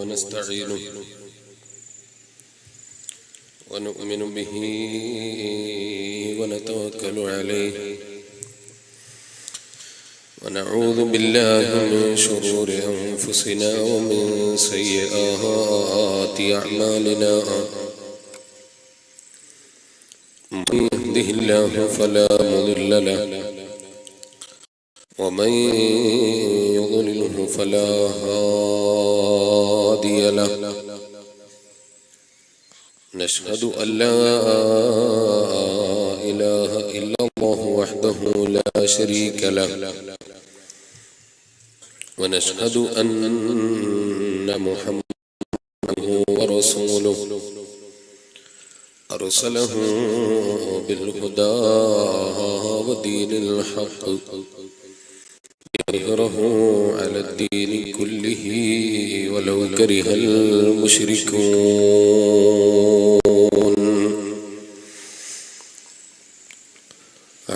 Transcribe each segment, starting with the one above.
ونستعينه ونؤمن به ونتوكل عليه ونعوذ بالله من شرور أنفسنا ومن سيئات أعمالنا من يهده الله فلا مضل له ومن يضلله فلا هادي له نشهد أن لا إله إلا الله وحده لا شريك له ونشهد أن محمدا ورسوله أرسله بالهدى ودين الحق يظهره على الدين كله ولو كره المشركون.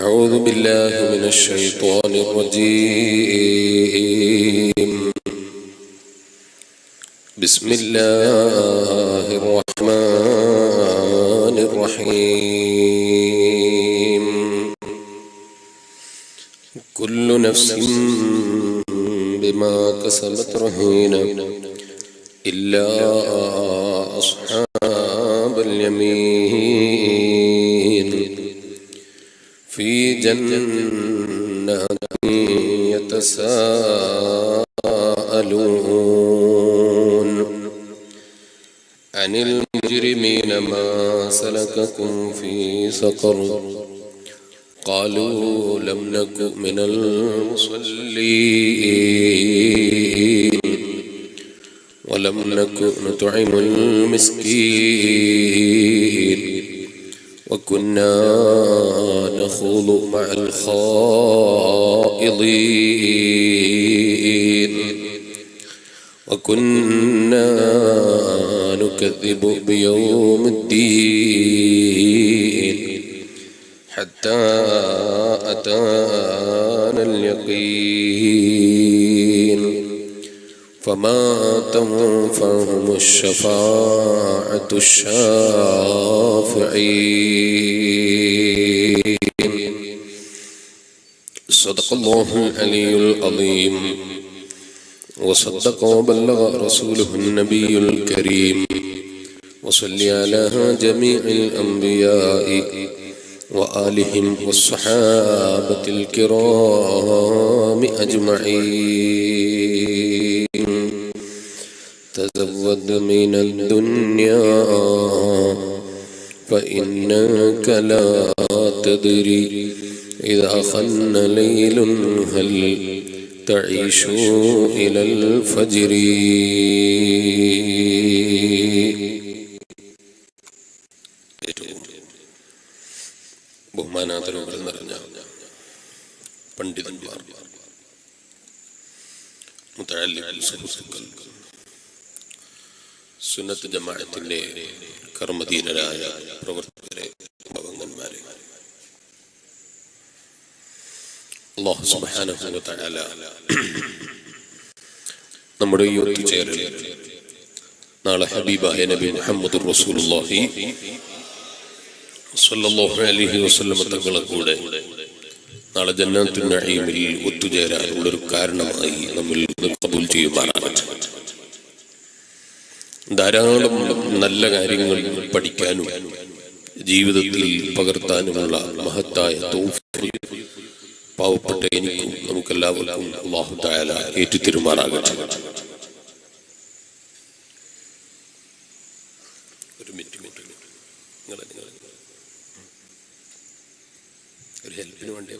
أعوذ بالله من الشيطان الرجيم. بسم الله الرحمن الرحيم. كل نفس بما كسبت رهينة إلا أصحاب اليمين في جنات يتساءلون عن المجرمين ما سلككم في سقر قالوا لم نك من المصلين ولم نك نطعم المسكين وكنا نخوض مع الخائضين وكنا نكذب بيوم الدين حتى أتانا اليقين فما تنفعهم الشفاعة الشافعين. صدق الله العلي العظيم وصدق وبلغ رسوله النبي الكريم. وصل على جميع الأنبياء وآلهم والصحابة الكرام أجمعين. تزود من الدنيا فإنك لا تدري إذا خن ليل هل تعيش إلى الفجر. ബഹുമാനാദരവുകൾ നിറഞ്ഞ പണ്ഡിതന്മാർ, മുതഅല്ലിം സുഹൃത്തുക്കൾ, സുന്നത്ത് ജമാഅത്തിന്റെ കർമ്മധീരരായ പ്രവർത്തകരെ, ഭവങ്ങന്മാരെ, അല്ലാഹു സുബ്ഹാനഹു വ തആല നമ്മുടെ ഈ ഒത്തുചേരൽ നാളെ ഹബീബായ നബി മുഹമ്മദ് റസൂലുള്ളാഹി സ്വല്ലല്ലാഹു അലൈഹി വസല്ലം തങ്ങളെ കൂടെ നാളെ ജന്നത്തുൻ നഈമിൽ ഒത്തുചേരാനുള്ളൊരു കാരണമായി നമ്മിൽ കബൂൽ ചെയ്യുമാറാകട്ടെ. ധാരാളം നല്ല കാര്യങ്ങൾ പഠിക്കാനും ജീവിതത്തിൽ പകർത്താനുമുള്ള മഹത്തായ തൗഫീഖ് പാവപ്പെട്ട എനിക്കും നമുക്കെല്ലാവർക്കും അല്ലാഹു തആല ഏറ്റിത്തരുമാറാകട്ടെ. ഒരു ഹെൽപ്പിന് വേണ്ടി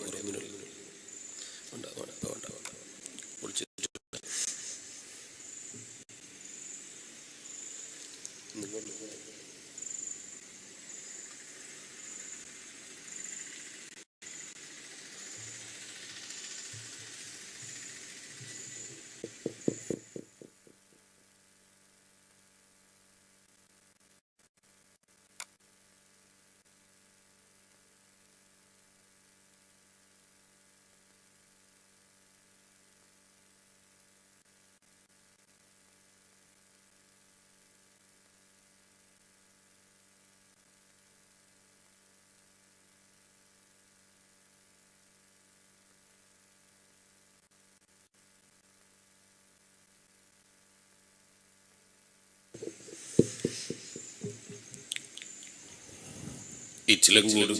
ഇച്ചിലങ്കൂട്.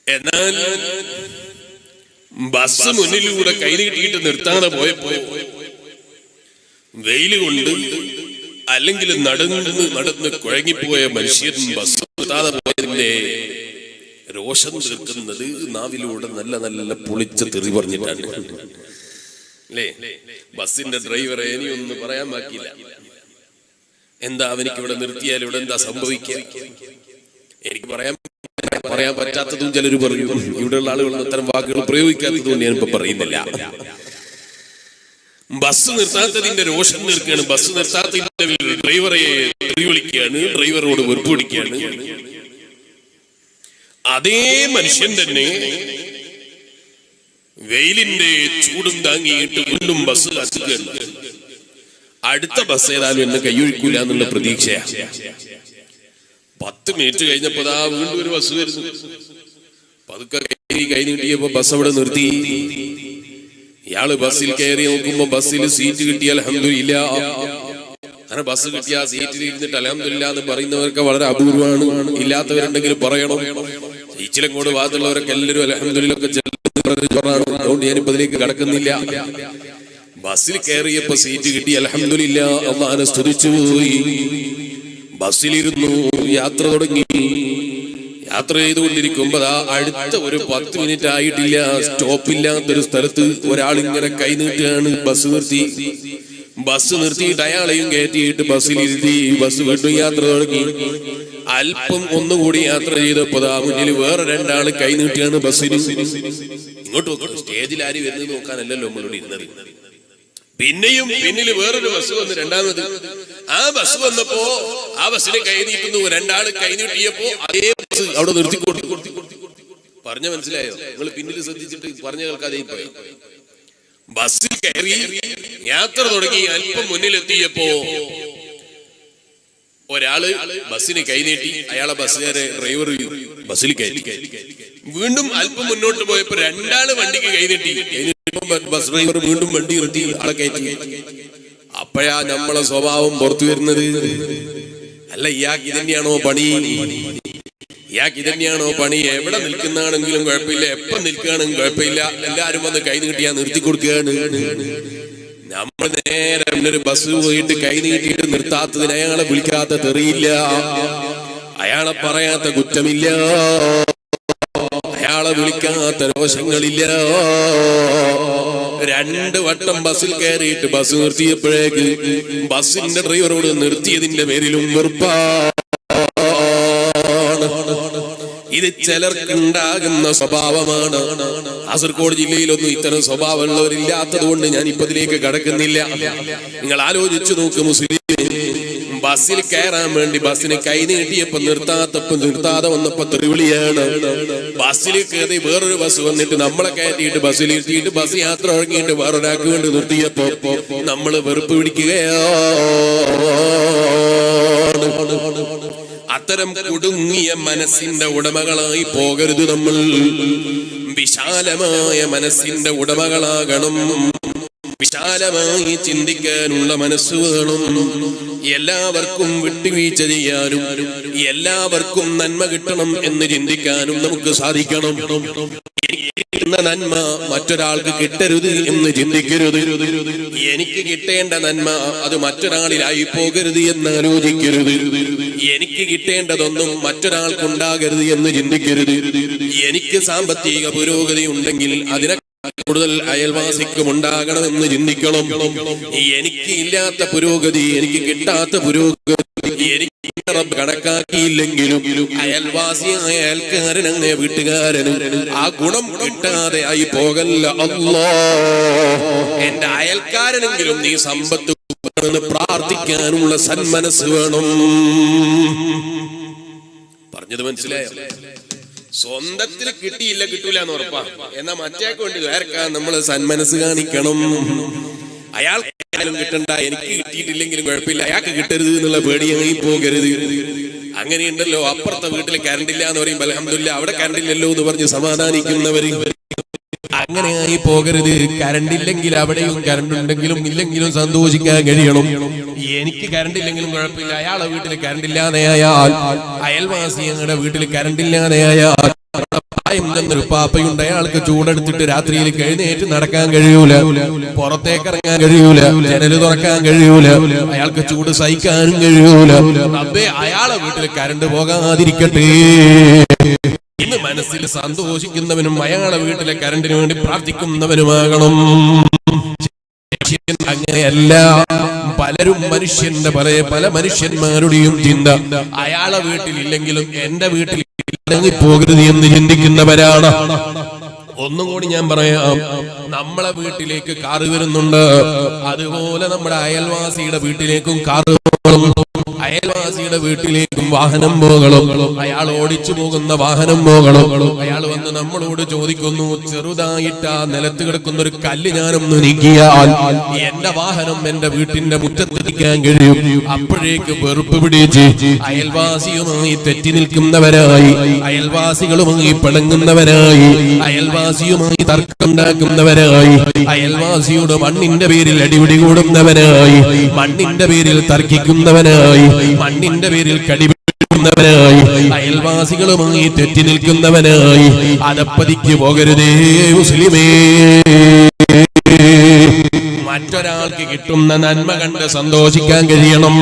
എന്നാൽ ബസ് മുന്നിലൂടെ കൈനീട്ടിയിട്ട് നിർത്താതെ പോയപ്പോ വെയില് കൊണ്ട് അല്ലെങ്കിൽ നടന്ന് കുഴങ്ങിപ്പോയ മനുഷ്യൻ ബസ് നിർത്താതെ പോയതിന്റെ രോഷം തീർക്കുന്നത് നാവിലൂടെ നല്ല നല്ല പൊളിച്ച തെറി പറഞ്ഞിട്ടാണ് അല്ലേ? ബസിന്റെ ഡ്രൈവറെ ഇനിയൊന്നും പറയാൻ ബാക്കിയില്ല. എന്താ അവനിക്ക് ഇവിടെ നിർത്തിയാൽ ഇവിടെ എന്താ സംഭവിക്കുക? എനിക്ക് പറയാൻ പറ്റാത്തതും ചിലർ പറയും. ഇവിടെയുള്ള ആളുകൾ അത്തരം വാക്കുകൾ പ്രയോഗിക്കാത്തതുകൊണ്ട് ഞാനിപ്പോ പറയുന്നില്ല. ബസ് നിർത്താത്തതിന്റെ രോഷം തീർക്കുകയാണ്. ബസ് നിർത്താത്തതിന്റെ ഡ്രൈവറെ തെറി വിളിക്കുകയാണ്, ഡ്രൈവറോട് വെറുപ്പ് പിടിക്കുകയാണ്. അതേ മനുഷ്യൻ തന്നെ വെയിലിന്റെ ചൂടും താങ്ങിയിട്ട് വീണ്ടും ബസ് കാത്തുകയാണ്. അടുത്ത ബസ് ഏതായാലും എന്നെ കൈയൊഴിക്കൂല എന്നുള്ള പ്രതീക്ഷയാണ്. 10 മിനിറ്റ് കഴിഞ്ഞപ്പോ വീണ്ടും ഒരു ബസ് വരുന്നു. പതുക്കെ കൈ നീട്ടിയപ്പോ ബസ് അവിടെ നിർത്തി. ഇയാള് ബസ്സിൽ കയറി നോക്കുമ്പോ ബസ്സിൽ സീറ്റ് കിട്ടിയ അൽഹംദുലില്ലാഹ്. അങ്ങനെ ബസ് കിട്ടിയ സീറ്റിൽ ഇരുന്നിട്ട് അൽഹംദുലില്ലാഹ് എന്ന് പറയുന്നവർക്ക് വളരെ അപൂർവമാണ്. ഇല്ലാത്തവരുണ്ടെങ്കിൽ പറയണം. ഇച്ചിലങ്ങോട് ഭാഗത്തുള്ളവരൊക്കെ എല്ലാവരും അൽഹംദുലില്ലാഹ് ഒക്കെ അതുകൊണ്ട് ഞാനിപ്പോ അതിലേക്ക് കടക്കുന്നില്ല. ബസ്സിൽ കയറിയപ്പോ സീറ്റ് കിട്ടി അൽഹംദുലില്ലാഹ്, അല്ലാഹുവിനെ സ്തുതിച്ചു പോയി. ബസ്സിലിരുന്നു, യാത്ര തുടങ്ങി. യാത്ര ചെയ്തുകൊണ്ടിരിക്കുമ്പോ അടുത്ത ഒരു 10 മിനിറ്റ് ആയിട്ടില്ല, സ്റ്റോപ്പില്ലാത്തൊരു സ്ഥലത്ത് ഒരാൾ ഇങ്ങനെ കൈ നീട്ടുകയാണ്. ബസ് നിർത്തിയിട്ട് അയാളെയും കയറ്റിയിട്ട് ബസ്സിലിരുത്തി. ബസ് വീണ്ടും യാത്ര തുടങ്ങി. അല്പം ഒന്നുകൂടി യാത്ര ചെയ്തപ്പോ മുന്നിൽ വേറെ 2 ആള് കൈ നീട്ടിയാണ് ബസ്സിന്. ഇങ്ങോട്ട് സ്റ്റേജിൽ ആര് വരുന്നത് നോക്കാനല്ലല്ലോ നമ്മളിവിടെ ഇരുന്നത്. പിന്നെയും പിന്നിൽ വേറൊരു ബസ് വന്ന്, രണ്ടാമത്. ആ ബസ് വന്നപ്പോ ആ ബസ്സിനെ കൈ നീട്ടുന്നു. 2 ആള് കൈ നീട്ടിയപ്പോ അതേ ബസ് അവിടെ നിർത്തി കൊടുത്തു. പറഞ്ഞ മനസ്സിലായോ? നിങ്ങൾ പിന്നിൽ ശ്രദ്ധിച്ചിട്ട് പറഞ്ഞ കേൾക്കാതെ പോയോ? ബസ്സിൽ കയറി യാത്ര തുടങ്ങി. അല്പം മുന്നിലെത്തിയപ്പോ ഒരാള് ബസ്സിന് കൈനീട്ടി. അയാളെ ബസ്സുകാരെ ഡ്രൈവർ ബസ്സിൽ കയറ്റി. വീണ്ടും അല്പം മുന്നോട്ട് പോയപ്പോ 2 ആള് വണ്ടിക്ക് കൈനീട്ടി. ബസ് ഡ്രൈവർ വീണ്ടും വണ്ടി നിർത്തി ആളെ കയറ്റി. അപ്പോഴാ നമ്മളെ സ്വഭാവം പുറത്തു വരുന്നത്. അല്ല, ഇയാൾക്ക് ഇതന്നെയാണോ പണി? എവിടെ നിൽക്കുന്നതാണെങ്കിലും കുഴപ്പമില്ല, എപ്പം നിൽക്കുകയാണെങ്കിലും കുഴപ്പമില്ല, എല്ലാരും വന്ന് കൈ നീട്ടിയാ നിർത്തി കൊടുക്കുകയാണ്. നമ്മൾ നേരെ ഒരു ബസ് പോയിട്ട് കൈ നീട്ടിയിട്ട് നിർത്താത്തതിന് അയാളെ വിളിക്കാത്ത തെറിയില്ല, അയാളെ പറയാത്ത കുറ്റമില്ല, അയാളെ വിളിക്കാത്ത രോഷങ്ങളില്ല. 2 വട്ടം ബസ്സിൽ കയറിയിട്ട് ബസ് നിർത്തിയപ്പോഴേക്ക് ബസ്സിന്റെ ഡ്രൈവറോട് നിർത്തിയതിന്റെ പേരിലും വെറുപ്പാണ്. ഇത് ചിലർക്കുണ്ടാകുന്ന സ്വഭാവമാണ്. കാസർഗോഡ് ജില്ലയിലൊന്നും ഇത്തരം സ്വഭാവമുള്ളവരില്ലാത്തത് കൊണ്ട് ഞാൻ ഇപ്പൊ ഇതിലേക്ക് കടക്കുന്നില്ല. നിങ്ങൾ ആലോചിച്ചു നോക്ക്, മുസ്ലിം ബസ്സിൽ കയറാൻ വേണ്ടി ബസ്സിന് കൈ നീട്ടിയപ്പോ നിർത്താതെ വന്നപ്പോ തെറിവിളിയാണ്. ബസ്സിൽ കയറി വേറൊരു ബസ് വന്നിട്ട് നമ്മളെ കയറ്റിയിട്ട് ബസ്സിൽ ഇരുത്തിയിട്ട് ബസ് യാത്ര തുടങ്ങിയിട്ട് വേറൊരാൾക്ക് വേണ്ടി നിർത്തിയപ്പോ നമ്മള് വെറുപ്പ് പിടിക്കുകയാണ്. അത്തരം കുടുങ്ങിയ മനസ്സിന്റെ ഉടമകളായി പോകരുത് നമ്മൾ. വിശാലമായ മനസ്സിന്റെ ഉടമകളാകണം. വിശാലമായി ചിന്തിക്കാനുള്ള മനസ്സ് വേണം. എല്ലാവർക്കും വിട്ടുവീഴ്ച ചെയ്യാനും എല്ലാവർക്കും നന്മ കിട്ടണം എന്ന് ചിന്തിക്കാനും നമുക്ക് സാധിക്കണം. നന്മ മറ്റൊരാൾക്ക് കിട്ടരുത് എന്ന് ചിന്തിക്കരുത്. എനിക്ക് കിട്ടേണ്ട നന്മ അത് മറ്റൊരാളിലായി പോകരുത് എന്ന് ആലോചിക്കരുത്. എനിക്ക് കിട്ടേണ്ടതൊന്നും മറ്റൊരാൾക്കുണ്ടാകരുത് എന്ന് ചിന്തിക്കരുത്. എനിക്ക് സാമ്പത്തിക പുരോഗതി ഉണ്ടെങ്കിൽ അതിനെ കൂടുതൽ അയൽവാസിക്കും ഉണ്ടാകണമെന്ന് ചിന്തിക്കണം. എനിക്ക് ഇല്ലാത്ത പുരോഗതി, എനിക്ക് കിട്ടാത്ത പുരോഗതി എനിക്ക് കണക്കാക്കിയില്ലെങ്കിലും അയൽവാസിയായ അയൽക്കാരൻ, അങ്ങനെ വീട്ടുകാരനും ആ ഗുണം കിട്ടാതെ ആയി പോകല്ല. അല്ലാഹ്, എന്റെ അയൽക്കാരനെങ്കിലും നീ സമ്പത്ത് പ്രാർത്ഥിക്കാനുള്ള സന്മനസ് വേണം. പറഞ്ഞത് മനസ്സിലായോ? സ്വന്തത്തിൽ കിട്ടിയില്ല, കിട്ടൂല എന്ന് ഉറപ്പാ. എന്നാ മറ്റേക്ക് വേണ്ടി വേർക്കാൻ നമ്മൾ സന്മനസ് കാണിക്കണം. അയാൾക്കാരും കിട്ടണ്ട, എനിക്ക് കിട്ടിയിട്ടില്ലെങ്കിലും കുഴപ്പമില്ല, അയാൾക്ക് കിട്ടരുത് എന്നുള്ള പേടിയായി പോകരുത്. അങ്ങനെയുണ്ടല്ലോ, അപ്പുറത്തെ വീട്ടിൽ കറണ്ട് ഇല്ല എന്ന് പറയുമ്പോൾ അൽഹംദുലില്ലാഹ് അവിടെ കറണ്ട് ഇല്ലല്ലോ എന്ന് പറഞ്ഞ് സമാധാനിക്കുന്നവര്. അങ്ങനെയായി പോകരുത്. കറണ്ട് ഇല്ലെങ്കിൽ അവിടെയും കറണ്ട് ഉണ്ടെങ്കിലും ഇല്ലെങ്കിലും സന്തോഷിക്കാൻ കഴിയണം. എനിക്ക് കറണ്ട് ഇല്ലെങ്കിലും കുഴപ്പമില്ല, അയാളെ വീട്ടിൽ കറണ്ട് ഇല്ലാതെയായാൽ, അയൽവാസിയുടെ വീട്ടിൽ കറണ്ട് ഇല്ലാതെയായാൽ, ഒരു പാപ്പയുണ്ട്, അയാൾക്ക് ചൂടെടുത്തിട്ട് രാത്രിയിൽ എഴുന്നേറ്റ് നടക്കാൻ കഴിയൂല, പുറത്തേക്ക് ഇറങ്ങാൻ കഴിയൂല, ജനല് തുറക്കാൻ കഴിയൂല, അയാൾക്ക് ചൂട് സഹിക്കാനും കഴിയൂല. റബ്ബേ അയാളെ വീട്ടിൽ കറണ്ട് പോകാതിരിക്കട്ടെ. ഇന്ന് മനസ്സിൽ സന്തോഷിക്കുന്നവനും അയാളെ വീട്ടിലെ കറണ്ടിന് വേണ്ടി പ്രാർത്ഥിക്കുന്നവനുമാകണം. അങ്ങനെയല്ല, പലരും മനുഷ്യന്റെ പല മനുഷ്യന്മാരുടെയും ചിന്ത അയാളെ വീട്ടിലില്ലെങ്കിലും എന്റെ വീട്ടിൽ പോകരുത് എന്ന് ചിന്തിക്കുന്നവരാണ്. ഒന്നും കൂടി ഞാൻ പറയാം, നമ്മളെ വീട്ടിലേക്ക് കാറ് വരുന്നുണ്ട്, അതുപോലെ നമ്മുടെ അയൽവാസിയുടെ വീട്ടിലേക്കും കാറ് പോകണം, അയൽവാസിയുടെ വീട്ടിലേക്കും വാഹനം പോകണം, അയാൾ ഓടിച്ചു പോകുന്ന വാഹനം പോകണം. അയാൾ വന്ന് നമ്മളോട് ചോദിക്കുന്നു, ചെറുതായിട്ട് ആ നിലത്ത് കിടക്കുന്ന ഒരു കല്ല് ഞാനൊന്ന് നീക്കിയാൽ എന്റെ വാഹനം എന്റെ വീട്ടിന്റെ മുറ്റത്തെത്തിക്കാൻ കഴിയും. അപ്പോഴേക്ക് വെറുപ്പ് പിടിച്ച് അയൽവാസിയുമായി തെറ്റി നിൽക്കുന്നവരായി, അയൽവാസികളുമായി പിണങ്ങുന്നവരായി, അയൽവാസിയുമായി തർക്കമുണ്ടാക്കുന്നവരായി, അയൽവാസിയോട് മണ്ണിന്റെ പേരിൽ അടിപിടി കൂടുന്നവനായി, മണ്ണിന്റെ പേരിൽ തർക്കിക്കുന്നവനായി, മണ്ണിന്റെ പേരിൽ കടിപിടിക്കുന്നവനായി, അയൽവാസികളുമായി തെറ്റി നിൽക്കുന്നവനായി അതപ്പതിക്ക് പോകരുതേ മുസ്ലിമേ. മറ്റൊരാൾക്ക് കിട്ടുന്ന നന്മ കണ്ട് സന്തോഷിക്കാൻ കഴിയണം,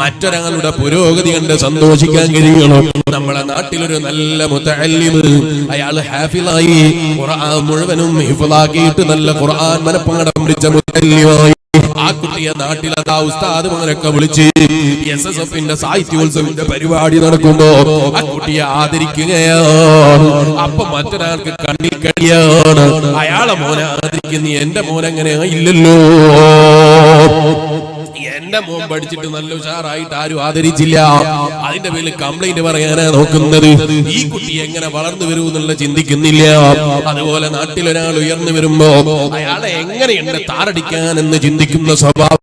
മറ്റൊരാളുടെ പുരോഗതി കണ്ട് സന്തോഷിക്കാൻ കഴിയണം. നമ്മളെ നാട്ടിലൊരു നല്ല മുതഅല്ലിം, അയാൾ ഹാഫിളായി ഖുർആൻ മുഴുവനും ഹിഫ്ളാക്കിയിട്ട് നല്ല ഖുർആൻ മനപ്പാഠം പഠിച്ച മുതഅല്ലിമായി. ആ കുട്ടിയെ നാട്ടിൽ അതാ ഉസ്താദുമാരൊക്കെ വിളിച്ച് SSFന്റെ സാഹിത്യോത്സവത്തിന്റെ പരിപാടി നടക്കുമ്പോ ആ കുട്ടിയെ ആദരിക്കുകയാണ്. അപ്പൊ മറ്റൊരാൾക്ക് കണ്ണിൽ കഴിയാണ്, അയാളെ മോനെ ആദരിക്കുന്ന എന്റെ മോനെങ്ങനെ ഇല്ലല്ലോ, എന്റെ മോൻ പഠിച്ചിട്ട് നല്ല ഉഷാറായിട്ട് ആരും ആദരിച്ചില്ല, അതിന്റെ പേരിൽ കംപ്ലൈന്റ് പറയാനാ നോക്കുന്നത്. ഈ കുട്ടി എങ്ങനെ വളർന്നു വരൂ എന്നുള്ള ചിന്തിക്കുന്നില്ല. അതുപോലെ നാട്ടിലൊരാൾ ഉയർന്നു വരുമ്പോ അയാളെ എങ്ങനെയുണ്ട് താറടിക്കാൻ എന്ന് ചിന്തിക്കുന്ന സ്വഭാവം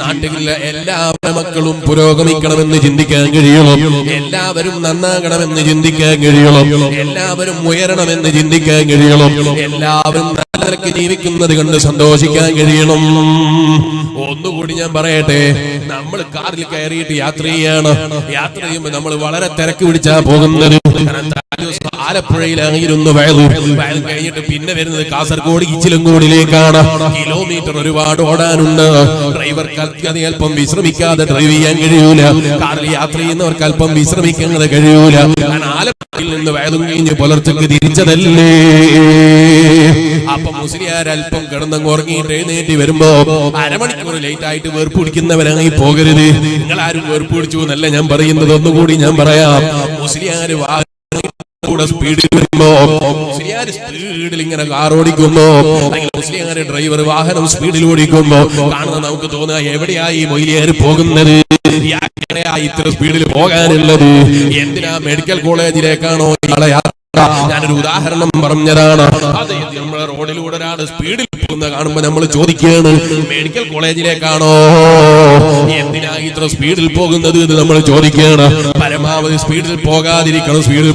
നാട്ടിലെ എല്ലാ മക്കളും പുരോഗമിക്കണമെന്ന് ചിന്തിക്കാൻ കഴിയണം, എല്ലാവരും നന്നാകണമെന്ന് ചിന്തിക്കാൻ കഴിയണം, എല്ലാവരും ഉയരണമെന്ന് ചിന്തിക്കാൻ കഴിയണം, എല്ലാവരും നല്ലവർക്ക് ജീവിക്കുന്നത് കണ്ട് സന്തോഷിക്കാൻ കഴിയണം. ഒന്നുകൂടി ഞാൻ പറയട്ടെ, നമ്മൾ കാറിൽ കയറിയിട്ട് യാത്ര ചെയ്യാണ്, യാത്ര ചെയ്യുമ്പോൾ നമ്മൾ വളരെ തിരക്ക് പിടിച്ചാ പോകുന്നത്. ആലപ്പുഴയിലായിരുന്നു വയൽ കഴിഞ്ഞിട്ട് പിന്നെ വരുന്നത് കാസർഗോഡ് ഇച്ചിലങ്കോടിലേക്കാണ്. കിലോമീറ്റർ ഒരുപാട് ഓടാനുണ്ട്. ഡ്രൈവർക്ക് അല്പം വിശ്രമിക്കാതെ ഡ്രൈവ് ചെയ്യാൻ കഴിയൂല, കാറിൽ യാത്ര ചെയ്യുന്നവർക്ക് അല്പം വിശ്രമിക്കാതെ കഴിയൂല. ആലപ്പുഴയിൽ നിന്ന് വയലും കഴിഞ്ഞ് പുലർച്ചക്ക് തിരിച്ചതല്ലേ. അപ്പൊ മുസ്ലിയാർ അല്പം കിടന്നങ്ങ് ഉറങ്ങിയിട്ട് എഴുന്നേറ്റ് വരുമ്പോ അരമണിക്കൂർ ലേറ്റ് ആയിട്ട് വേർപ്പ് പിടിക്കുന്നവരായി പോകരുത്. നിങ്ങൾ ആരും വേർപ്പ് പിടിച്ചു എന്നല്ല ഞാൻ പറയുന്നത്, ഒന്നുകൂടി ഞാൻ പറയാം. മുസ്ലിയാര് സ്പീഡിൽ വരുമ്പോ, മുസ്ലിയാർ സ്പീഡിൽ ഇങ്ങനെ കാർ ഓടിക്കുമ്പോ, മുസ്ലിയാർ ഡ്രൈവർ വാഹനം സ്പീഡിൽ ഓടിക്കുമ്പോ കാണുന്ന നമുക്ക് തോന്നുക എവിടെയായി മൊയ്ലിയാർ പോകുന്നത്, ഇത്ര സ്പീഡിൽ പോകാനുള്ളത്, എന്തിനാ മെഡിക്കൽ കോളേജിലേക്കാണോ ഇയാളെ യാത്ര? ഞാനൊരു ഉദാഹരണം പറഞ്ഞതാണ്. അത് നമ്മളെ റോഡിലൂടെ ഒരാൾ സ്പീഡിൽ പോകുന്ന കാണുമ്പോ നമ്മൾ ചോദിക്കുകയാണ്, മെഡിക്കൽ കോളേജിലേക്കാണോ, എന്തിനാ ഇത്ര സ്പീഡിൽ പോകുന്നത് എന്ന് നമ്മൾ ചോദിക്കുകയാണ്. പരമാവധി സ്പീഡിൽ പോകാതിരിക്കണം, സ്പീഡിൽ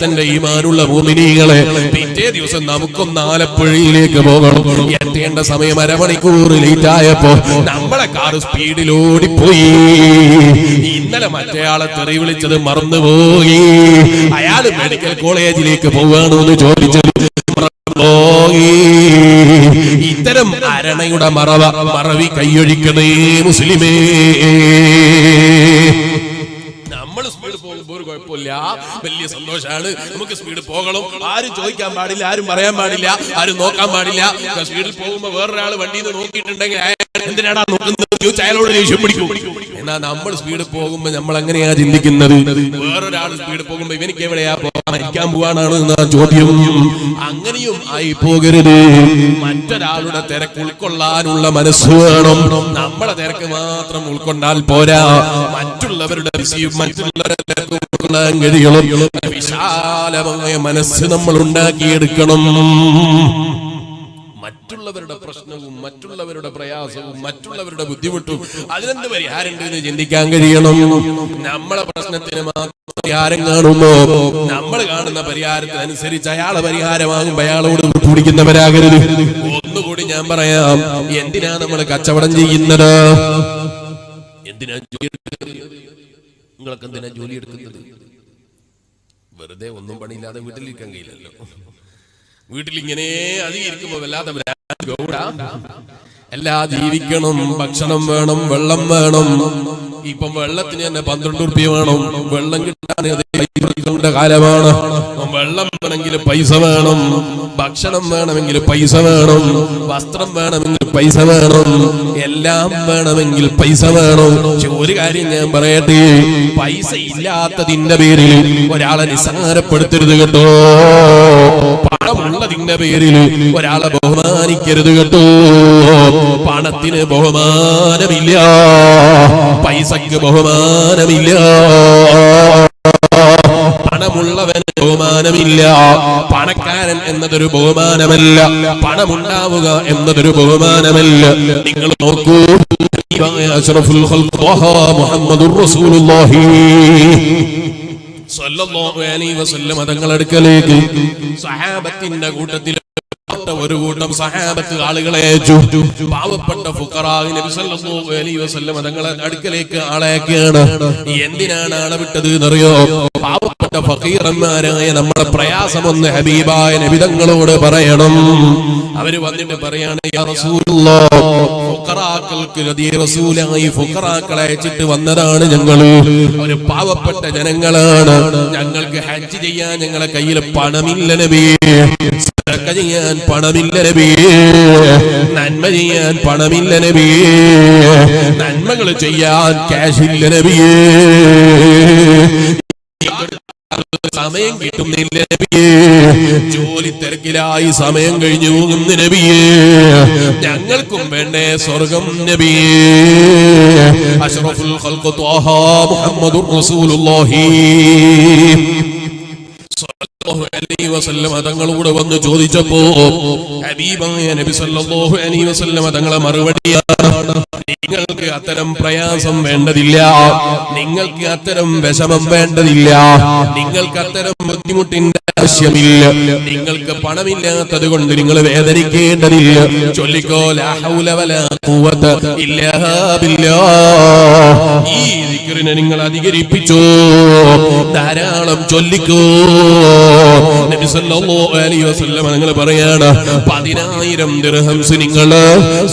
ന്റെ ഈമാനുള്ള മുഅ്മിനീങ്ങളെ, പിറ്റേ ദിവസം നമുക്കൊന്ന് ആലപ്പുഴയിലേക്ക് പോകണം. എത്തേണ്ട സമയം അരമണിക്കൂർ ലേറ്റ് ആയപ്പോ നമ്മളെ കാർ സ്പീഡിൽ ഓടിപ്പോയി. ഇന്നലെ മറ്റേയാളെ തെറി വിളിച്ചത് മറന്നുപോയി. അയാള് മെഡിക്കൽ കോളേജിലേക്ക് പോവാണോ എന്ന് ചോദിച്ചത് പോയി. ഇത്തരം അരണയുടെ മറവി കൈയൊഴിക്കണേ മുസ്ലിമേ. സ്പീഡ് പോകുമ്പോൾ ഒരു കുഴപ്പമില്ല, വലിയ സന്തോഷമാണ്, നമുക്ക് സ്പീഡ് പോകണം. ആരും ചോദിക്കാൻ പാടില്ല, ആരും പറയാൻ പാടില്ല, ആരും നോക്കാൻ പാടില്ല. സ്പീഡിൽ പോകുമ്പോ വേറൊരാൾ വണ്ടിയിൽ നിന്ന് നോക്കിയിട്ടുണ്ടെങ്കിൽ എന്തിനാടാ നോക്കുന്നത് അയാളോട് ദേഷ്യം പിടിക്കും. എന്നാ നമ്മൾ സ്പീഡ് പോകുമ്പോ നമ്മൾ എങ്ങനെയാ ചിന്തിക്കുന്നത്? വേറൊരാൾ സ്പീഡ് പോകുമ്പോ ഇവനിക്ക് എവിടെയാ മരിക്കാൻ പോവാനാണ് എന്നാ ചോദ്യം. അങ്ങനെയും ആയി പോകരുത്. മറ്റൊരാളുടെ തിരക്ക് ഉൾക്കൊള്ളാനുള്ള മനസ്സ് വേണം. നമ്മളെ തിരക്ക് മാത്രം ഉൾക്കൊണ്ടാൽ പോരാ, മറ്റുള്ളവരുടെ ഉൾക്കൊള്ളാൻ കഴിയണം. വിശാലമായ മനസ്സ് നമ്മൾ ഉണ്ടാക്കിയെടുക്കണം. മറ്റുള്ളവരുടെ പ്രശ്നവും മറ്റുള്ളവരുടെ പ്രയാസവും മറ്റുള്ളവരുടെ ബുദ്ധിമുട്ടും അതിനെന്ത് പരിഹാരമുണ്ട് എന്ന് ചിന്തിക്കാൻ കഴിയണം. നമ്മളെ പ്രശ്നത്തിന് മാത്രം പരിഹാരം കാണുമ്പോ നമ്മൾ കാണുന്ന പരിഹാരത്തിനനുസരിച്ച് അയാളെ പരിഹാരമാകുമ്പോ അയാളോട് കുടിക്കുന്നവരാകരുത്. ഒന്നുകൂടി ഞാൻ പറയാം, എന്തിനാ നമ്മൾ കച്ചവടം ചെയ്യുന്നത്? എന്തിനാ ജോലി എടുക്കുന്നത്? നിങ്ങൾക്ക് എന്തിനാ ജോലി എടുക്കുന്നത്? വെറുതെ ഒന്നും പണിയില്ലാതെ വീട്ടിലിരിക്കാൻ കഴിയില്ലല്ലോ. വീട്ടിലിങ്ങനെ അധികരിക്കുമ്പോ വല്ലാതെ എല്ലാ ജീവിക്കണം, ഭക്ഷണം വേണം, വെള്ളം വേണം. ഇപ്പം വെള്ളത്തിന് തന്നെ 12 റുപ്യ വേണം. വെള്ളം കിട്ടാൻ കാലമാണ്. വെള്ളം വേണമെങ്കിൽ പൈസ വേണം, ഭക്ഷണം വേണമെങ്കിൽ പൈസ വേണം, വസ്ത്രം വേണമെങ്കിൽ പൈസ വേണം, എല്ലാം വേണമെങ്കിൽ പൈസ വേണം. ഒരു കാര്യം ഞാൻ പറയട്ടെ, പൈസ ഇല്ലാത്തതിന്റെ പേരിൽ ഒരാളെ നിസ്സാരപ്പെടുത്തരുത് കേട്ടോ. പണമുള്ളതിന്റെ പേരിൽ ഒരാളെ ബഹുമാനിക്കരുത് കേട്ടോ. പണത്തിന് ബഹുമാനമില്ല, പൈസക്ക് ബഹുമാനമില്ല. പണമുള്ളവന് ബഹുമാനമില്ല. പണക്കാരൻ എന്നതൊരു ബഹുമാനമല്ല, പണമുണ്ടാവുക എന്നതൊരു ബഹുമാനമല്ല. നിങ്ങൾ നോക്കൂ, അഷ്റഫുൽ ഖൽഖ് മുഹമ്മദുർ റസൂലുള്ളാഹി സ്വല്ലല്ലാഹു അലൈഹി വസല്ലം തങ്ങളുടെ അടുക്കലേക്ക് സഹാബത്തിന്റെ കൂട്ടത്തിൽ ഒരു കൂട്ടം സഹാബത്ത് ആളുകളെ അയച്ചു. പാവപ്പെട്ട ഫുഖറാ നബി സല്ലല്ലാഹു അലൈഹി വസല്ലം തങ്ങളുടെ അടുക്കലേക്ക് ആളയക്കുകയാണ്. എന്തിനാണ് ആളെ വിട്ടത് എന്നറിയോ? പാവപ്പെട്ട ഫഖീറന്മാരായ നമ്മുടെ പ്രയാസമൊന്ന് ഹബീബായ നബി തങ്ങളോട് പറയണം. അവര് വന്നിട്ട് പറയാണ്, യാ റസൂലുള്ളാഹ്, ഫുഖറാക്കൾക്ക് റസൂലായി ഫുഖറാക്കളെ അയച്ചിട്ട് വന്നതാണ് ഞങ്ങള്. ഒരു പാവപ്പെട്ട ജനങ്ങളാണ്. ഞങ്ങൾക്ക് ഹജ്ജ് ചെയ്യാൻ ഞങ്ങളെ കയ്യിൽ പണമില്ല നബിയേ, സദഖ ചെയ്യാൻ പണമില്ല നബിയേ, നന്മ ചെയ്യാൻ പണമില്ല നബിയേ, നന്മകൾ ചെയ്യാൻ ക്യാഷില്ല നബിയേ, സമയം കിട്ടുന്നില്ല നബിയേ, ജോലി തിരക്കിലായി സമയം കഴിഞ്ഞു പോകുന്ന നബിയേ, ഞങ്ങൾക്കും വേണ്ടേ സ്വർഗം നബിയേ. അഷ്റഫുൽ ഖൽഖ് ത്വാഹ മുഹമ്മദുർ റസൂലുള്ളാഹി സല്ലല്ലാഹു അലൈഹി വസല്ലം തങ്ങളോട് വന്ന് ചോദിച്ചപ്പോ ഹബീബായ നബി സല്ലല്ലാഹു അലൈഹി വസല്ലം തങ്ങളെ മറുപടിയാണ്, നിങ്ങൾക്ക് അത്തരം പ്രയാസം വേണ്ടതില്ല, നിങ്ങൾക്ക് അത്തരം വിഷമം വേണ്ടതില്ല, നിങ്ങൾക്ക് അത്തരം ബുദ്ധിമുട്ടിന്റെ ആവശ്യമില്ല, നിങ്ങൾക്ക് പണമില്ലാത്തത് കൊണ്ട് നിങ്ങൾ വേദനിക്കേണ്ടതില്ല. ചൊല്ലിക്കോ, ലാ ഹൗല വലാ ഖുവത ഇല്ലാ ബില്ലാഹ്. ഈ ദിക്റിനെ നിങ്ങൾ അധികരിപ്പിച്ചോ, ധാരാളം ചൊല്ലിക്കോ. നബി സല്ലല്ലാഹു അലൈഹി വസല്ലം നിങ്ങൾ പറയാണ്, 10,000 ദിർഹംസ് നിങ്ങൾ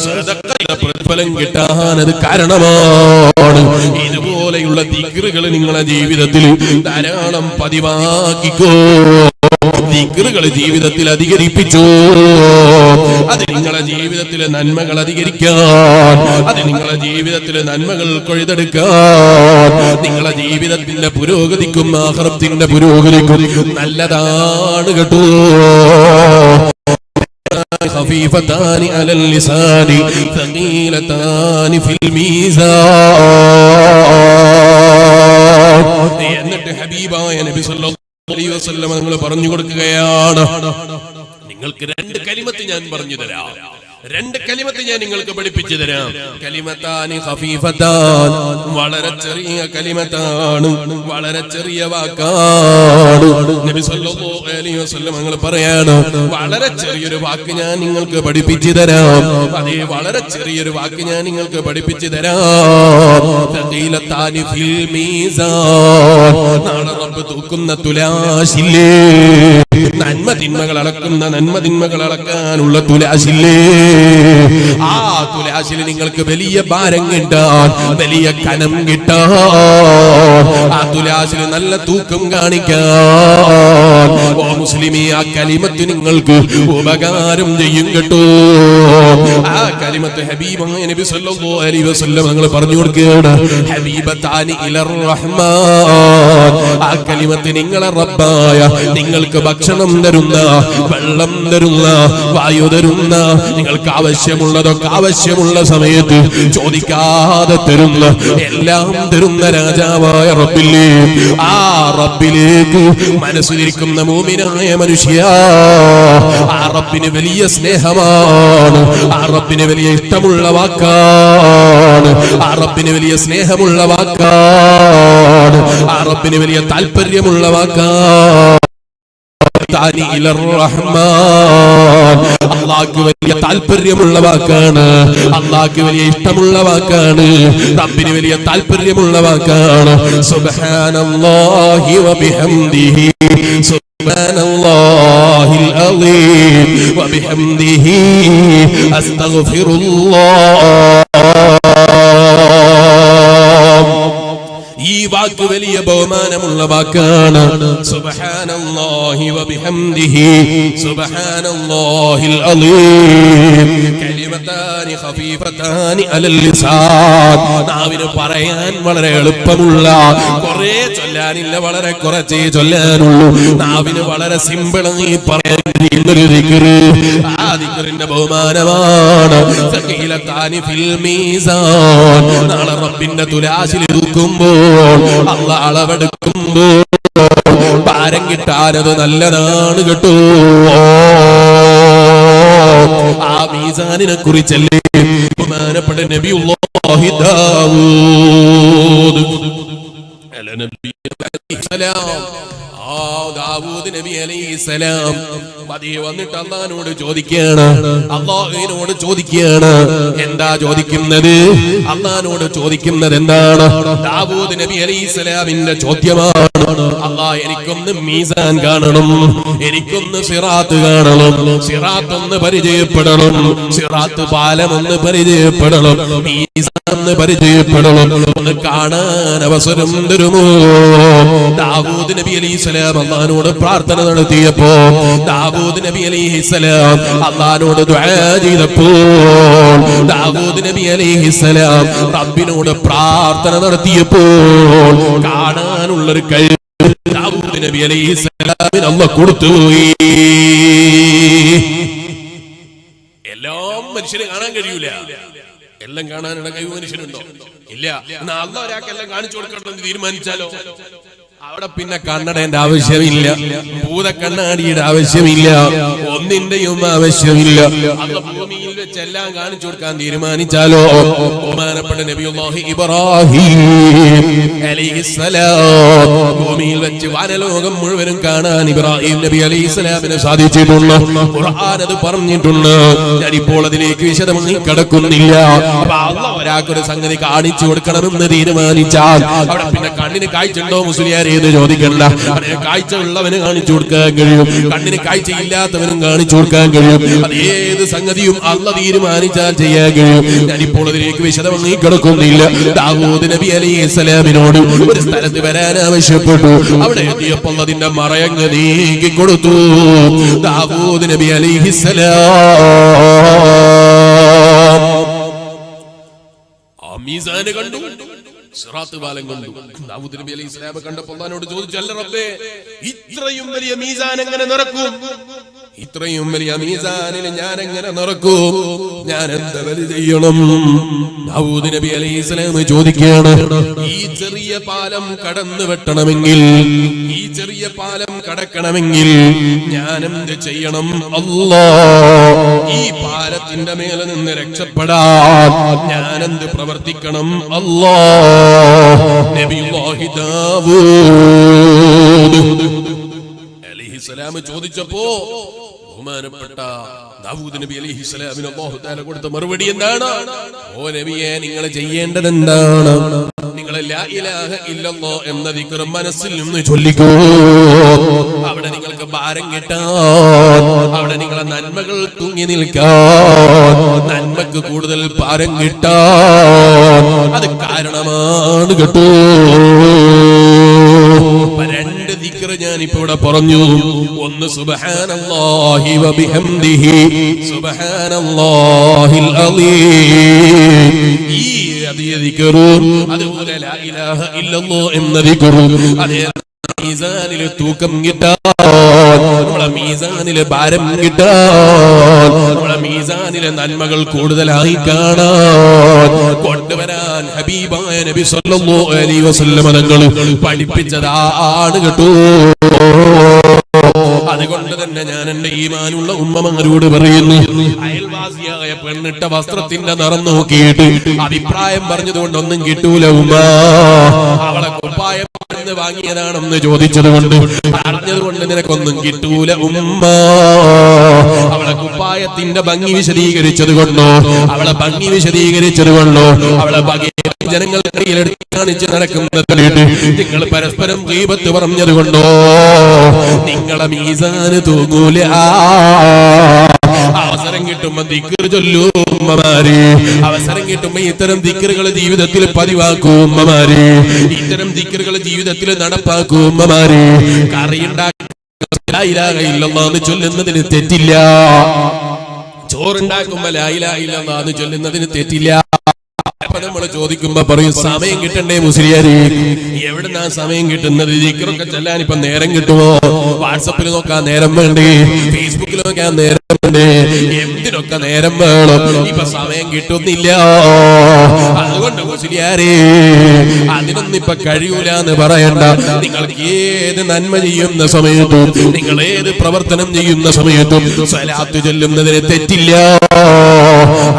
സദഖയുടെ പ്രതിഫലം കിട്ടാൻ അത് കാരണമാണ്. ഇതുപോലെയുള്ള ദിക്റുകൾ നിങ്ങളുടെ ജീവിതത്തിൽ ധാരാളം പതിവാക്കിക്കോ. ദിക്റുകൾ ജീവിതത്തിൽ അധികരിപ്പിച്ചു. അത് നിങ്ങളുടെ ജീവിതത്തിലെ നന്മകൾ അധികരിക്കാൻ, അത് നിങ്ങളുടെ ജീവിതത്തിലെ നന്മകൾ കൊയ്തെടുക്കാൻ, നിങ്ങളുടെ ജീവിതത്തിന്റെ പുരോഗതിക്കും ആഖിറത്തിന്റെ പുരോഗതിക്കും നല്ലതാണ് കേട്ടോ. خفيفتان على اللسان ثقيلتان في الميزان. എന്നിട്ട് ഹബീബായ നബി സല്ലല്ലാഹു അലൈഹി വസല്ലം നിങ്ങൾ പറഞ്ഞു കൊടുക്കുകയാണ്, നിങ്ങൾക്ക് 2 കലിമത്ത് ഞാൻ പറഞ്ഞു തരാം, 2 കലിമത്ത് ഞാൻ നിങ്ങൾക്ക് പഠിപ്പിച്ചു തരാം. കലിമത്താനി ഖഫീഫത്താൻ, വളരെ ചെറിയ കലിമത്താണ്, വളരെ ചെറിയ വാക്കാണ്. നബി സല്ലല്ലാഹു അലൈഹി വസല്ലം നിങ്ങൾ പറയാണ്, വളരെ ചെറിയൊരു വാക്ക് ഞാൻ നിങ്ങൾക്ക് പഠിപ്പിച്ചു തരാം. അതേ വളരെ ചെറിയൊരു വാക്ക് ഞാൻ നിങ്ങൾക്ക് പഠിപ്പിച്ചു തരാം. തഖീലത്താനി ഫിൽ മീസാൻ, നാളെ റബ്ബ് തൂക്കുന്ന തുലാശില്ലേ, നന്മ തിന്മകൾ അളക്കുന്ന, നന്മ തിന്മകൾ അളക്കാനുള്ള തുലാശില്ലേ, ആ തുലാശിൽ നിങ്ങൾക്ക് വലിയ ഭാരം കിട്ടാൻ, വലിയ കനം കിട്ടാൻ, ആ തുലാശിൽ നല്ല തൂക്കം കാണിക്കാൻ ഓ മുസ്ലിമേ, ആ കലിമത്ത് നിങ്ങൾക്ക് ഉപകാരം ചെയ്യും കേട്ടോ. ആ കലിമത്ത് ഹബീബായ നബി സല്ലല്ലാഹു അലൈഹി വസല്ലം നിങ്ങൾ പറഞ്ഞു കൊടുക്കുകയാണ്, ഹബീബത്താനി ഇലർ റഹ്മാൻ. ആ കലിമത്ത് നിങ്ങളെ റബ്ബായ നിങ്ങൾക്ക് ഭക്ഷണം ഭക്ഷണം തരുന്ന, വെള്ളം തരുന്ന, വായു തരുന്ന, നിങ്ങൾക്ക് ആവശ്യമുള്ളതൊക്കെ ആവശ്യമുള്ള സമയത്ത് ചോദിക്കാതെ തരുന്ന, എല്ലാം തരുന്ന രാജാവായ റബ്ബില്ലേ, ആ റബ്ബിലേക്ക് മനസ്സിലിരിക്കുന്ന മുഅ്മിനായ മനുഷ്യ, ആ റബ്ബിന് വലിയ സ്നേഹമാണ്, ആ റബ്ബിന് വലിയ ഇഷ്ടമുള്ള വാക്കാണ്, ആ റബ്ബിന് വലിയ സ്നേഹമുള്ള വാക്കാണ്, ആ റബ്ബിന് വലിയ താല്പര്യമുള്ള വാക്കാണ്. അള്ളാഹ്ക്ക് വലിയ താല്പര്യമുള്ള വാക്കാണ്, അള്ളാഹ്ക്ക് വലിയ ഇഷ്ടമുള്ള വാക്കാണ്, റബ്ബിന് വലിയ താല്പര്യമുള്ള വാക്കാണ്. സുബ്ഹാനല്ലാഹി വബിഹംദിഹി സുബ്ഹാനല്ലാഹിൽ അളീം വബിഹംദിഹി അസ്തഗ്ഫിറുല്ലാഹ്. ഈ വാക്ക് വലിയ ബഹുമാനമുള്ള വാക്കാണ്. സുബ്ഹാനല്ലാഹി വബിഹംദിഹി സുബ്ഹാനല്ലാഹിൽ അളീം. കലിമതാനി ഖഫീഫതാനി അലൽ ലിസാൻ. നാവിന് പറയാൻ വളരെ എളുപ്പമുള്ള, കുറേ ചൊല്ലാനില്ല, വളരെ കുറച്ചേ ചൊല്ലാനുള്ളൂ. നാവിന് വളരെ സിമ്പിളായി പറയാൻ കഴിയുന്നൊരു ദിക്റ്. ആ ദിക്റിന്റെ ബഹുമാനമാണ് സഖീലതാനി ഫിൽ മീസാൻ. നാളെ റബ്ബിന്റെ തുലാസിൽ തൂക്കുമ്പോൾ, അല്ലാഹ് അളവെടുക്കുമ്പോൾ ഭാരം കിട്ടാനത് നല്ലതാണ് കേട്ടോ. ആ മീസാനിനെ കുറിച്ചല്ലേ ബഹുമാനപ്പെട്ട നബിയുല്ലാഹി ദാവൂദ് ദാവൂദ് നബി അലൈഹിസ്സലാം പതിയെ വന്നിട്ട് അള്ളാഹിനോട് ചോദിക്കുകയാണ്, അള്ളാഹുവിനോട് ചോദിക്കുകയാണ്. എന്താ ചോദിക്കുന്നത്? അള്ളാഹിനോട് ചോദിക്കുന്നത് എന്താണ്? ദാവൂദ് നബി അലൈഹിസ്സലാമിന്റെ ചോദ്യമാണ്, അള്ളാഹ് എനിക്കൊന്ന് മീസാൻ കാണണം, എനിക്കൊന്ന് സിറാത്ത് കാണണം, സിറാത്ത് ഒന്ന് പരിചയപ്പെടണം, സിറാത്ത് പാലം ഒന്ന് പരിചയപ്പെടണം, മീസാൻ ഒന്ന് പരിചയപ്പെടണം, ഒന്ന് കാണാൻ അവസരം തരുമോ? ദാവൂദ് നബി അലൈഹിസ്സലാം അള്ളാഹിനോട് പ്രാർത്ഥന നടത്തിയപ്പോ, ദാവൂദ് നബി അലൈഹിസ്സലാം അള്ളാഹിനോട് ദുആ ചെയ്തപ്പോൾ, ദാവൂദ് നബി അലൈഹിസ്സലാം റബ്ബിനോട് പ്രാർത്ഥന നടത്തിയപ്പോൾ കാണാനുള്ളൊരു കഴിവ് ദാവൂദ് നബി അലൈഹിസ്സലാമിന് അല്ലാഹ് കൊടുത്തുപോയി. എല്ലാം മനുഷ്യന് കാണാൻ കഴിയൂല, എല്ലാം കാണാനുള്ള കഴിവ് മനുഷ്യനുണ്ടോ? ഇല്ല. എന്നാ അല്ലാഹ് ഒരാൾക്കെല്ലാം കാണിച്ചു കൊടുക്കണമെന്ന് തീരുമാനിച്ചാലോ അവിടെ പിന്നെ കണ്ണടേന്റെ ആവശ്യമില്ല, ഭൂതക്കണ്ണാടിയുടെ ആവശ്യമില്ല, ഒന്നിന്റെയും ആവശ്യമില്ല. അല്ലാഹ് ഭൂമിയിൽ വെച്ച് എല്ലാം കാണിച്ചു കൊടുക്കാൻ തീരുമാനിച്ചാലോ? ബഹുമാനപ്പെട്ട നബിയുല്ലാഹി ഇബ്രാഹിം അലൈഹിസ്സലാം ഭൂമിയിൽ വെച്ച് വാനലോകം മുഴുവനും കാണാൻ ഇബ്രാഹിം നബി അലൈഹിസ്സലാമിന് സാധിച്ചിട്ടുണ്ട്. ഖുർആൻ അത് പറഞ്ഞിട്ടുണ്ട്. ഞാനിപ്പോൾ അതിലേക്ക് വിശദമായി കടക്കുന്നില്ല. അപ്പൊ അല്ലാഹ് ഒരാൾക്കൊരു സംഗതി കാണിച്ചു കൊടുക്കണമെന്ന് തീരുമാനിച്ചാൽ അവിടെ പിന്നെ കണ്ണിന് കാഴ്ചയുണ്ടോ മുസ്ലിയാരെ എന്ന് ചോദിക്കണ്ട. കാഴ്ച ഉള്ളവന് കാണിച്ചു കൊടുക്കാൻ കഴിയും, കണ്ണിന് കാഴ്ച ഇല്ലാത്തവനും കാണിച്ചു കൊടുക്കാൻ കഴിയും. അത് ഏത് സംഗതിയും അല്ലാഹ് തീരുമാനിച്ചാൽ ചെയ്യാൻ കഴിയും. ഞാനിപ്പോൾ അതിലേക്ക് വിശദമായി കിടക്കുന്നില്ല. ദാവൂദ് നബി അലൈഹിസ്സലാമിനോട് ഒരു സ്ഥലത്ത് വരാൻ ആവശ്യപ്പെട്ടു. അവിടെ എത്തിയപ്പോൾ അതിന്റെ മറയങ്ങ് നീക്കി കൊടുത്തു. ദാവൂദ് നബി അലൈഹിസ്സലാം ആ മീസാന് കണ്ടു, സിറാത്ത് പാലം കണ്ടു. ദാവൂദ് നബി അലൈഹിസ്സലാം കണ്ടപ്പോൾ അല്ലാഹുവോട് ചോദിച്ചു, അല്ല റബ്ബേ, ഇത്രയും വലിയ മീസാൻ എങ്ങനെ നിറക്കും? ഇത്രയും വലിയ മീസാനിൽ ഞാൻ എങ്ങനെ നിറക്കും? ഞാൻ എന്താ വഴി ചെയ്യണം? ദാവൂദ് നബി അലൈഹിസ്സലാം ചോദിക്കുകയാണ്, ഈ ചെറിയ പാലം കടന്നു വെട്ടണമെങ്കിൽ, ഈ ചെറിയ പാലം കടക്കണമെങ്കിൽ ഞാൻ എന്ത് ചെയ്യണം? അല്ലാഹ്, ഈ പാലത്തിന്റെ മേലെ നിന്ന് രക്ഷപ്പെടാൻ ഞാൻ എന്ത് പ്രവർത്തിക്കണം? അല്ലാഹ്. നബിയുല്ലാഹി ദാവൂദ് അലൈഹിസ്സലാം ചോദിച്ചപ്പോ ബഹുമാനപ്പെട്ട ദാവൂദ് നബി അലൈഹിസ്സലാമിന് അല്ലാഹു തആല കൊടുത്ത മറുപടി എന്താണ്? ഓ നബിയെ, നിങ്ങൾ ചെയ്യേണ്ടത് എന്താണ്? നിങ്ങൾ ലാ ഇലാഹ ഇല്ലല്ലാഹ് എന്ന ദിക്ർ മനസ്സിൽ നിന്ന് ചൊല്ലിക്കോ. അവിടെ നിങ്ങൾക്ക് ഭാരം കിട്ടാൻ, അവിടെ നിങ്ങളെ നന്മകൾ തൂങ്ങി നിൽക്കാൻ, നന്മക്ക് കൂടുതൽ ഭാരം കിട്ടാൻ അത് കാരണമാണ് കേട്ടോ. രണ്ട് ദിക്ർ ഞാൻ ഇപ്പോൾ ഇവിടെ പറഞ്ഞു. ഒന്ന് സുബ്ഹാനല്ലാഹി വബിഹംദിഹി സുബ്ഹാനല്ലാഹിൽ അളീം, ഈ ദിക്റും അതുപോലെ ലാ ഇലാഹ ഇല്ലല്ലാഹ് എന്ന ദിക്റും അതേ മീസാനിൽ തൂക്കം കിട്ടാൻ നമ്മളെ മീസാനിലെ ഭാരം കിട്ടാൻ, നമ്മളെ മീസാനിലെ നന്മകൾ കൂടുതലായി കാണാൻ കൊണ്ടുവരാൻ ഹബീബായ നബി സല്ലല്ലാഹു അലൈഹി വസല്ലം തങ്ങൾ പഠിപ്പിച്ചതാണ് കേട്ടോ. അതുകൊണ്ട് തന്നെ ഞാൻ എന്റെ ഈമാനുള്ള ഉമ്മമാരോട് പറയുന്നു, അയൽവാസിയായ പെണ്ണിട്ട വസ്ത്രത്തിന്റെ നിറം നോക്കിയിട്ട് അഭിപ്രായം പറഞ്ഞതുകൊണ്ടൊന്നും കിട്ടൂല ഉമ്മ. അവളെ കുപ്പായം വാങ്ങിയതാണെന്ന് ചോദിച്ചത് കൊണ്ട് അറിഞ്ഞതുകൊണ്ട് നിനക്കൊന്നും കിട്ടൂല ഉമ്മ. അവളെ കുപ്പായത്തിന്റെ ഭംഗി വിശദീകരിച്ചത് കൊണ്ടോ, അവളെ ഭംഗി വിശദീകരിച്ചത് കൊണ്ടോ, അവളെ ജനങ്ങൾക്കിടയിൽ എടുത്ത് കാണിച്ച് നടക്കുന്നത് നിങ്ങൾ പരസ്പരം ഗീബത്ത് പറഞ്ഞത് കൊണ്ടോ നിങ്ങളെ മീസാന് തൂങ്ങൂല. അവസരം കിട്ടുമ്പോ ദിക്ർ ചൊല്ലൂ ഉമ്മമാരെ, അവസരം കിട്ടുമ്പോ ഇത്തരം ദിക്റുകൾ ജീവിതത്തിൽ പതിവാക്കൂ ഉമ്മമാരെ, ഇത്തരം ദിക്റുകൾ ജീവിതത്തിൽ നടപ്പാക്കൂ ഉമ്മമാരെ. കറിയുണ്ടാക്കി ലാ ഇലാഹ ഇല്ലല്ലാഹ് എന്ന് ചൊല്ലുന്നതിന് തെറ്റില്ല, ചോറുണ്ടാക്കുമ്പോ ലാ ഇലാഹ ഇല്ലല്ലാഹ് എന്ന് ചൊല്ലുന്നതിന് തെറ്റില്ല. അപ്പൊ നമ്മൾ ചോദിക്കുമ്പോ പറയും സമയം കിട്ടണ്ടേ മുസ്ലിയാര്, എവിടുന്നാ സമയം കിട്ടുന്നത്? ദിക്റൊക്കെ ചെല്ലാൻ ഇപ്പൊ നേരം കിട്ടുമോ? വാട്സപ്പിൽ നോക്കാൻ നേരം വേണ്ടേ? ഫേസ്ബുക്കിൽ നോക്കാൻ നേരം വേണ്ടേ? എന്തിനൊക്കെ നേരം വേണം, ഇപ്പൊ സമയം കിട്ടുന്നില്ല. അതുകൊണ്ട് മുസ്ലിയാരെ അതിനൊന്നും ഇപ്പൊ കഴിയൂല എന്ന് പറയണ്ട. നിങ്ങൾക്ക് ഏത് നന്മ ചെയ്യുന്ന സമയത്തും, നിങ്ങൾ ഏത് പ്രവർത്തനം ചെയ്യുന്ന സമയത്തും സ്വലാത്ത് ചൊല്ലുന്നതിന് തെറ്റില്ല.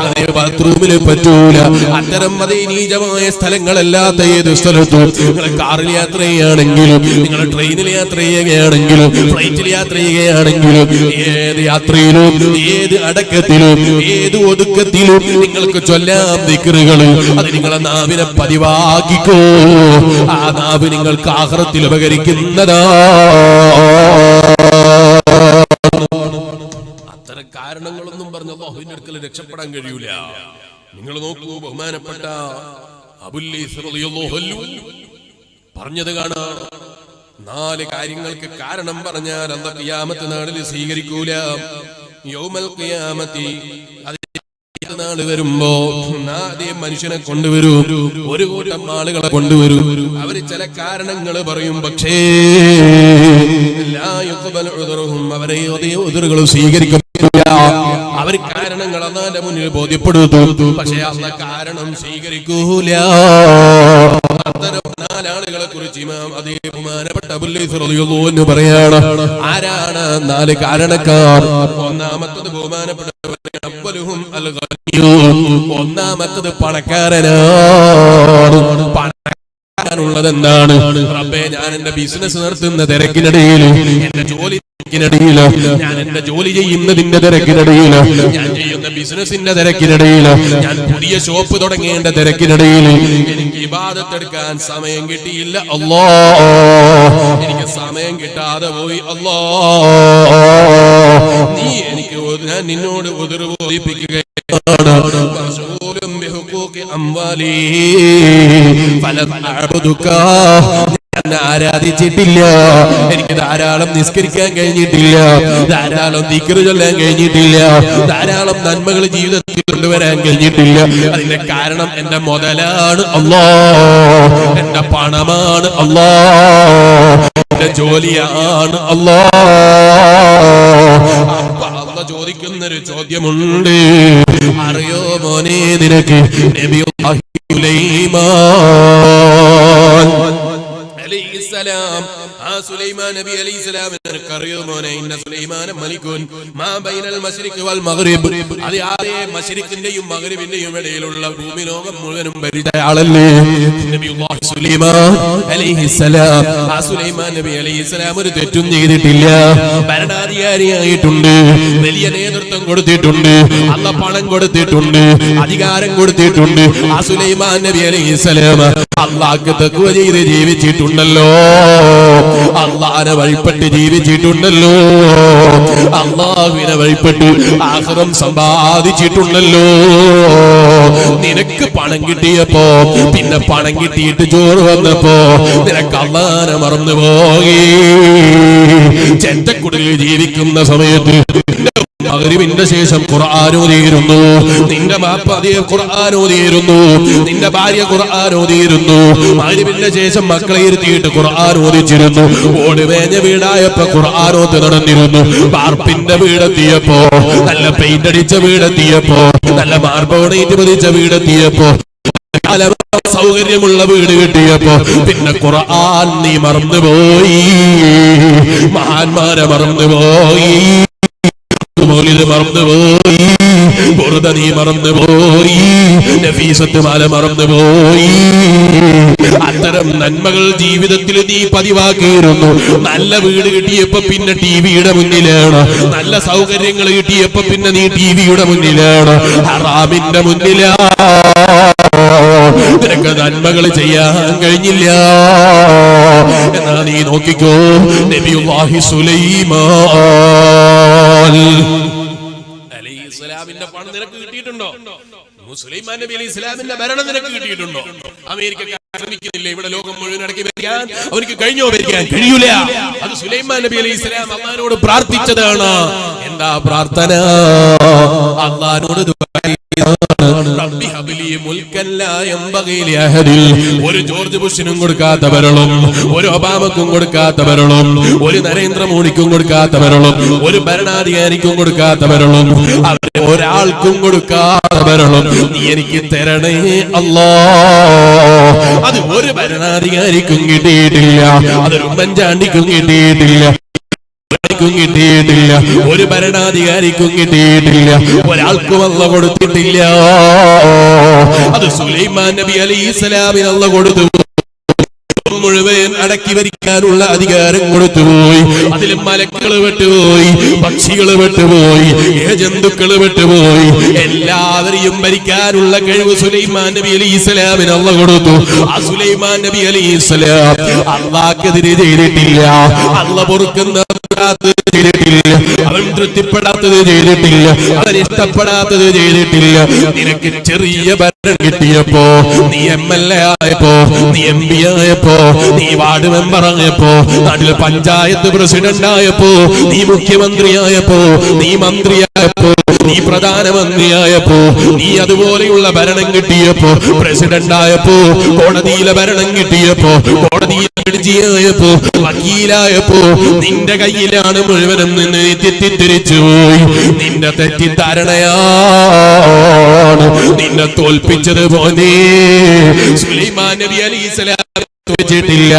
അതേ ബാത്റൂമിൽ പറ്റൂല. അത്തരം മതീനീജമായ സ്ഥലങ്ങളല്ലാത്ത ഏത് സ്ഥലത്തും നിങ്ങൾ കാറിൽ യാത്ര ചെയ്യുകയാണെങ്കിലും, നിങ്ങൾ ട്രെയിനിൽ യാത്ര ചെയ്യുകയാണെങ്കിലും, ഫ്ലൈറ്റിൽ യാത്ര ചെയ്യുകയാണെങ്കിലും, ഏത് യാത്രയിലും, ഏത് അടക്കത്തിലും, ഏത് ഒതുക്കത്തിലും നിങ്ങൾക്ക് ചൊല്ലാം ദിക്റുകൾ. അത് നിങ്ങളെ നാവിനെ പതിവാക്കിക്കോ. ആ നാവ് നിങ്ങൾക്ക് ആഖിറത്തിൽ ഉപകരിക്കുന്നതാ. അത്തരം കാരണങ്ങളൊന്നും പറഞ്ഞ അല്ലാഹുവിന്റെ അടുക്കൽ രക്ഷപ്പെടാൻ കഴിയൂല. നിങ്ങൾ നോക്കൂ, ബഹുമാനപ്പെട്ട അബുല്ലൈസ് റളിയല്ലാഹു അൻഹു പറഞ്ഞത് കാണാം. 4 കാര്യങ്ങൾക്ക് കാരണം പറഞ്ഞാൽ അല്ലാഹു ഖിയാമത്ത് നാളിൽ സ്വീകരിക്കൂല. യൗമൽ ഖിയാമത്തി നാള് വരുമ്പോ ആദ്യം മനുഷ്യനെ കൊണ്ടുവരും, ഒരു കൂട്ടം ആളുകളെ കൊണ്ടുവരും. അവര് ചില കാരണങ്ങൾ പറയും, പക്ഷേ അവരെ ഉദറുകൾ സ്വീകരിക്കപ്പെടില്ല. അവർ കാരണങ്ങൾ അല്ലാഹുവിന്റെ മുന്നിൽ ബോധ്യപ്പെടുത്തും, പക്ഷേ അല്ലാഹു കാരണം സ്വീകരിക്കൂല. അത്തരം 4 ആളുകളെ കുറിച്ച് ഇമാം അതേ ബഹുമാനപ്പെട്ട അബൂല്ലൈസ് റളിയല്ലാഹു അൻഹു പറയാണ്. ആരാണ് 4 കാരണക്കാർ? ഒന്നാമത്തത് ബഹുമാനപ്പെട്ട ഒന്നാമത്തത് പണക്കാരനാണ്. പണക്കാരനുള്ളത് എന്താണ്? റബ്ബേ, ഞാൻ എന്റെ ബിസിനസ് നടത്തുന്ന തിരക്കിനിടയിൽ, എന്റെ ജോലി തിരക്കിനിടയിൽ, ഞാൻ എന്റെ ജോലി ചെയ്യുന്നതിന്റെ തിരക്കിനിടയിൽ, ഞാൻ ചെയ്യുന്ന ബിസിനസിന്റെ തിരക്കിനിടയിൽ, ഞാൻ പുതിയ ഷോപ്പ് തുടങ്ങേണ്ട തിരക്കിനിടയിൽ എനിക്ക് ഇബാദത്ത് എടുക്കാൻ സമയം കിട്ടിയില്ല അല്ലാഹ്. എനിക്ക് സമയം കിട്ടാതെ പോയി അല്ലാഹ്. നീ എനിക്ക് ഞാൻ നിന്നോട് ഉദർ ബോധിപ്പിക്കുകയാണ്. ആരാധിച്ചിട്ടില്ല, എനിക്ക് ധാരാളം നിസ്കരിക്കാൻ കഴിഞ്ഞിട്ടില്ല, ധാരാളം ദിക്ർ ചൊല്ലാൻ കഴിഞ്ഞിട്ടില്ല, ധാരാളം നന്മകൾ ജീവിതത്തിൽ കൊണ്ടുവരാൻ കഴിഞ്ഞിട്ടില്ല. അതിന്റെ കാരണം എന്റെ മുതലാണ് അല്ലാഹ്, എന്റെ പണമാണ് അല്ലാഹ്, എന്റെ ജോലിയാണ് അല്ലാഹ്. അല്ലാഹ് ചോദിക്കുന്നൊരു ചോദ്യമുണ്ട്, അറിയോ മോനെ നിനക്ക് നബിയുല്ലാഹി സുലൈമാൻ അലൈഹിസ്സലാം, ആ സുലൈമാൻ നബി അലൈഹിസ്സലാം അറിയോ മോനെ? ഇന്ന സുലൈമാന മലികുൻ മാ ബൈനൽ മശ്രിഖി വൽ മഗ്രിബ്. അത് ആരെ മശ്രിഖിന്റെയും മഗ്രിബിന്റെയും ഇടയിലുള്ള ഭൂമി ലോകം മുഴുവനും ഭരിച്ച ആളല്ലേ നബിയുല്ലാഹി സുലൈമാൻ അലൈഹിസ്സലാം. ആ സുലൈമാൻ നബി അലൈഹിസ്സലാം ഒരു തെറ്റും ചെയ്തിട്ടില്ല. ഭരണാധികാരിയായിട്ടുണ്ട്, വലിയ നേതൃത്വം കൊടുത്തിട്ടുണ്ട്, അല്ലാഹ് പണം കൊടുത്തിട്ടുണ്ട്, അധികാരം കൊടുത്തിട്ടുണ്ട്. ആ സുലൈമാൻ നബി അലൈഹിസ്സലാം അല്ലാഹ്ക്ക് തഖ്വ ചെയ്ത് ജീവിച്ചിട്ടുണ്ടല്ലോ, അല്ലാഹുവിനെ വഴിപ്പെട്ട് ജീവിച്ചിട്ടുണ്ടല്ലോ, അല്ലാഹുവിനെ വഴിപ്പെട്ട് ആഖിറം സമ്പാദിച്ചിട്ടുണ്ടല്ലോ. നിനക്ക് പണം കിട്ടിയപ്പോ, പിന്നെ പണം കിട്ടിയിട്ട് ചോറ് വന്നപ്പോ നിനക്ക് അല്ലാഹുവിനെ മറന്നുപോയി. ചെറ്റക്കുടലിൽ ജീവിക്കുന്ന സമയത്ത് മഗ്രിബിന്റെ ശേഷം ഖുർആൻ ഓതിയിരുന്നു, നിന്റെ ബാപ്പ അതേ ഖുർആൻ ഓതിയിരുന്നു, നിന്റെ ഭാര്യ ഖുർആൻ ഓതിയിരുന്നു. മഗ്രിബിന്റെ ശേഷം മക്കളെ ഇരുത്തിയിട്ട് ഖുർആൻ ഓതിച്ചിരുന്നു. ഓടുവേഞ്ഞ വീടായപ്പോ ഖുർആൻ ഓതി നടന്നിരുന്നു. പാർപ്പിന്റെ വീടെത്തിയപ്പോ, നല്ല പെയിന്റ് അടിച്ച വീടെത്തിയപ്പോ, നല്ല മാർബോണേറ്റ് പതിച്ച വീടെത്തിയപ്പോ, സൗകര്യമുള്ള വീട് കിട്ടിയപ്പോ പിന്നെ ഖുർആൻ നീ മറന്നുപോയി, മഹാന്മാരെ മറന്നുപോയി, മൗലിദ് മറന്നുപോയി, ബുർദ നീ മറന്നുപോയി, നഫീസത്ത് മാല മറന്നുപോയി. അത്തരം നന്മകൾ ജീവിതത്തിൽ നീ പതിവാക്കിയിരുന്നു. നല്ല വീട് കിട്ടിയപ്പോ പിന്നെ ടിവിയുടെ മുന്നിലാണ്, നല്ല സൗകര്യങ്ങൾ കിട്ടിയപ്പോ പിന്നെ നീ ടിവിയുടെ മുന്നിലാണ്, ഹറാമിന്റെ മുന്നിലാണ്. നിനക്ക് നന്മകൾ ചെയ്യാൻ കഴിഞ്ഞില്ല. എന്നാ നീ നോക്കിക്കോ, നബിയുല്ലാഹി സുലൈമാൻ അലൈഹിസ്സലാമിന്റെ പണം നിനക്ക് കിട്ടിയിട്ടുണ്ടോ? സുലൈമാൻ നബി അലൈഹി സ്വലാമിന്റെ ഭരണം നിനക്ക് കിട്ടിയിട്ടുണ്ടോ? അമേരിക്ക ശ്രമിക്കുന്നില്ല ഇവിടെ ലോകം മുഴുവൻ അടക്കി ഭരിക്കാൻ, അവർക്ക് കഴിഞ്ഞോ? ഭരിക്കാൻ കഴിയൂല. അത് സുലൈമാൻ നബി അലൈഹി സ്വലാം അള്ളാഹിനോട് പ്രാർത്ഥിച്ചതാണ്. എന്താ പ്രാർത്ഥന? അള്ളാഹിനോട് ഒരു ജോർജ് ബുഷിനും കൊടുക്കാത്ത ഭരണം, ഒരു ഒബാമക്കും കൊടുക്കാത്ത ഭരണം, ഒരു നരേന്ദ്രമോദിക്കും കൊടുക്കാത്ത ഭരണം, ഒരു ഭരണാധികാരിക്കും കൊടുക്കാത്ത ഭരണം, ഒരാൾക്കും കൊടുക്കാത്ത ഭരണം നീ എനിക്ക് തരണേ അല്ലാ. അത് ഒരു ഭരണാധികാരിക്കും കിട്ടിയിട്ടില്ല, അതൊരു ഉമ്മൻചാണ്ടിക്കും കിട്ടിയിട്ടില്ല, കിട്ടിയിട്ടില്ല, ഒരു ഭരണാധികാരിക്കും കിട്ടിയിട്ടില്ല, ഒരാൾക്കും അല്ലാഹു കൊടുത്തിട്ടില്ല. അത് സുലൈമാൻ നബി അലൈഹിസ്സലാമിന് അല്ലാഹു കൊടുത്തു. മുഴുവൻ അടക്കി ഭരിക്കാനുള്ള അധികാരം കൊടുത്തുപോയി. അതിൽ മലക്കൾ വിട്ടുപോയി, പക്ഷികൾ വിട്ടുപോയി, ജന്തുക്കൾ വിട്ടുപോയി. എല്ലാവരെയും ഭരിക്കാനുള്ള കഴിവ് സുലൈമാൻ നബി അലൈഹിസ്സലാമിന് അല്ലാഹു കൊടുത്തു. ആ സുലൈമാൻ നബി അലൈഹിസ്സലാം അല്ലാഹുവിനെതിരെ ചെയ്തിട്ടില്ല, അല്ലാഹു പൊറുക്കുന്ന ചെയ്തിട്ടില്ല, അവൻ തൃപ്തിപ്പെടാത്തത് ചെയ്തിട്ടില്ല, അവൻ ഇഷ്ടപ്പെടാത്തത് ചെയ്തിട്ടില്ല. നിനക്ക് ചെറിയ ഭരണം കിട്ടിയപ്പോ, നീ MLA ആയപ്പോ, നീ MP ആയപ്പോ, നീ വാർഡ് മെമ്പർ ആയപ്പോ, നാട്ടിലെ പഞ്ചായത്ത് പ്രസിഡന്റ് ആയപ്പോ, നീ മുഖ്യമന്ത്രിയായപ്പോ, നീ മന്ത്രിയായപ്പോ, നീ പ്രധാനമന്ത്രിയായപ്പോ, നീ അതുപോലെയുള്ള ഭരണം കിട്ടിയപ്പോ, പ്രസിഡന്റ് ആയപ്പോ, കോടതിയിലെ ഭരണം കിട്ടിയപ്പോ, കോടതിയിൽ ജഡ്ജിയായപ്പോ, വക്കീലായപ്പോ, നിന്റെ കയ്യിലാണ് മുഴുവനും നിന്ന് തെറ്റിദ്ധരിച്ചു പോയി. നിന്റെ തെറ്റിദ്ധാരണയാണ് നിന്നെ തോൽപ്പിച്ചത് പോലെ. സുലൈമാൻ നബി അലൈഹിസ്സലാം ില്ല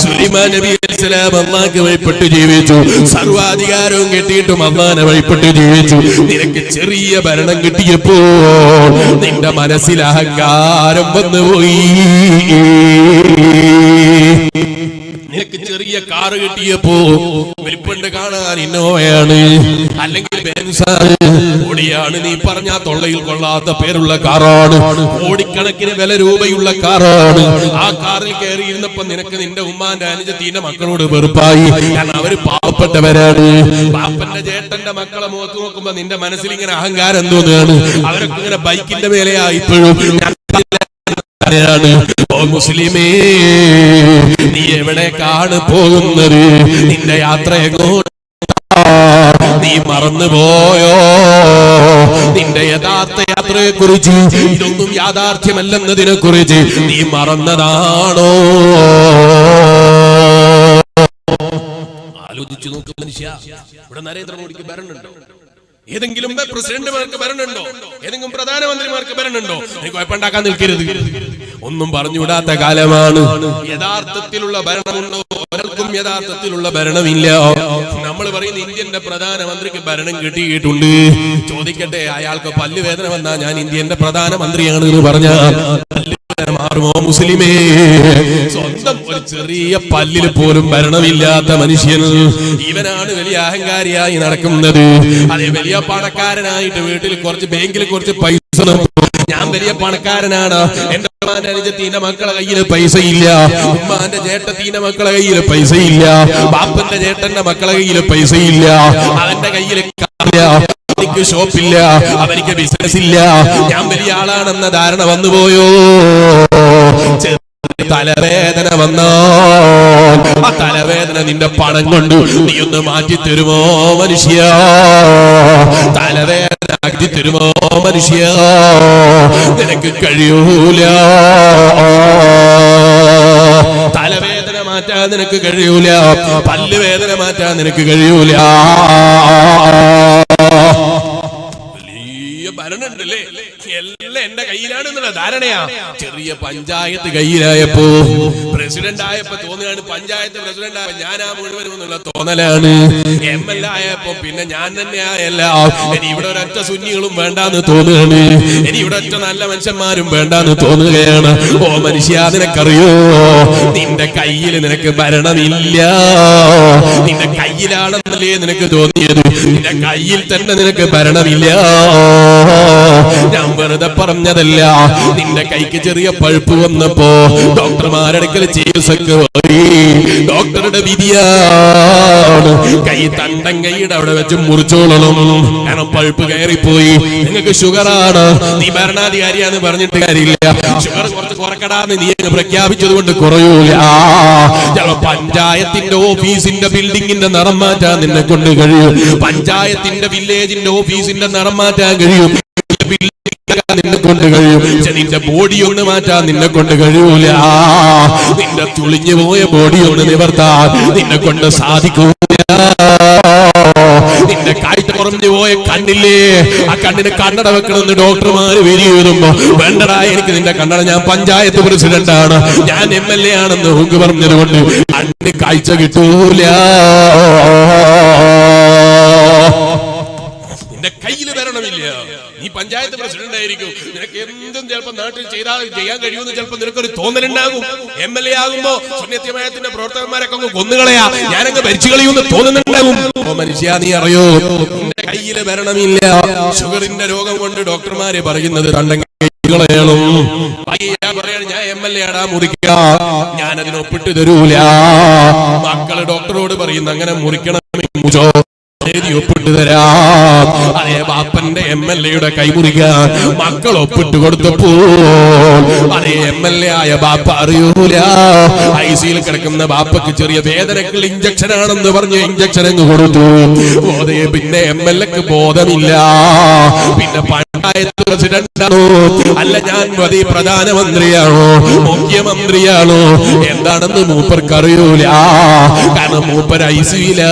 സുലൈമാൻ നബി അലൈഹിസ്സലാം അല്ലാഹുവിനെ വഴിപ്പെട്ട് ജീവിച്ചു. സർവാധികാരവും കിട്ടിയിട്ടും അല്ലാഹുവിനെ വഴിപ്പെട്ട് ജീവിച്ചു. നിനക്ക് ചെറിയ ഭരണം കിട്ടിയപ്പോ നിന്റെ മനസ്സിൽ അഹങ്കാരം വന്നുപോയി. നിനക്ക് ചെറിയ കാറ് കിട്ടിയപ്പോ വലിപ്പണ്ട് കാണാൻ ഇന്നോവയാണ്, അല്ലെങ്കിൽ ബെൻസാണ്, ഓടിയാണ്. നീ പറഞ്ഞ തൊള്ളയിൽ കൊള്ളാത്ത പേരുള്ള കാറാണ്, കോടിക്കണക്കിന് വില രൂപയുള്ള കാറാണ്. ആ കാറിൽ കയറിയിരുന്നപ്പോ നിനക്ക് നിന്റെ ഉമ്മാന്റെ അനുജത്തിന്റെ മക്കളോട് വെറുപ്പായി. കാരണം അവര് പാവപ്പെട്ടവരാണ്. പാപ്പന്റെ ചേട്ടന്റെ മക്കളെ മുഖത്ത് നോക്കുമ്പോ നിന്റെ മനസ്സിൽ ഇങ്ങനെ അഹങ്കാരം തോന്നുകയാണ്. അവരൊക്കെ ഇങ്ങനെ ബൈക്കിന്റെ മേലെയായി. ഇപ്പോഴും ഓ മുസ്ലിമേ, നീ എവിടേക്കാണ് പോകുന്നത്? നിന്റെ യാത്ര എങ്ങോട്ട്? നീ മറന്നുപോയോ നിന്റെ യഥാർത്ഥ യാത്രയെ കുറിച്ച്? ഇതൊന്നും യാഥാർത്ഥ്യമല്ലെന്നതിനെ കുറിച്ച് നീ മറന്നതാണോ? ആലോചിച്ചു നോക്ക് മനുഷ്യ. ഇവിടെ നരേന്ദ്രമോദിക്ക് ഭരണമുണ്ടോ? ഏതെങ്കിലും പ്രസിഡന്റുമാർക്ക് ഭരണമുണ്ടോ? ഏതെങ്കിലും പ്രധാനമന്ത്രിമാർക്ക് ഭരണമുണ്ടോ? നീ കുഴപ്പമുണ്ടാക്കാൻ നിൽക്കരുത്. ഒന്നും പറഞ്ഞുവിടാത്ത കാലമാണ്. യഥാർത്ഥത്തിലുള്ള ഭരണമുണ്ടോ? ഒരാൾക്കും യഥാർത്ഥത്തിലുള്ള ഭരണമില്ല. നമ്മൾ പറയുന്ന ഇന്ത്യന്റെ പ്രധാനമന്ത്രിക്ക് ഭരണം കിട്ടിയിട്ടുണ്ട്. ചോദിക്കട്ടെ, അയാൾക്ക് പല്ലുവേദന വന്നാ ഞാൻ ഇന്ത്യന്റെ പ്രധാനമന്ത്രിയാണ് എന്ന് പറഞ്ഞാൽ മാറുമോ മുസ്ലിമേ? സ്വന്തം ഒരു ചെറിയ പല്ലിൽ പോലും ഭരണമില്ലാത്ത മനുഷ്യൻ ഇവനാണ് വലിയ അഹങ്കാരിയായി നടക്കുന്നത്. അതേ വലിയ പണക്കാരനായിട്ട് വീട്ടിൽ കുറച്ച് ബാങ്കിൽ കുറച്ച് പൈസ, ഞാൻ വലിയ പണക്കാരനാണ്, എന്റെ ഉമ്മാന്റെ അനുജത്തിന്റെ മക്കളെ കയ്യിൽ പൈസയില്ല, ഉമ്മാന്റെ ചേട്ടത്തിന്റെ മക്കളെ കയ്യിൽ പൈസയില്ല, ബാപ്പന്റെ ചേട്ടന്റെ മക്കളെ കയ്യിൽ പൈസയില്ല, അവന്റെ കയ്യിൽ അവനിക്ക് ഷോപ്പില്ല, അവനിക്ക് ബിസിനസ് ഇല്ല. ഞാൻ വലിയ ആളാണെന്ന ധാരണ വന്നുപോയോ? തലവേദന വന്നോ ആ തലവേദന നിന്റെ പണം കൊണ്ട് നീ ഒന്ന് മാറ്റി തരുമോ മനുഷ്യ തലവേദന ആക്കി തരുമോ മനുഷ്യ നിനക്ക് കഴിയൂല തലവേദന മാറ്റാൻ നിനക്ക് കഴിയൂല പല്ലുവേദന മാറ്റാൻ നിനക്ക് കഴിയൂല വലിയ ഭരണുണ്ടല്ലേ എല്ലാം എന്റെ കയ്യിലാണെന്നുള്ള ധാരണയാ ചെറിയ പഞ്ചായത്ത് കയ്യിലായപ്പോ പ്രസിഡന്റ് ആയപ്പോ തോന്നുകയാണ് പഞ്ചായത്ത് പ്രസിഡന്റ് ആയ ഞാനാ മുഴുവനും എന്നുള്ള തോന്നലാണ് MLA ആയപ്പോ പിന്നെ ഞാൻ തന്നെ ആയല്ല ഇനി ഇവിടെ ഒരൊറ്റ സുന്നികളും വേണ്ടാന്ന് തോന്നുകയാണ് ഇനി ഇവിടെ ഒറ്റ നല്ല മനുഷ്യന്മാരും വേണ്ടാന്ന് തോന്നുകയാണ് ഓ മനുഷ്യ നിനക്കറിയോ നിന്റെ കയ്യിൽ നിനക്ക് ഭരണമില്ല നിന്റെ കയ്യിലാണെന്നല്ലേ നിനക്ക് തോന്നിയത് നിന്റെ കയ്യിൽ തന്നെ നിനക്ക് ഭരണമില്ല ഞാൻ വെറുതെ പറഞ്ഞതല്ല നിന്റെ കൈക്ക് ചെറിയ പഴുപ്പ് വന്നപ്പോ ഡോക്ടർമാരടുക്കൽ ചികിത്സക്ക് പോയി ഡോക്ടറുടെ വിധിയാണ് കൈ തണ്ടൻ കൈയുടെ അവിടെ വെച്ച് മുറിച്ചോളണം കാരണം പഴുപ്പ് കയറിപ്പോയി നിങ്ങൾക്ക് ഷുഗറാണ് നീ ഭരണാധികാരിയാന്ന് പറഞ്ഞിട്ട് കാര്യമില്ല ഷുഗർ കുറച്ച് കുറക്കടാന്ന് നീ പ്രഖ്യാപിച്ചത് കൊണ്ട് കുറയൂല പഞ്ചായത്തിന്റെ ഓഫീസിന്റെ ബിൽഡിങ്ങിന്റെ നിറം മാറ്റാൻ നിന്നെ കൊണ്ട് കഴിയും പഞ്ചായത്തിന്റെ വില്ലേജിന്റെ ഓഫീസിന്റെ നിറം മാറ്റാൻ കഴിയും നിന്നെ കൊണ്ട് കഴിയും നിന്റെ ബോഡി ഒന്ന് മാറ്റാൻ നിന്നെ കൊണ്ട് കഴിയൂല നിന്റെ തുളിഞ്ഞു പോയ ബോഡി ഒന്ന് നിവർത്താൻ നിന്നെ കൊണ്ട് സാധിക്കൂല നിന്റെ കാഴ്ച കുറഞ്ഞു പോയ കണ്ണില്ലേ ആ കണ്ണിന് കണ്ണട വെക്കണമെന്ന് ഡോക്ടർമാര് വരികയുമ്പോ വേണ്ടടാ എനിക്ക് നിന്റെ കണ്ണട ഞാൻ പഞ്ചായത്ത് പ്രസിഡന്റാണ് ഞാൻ MLA ആണെന്ന് ഹുക്ക് പറഞ്ഞതുകൊണ്ട് കണ്ണിന് കാഴ്ച കിട്ടൂല നിന്റെ കയ്യിൽ വരണമില്ല നീ പഞ്ചായത്ത് പ്രസിഡന്റ് ആയിരിക്കും നിനക്ക് എന്തും ചിലപ്പോൾ നാട്ടിൽ ചെയ്യാൻ കഴിയുമെന്ന് ചിലപ്പോൾ നിനക്കൊരു തോന്നലുണ്ടാകും MLA ആകുമ്പോ സുന്നത്യമായത്തിന്റെ പ്രവർത്തകന്മാരൊക്കെ അങ്ങ് കൊന്നുകളയാ ഞാനങ്ങ് ഭരിച്ചു കളയുമെന്ന് തോന്നുന്നുണ്ടാകും മനുഷ്യ നീ അറിയോ നിന്റെ കയ്യില് വരണമില്ല ഷുഗറിന്റെ രോഗം കൊണ്ട് ഡോക്ടർമാരെ പറയുന്നത് കളയണം പറയാണ് ഞാൻ MLA ആടാ മുറിക്ക ഞാൻ അതിന് ഒപ്പിട്ട് തരൂല മക്കള് ഡോക്ടറോട് പറയുന്നു അങ്ങനെ മുറിക്കണമെന്നോ ഒപ്പിട്ട് തരാം അതേ ബാപ്പന്റെ MLA കൈമുറിക്കാൻ മക്കൾ ഒപ്പിട്ട് കൊടുത്തപ്പോൾ അതേ MLA ആയ ബാപ്പ അറിയൂല ICയിൽ കിടക്കുന്ന ബാപ്പക്ക് ചെറിയ വേദനക്കുള്ള ഇഞ്ചക്ഷൻ ആണെന്ന് പറഞ്ഞ് ഇഞ്ചക്ഷൻ അങ്ങ് കൊടുത്തു അതേ പിന്നെ MLAക്ക് ബോധമില്ല പിന്നെ പഞ്ചായത്ത് പ്രസിഡന്റാണോ അല്ല ഞാൻ മതി പ്രധാനമന്ത്രിയാണോ മുഖ്യമന്ത്രിയാണോ എന്താണെന്ന് മൂപ്പർക്ക് അറിയൂല കാരണം മൂപ്പർ ICയില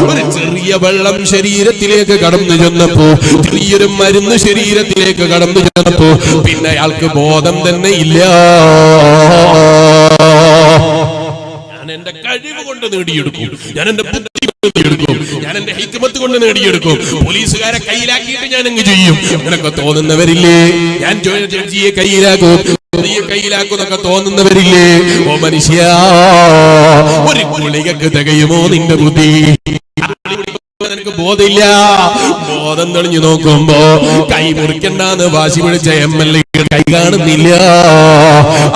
ഒരു ചെറിയ വെള്ളം ശരീരത്തിലേക്ക് കടന്നു ചെന്നപ്പോ ചെറിയൊരു മരുന്ന് ശരീരത്തിലേക്ക് കടന്നു ചെന്നപ്പോ പിന്നെ അയാൾക്ക് ബോധം തന്നെ ഇല്ല ഞാൻ എന്റെ കഴിവ് കൊണ്ട് നേടിയെടുക്കും ഞാൻ എന്റെ ബുദ്ധി കൊണ്ട് നേടിയെടുക്കും ഞാൻ എന്റെ ഹിക്മത്ത് കൊണ്ട് നേടിയെടുക്കും പോലീസുകാരെ കയ്യിലാക്കിയിട്ട് ഞാൻ അങ്ങ് ചെയ്യും അങ്ങനൊക്കെ തോന്നുന്നവരില്ലേ ഞാൻ ജഡ്ജിയെ കയ്യിലാക്കും കയ്യിലാക്കുന്നൊക്കെ തോന്നുന്നവരില്ലേ ഓ മനുഷ്യ ഒരു ഗുളികക്ക് തികയുമോ നിന്റെ ബുദ്ധി നിനക്ക് ബോധമില്ല ബോധം തെളിഞ്ഞു നോക്കുമ്പോ കൈ മുറിക്കണ്ടെന്ന് വാശി പിടിച്ച MLA കൈ കാണുന്നില്ല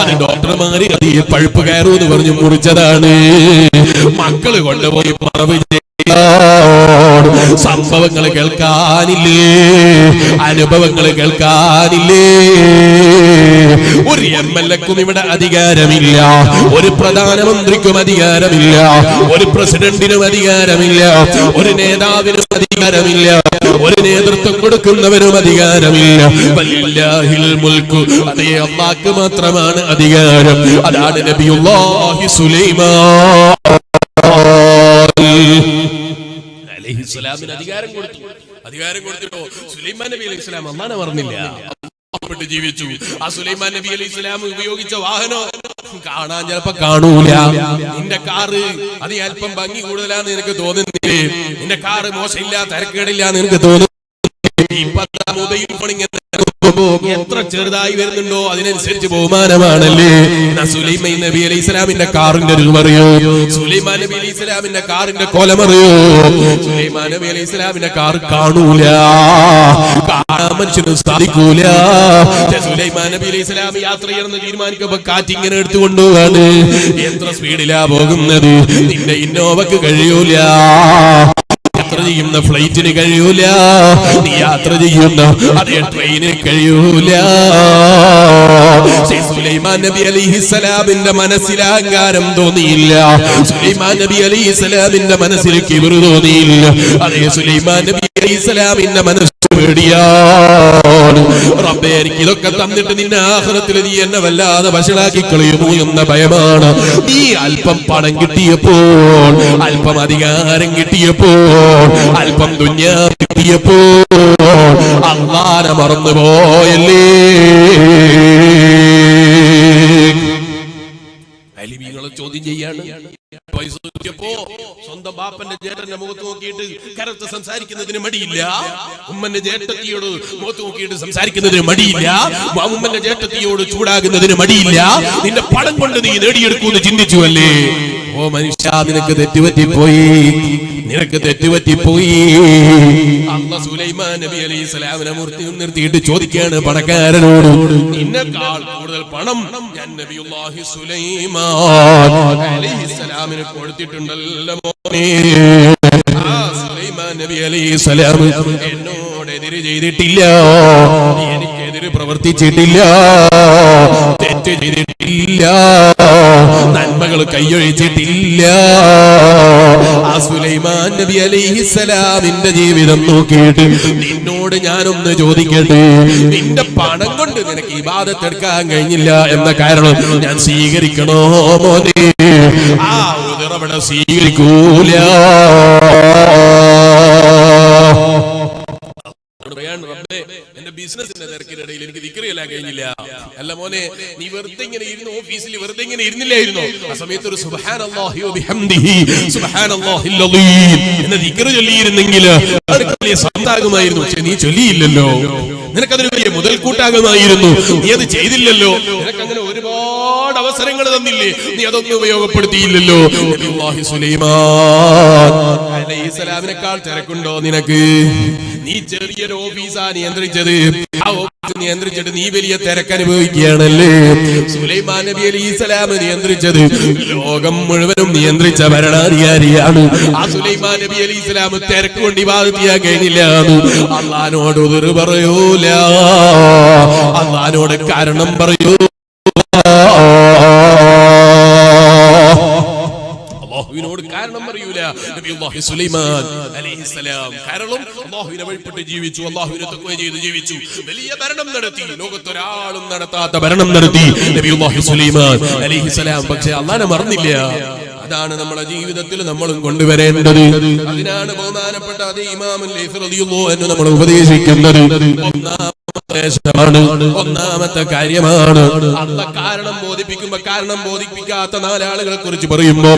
അത് ഡോക്ടർമാര് അത് പഴുപ്പ് കയറൂന്ന് പറഞ്ഞു മുറിച്ചതാണ് മക്കള് കൊണ്ടുപോയി മറവ് സംഭവങ്ങൾ കേൾക്കാനില്ലേ അനുഭവങ്ങൾ കേൾക്കാനില്ലേ ഒരു MLAക്കും ഇവിടെ അധികാരമില്ല ഒരു പ്രധാനമന്ത്രിക്കും അധികാരമില്ല ഒരു പ്രസിഡന്റിനും അധികാരമില്ല ഒരു നേതാവിനും അധികാരമില്ല ഒരു നേതൃത്വം കൊടുക്കുന്നവരും അധികാരമില്ല വലില്ലാഹിൽ മുൽക്കു അതേ അല്ലാഹ്ക്ക് മാത്രമാണ് അധികാരം അതാണ് നബിയുല്ലാഹി സുലൈമാൻ അലൈഹിസ്സലാമിന് അധികാരം കൊടുത്തിട്ടോ സുലൈമാൻ നബി അലൈഹിസ്സലാം അല്ലാഹനെ പറഞ്ഞില്ല ജീവിച്ചു ആ സുലൈമാൻ നബി അലൈഹിസ്സലാം ഉപയോഗിച്ച വാഹനം കാണാൻ ചിലപ്പോ കാണൂല നിന്റെ കാറ് അത് അല്പം ഭംഗി കൂടുതലാന്ന് നിനക്ക് തോന്നുന്നില്ലേ നിന്റെ കാറ് മോശമില്ല തിരക്കേടില്ലാന്ന് നിനക്ക് തോന്നുന്നു എത്ര ചെറുതായി വരുന്നുണ്ടോ അതിനനുസരിച്ച് ബഹുമാനമാണല്ലേ സുലൈമാൻ നബി അലൈഹി സ്വലാമിന്റെ കാറിന്റെ രൂപറിയോ സുലൈമാൻ നബി അലൈഹി സ്വലാമിന്റെ കാറിന്റെ കോലമറിയോ സുലൈമാൻ നബി അലൈഹി സ്വലാമിന്റെ കാർ കാണൂല കാണാൻ മനുഷ്യന് സാധിക്കൂല സുലൈമാൻ നബി അലൈഹി സ്വലാം യാത്ര ചെയ്യണമെന്ന് തീരുമാനിക്കുമ്പോ കാറ്റ് ഇങ്ങനെ എടുത്തുകൊണ്ടുപോകാണ് എത്ര സ്പീഡിലാ പോകുന്നത് നിന്റെ ഇന്നോവക്ക് കഴിയൂല യാത്ര ചെയ്യുന്ന ഫ്ലൈറ്റിന് കഴിയൂല, നീ യാത്ര ചെയ്യുന്ന അതേ ട്രെയിനിന് കഴിയൂല. സുലൈമാൻ നബി അലൈഹിസ്സലാമിന്റെ മനസ്സിൽ അഹങ്കാരം തോന്നിയില്ല, സുലൈമാൻ നബി അലൈഹിസ്സലാമിന്റെ മനസ്സിൽ കിബർ തോന്നിയില്ല. അതേ സുലൈമാൻ നബി അലൈഹിസ്സലാമിന്റെ മനസ്സ് പേടിയാണ്. റബ്ബേ, എനിക്ക് ഇതൊക്കെ തന്നിട്ട് നിന്നെ ആഖിറത്തിൽ നീ എന്നെ വല്ലാതെ വഷളാക്കി കളയുമോ എന്ന ഭയമാണ്. നീ അല്പം പണം കിട്ടിയപ്പോൾ, അല്പം അധികാരം കിട്ടിയപ്പോൾ, അല്പം ദുനിയാവ് കിട്ടിയപ്പോൾ അല്ലാഹനെ മറന്നുപോയല്ലേ. അലിമീങ്ങളെ ചോദ്യം ചെയ്യാണ്. പൈസ കിട്ടിയപ്പോ സ്വന്തം ബാപ്പന്റെ ചേട്ടന്റെ മുഖത്ത് നോക്കിയിട്ട് കരത്ത് സംസാരിക്കുന്നതിന് മടിയില്ല, ഉമ്മന്റെ ചേട്ടത്തിയോട് മുഖത്ത് നോക്കിയിട്ട് സംസാരിക്കുന്നതിന് മടിയില്ല, ഉമ്മന്റെ ചേട്ടത്തിയോട് ചൂടാകുന്നതിന് മടിയില്ല. നിന്റെ പണം കൊണ്ട് നീ നേടിയെടുക്കുമെന്ന് ചിന്തിച്ചു അല്ലേ? ഓ മനുഷ്യ, നിനക്ക് തെറ്റുപറ്റിപ്പോയി, നിനക്ക് തെറ്റുപറ്റിപ്പോയി. അല്ലാഹു സുലൈമാൻ നബി അലൈഹിസ്സലാമിനെ നിർത്തിയിട്ട് ചോദിക്കുകയാണ് പണക്കാരനോട്, നിന്നെക്കാൾ കൂടുതൽ പണം ഞാൻ നബിയുല്ലാഹി സുലൈമാൻ അലൈഹിസ്സലാമിന് കൊടുത്തിട്ടുണ്ടല്ലോ മോനെ. സുലൈമാൻ നബി അലൈഹിസ്സലാം എന്നോട് എതിര് ചെയ്തിട്ടില്ല, എനിക്കെതിര് പ്രവർത്തിച്ചിട്ടില്ല, തെറ്റ് ചെയ്തിട്ടില്ല, നന്മകൾ കൈയൊഴിച്ചിട്ടില്ല. ആ സുലൈമാൻ നബി അലൈഹിസ്സലാമിന്റെ ജീവിതം നോക്കിയിട്ട് നിന്നോട് ഞാനൊന്ന് ചോദിക്കട്ടെ, നിന്റെ പണം കൊണ്ട് നിനക്ക് ഇബാദത്ത് എടുക്കാൻ കഴിഞ്ഞില്ല എന്ന കാരണം ഞാൻ സ്വീകരിക്കണോ മോനെ? ആ ഉദറവിടെ സ്വീകരിക്കൂല. എന്റെ ബിസിനസിന്റെ തിരക്കിനിടയിൽ എനിക്ക് ദിക്റിയല്ല കഴിഞ്ഞില്ല. അല്ല മോനെ, നീ വെറുതെ ഇങ്ങനെ ഇരുന്ന് ഓഫീസിൽ വെറുതെ ഇങ്ങനെ ഇരുന്നില്ലായിരുന്നോ? ആ സമയത്ത് ഒരു സുബ്ഹാനല്ലാഹി വബിഹംദിഹി സുബ്ഹാനല്ലാഹിൽ അളീം എന്ന ദിക്റ് ചൊല്ലിയിരുന്നെങ്കിൽ അതൊരു വലിയ സന്താകുമായിരുന്നു. പക്ഷെ നീ ചൊല്ലിയില്ലല്ലോ, നിനക്കതൊരു വലിയ മുതൽക്കൂട്ടാകുമായിരുന്നു. നീ അത് ചെയ്തില്ലല്ലോ. നിനക്കങ്ങനെ ഒരുപാട് അവസരങ്ങൾ തന്നില്ലേ, നീ അതൊന്നും ഉപയോഗപ്പെടുത്തിയില്ലല്ലോ. നബിയുല്ലാഹി സുലൈമാൻ അലൈഹിസ്സലാമിനെക്കാൾ തിരക്കുണ്ടോ നിനക്ക്? നീ ചെറിയൊരു ഓഫീസാ നിയന്ത്രിച്ചത്, ആ ഓഫീസ് നിയന്ത്രിച്ചിട്ട് നീ വലിയ തിരക്ക് അനുഭവിക്കുകയാണല്ലേ. സുലൈമാൻ നബി അലൈഹിസ്സലാം നിയന്ത്രിച്ചത് ലോകം മുഴുവനും നിയന്ത്രിച്ച ഭരണാധികാരിയാണ്. ആ സുലൈമാൻ നബി അലൈഹിസ്സലാം തിരക്ക് കൊണ്ട് ഇബാദത്ത് ചെയ്യാൻ കഴിഞ്ഞില്ല. അല്ലാഹുവോട് ഉദറ് പറയൂല, അല്ലാഹുവോട് കാരണം പറയൂ. അല്ലാഹുവിനോട് കാരണം പറയൂല നബിയുല്ലാഹി സുലൈമാൻ അലൈഹിസ്സലാം. കാരണം അല്ലാഹുവിനെ വഴിപ്പെട്ട് ജീവിച്ചു, അല്ലാഹുവിനെ തഖ്വ ചെയ്ത് ജീവിച്ചു, വലിയ ഭരണം നടത്തി, ലോകത്തൊരാളും നടത്താത്ത ഭരണം നടത്തി നബിയുല്ലാഹി സുലൈമാൻ അലൈഹിസ്സലാം. പക്ഷേ അല്ലാഹുവിനെ മറന്നില്ല. അതാണ് നമ്മുടെ ജീവിതത്തിൽ നമ്മളും കൊണ്ടുവരേണ്ടത്. അതിനാണ് ബഹുമാനപ്പെട്ട അതേ ഇമാം ലൈസ് റളിയല്ലാഹു അൻഹു നമ്മൾ ഉപദേശിക്കുന്നത്. ഒന്നാമത്തെ കാര്യമാണ് അല്ലാഹ് കാരണം ബോധിപ്പിക്കുമ്പോ കാരണം ബോധിപ്പിക്കാത്ത നാലാളുകളെ കുറിച്ച് പറയുമ്പോ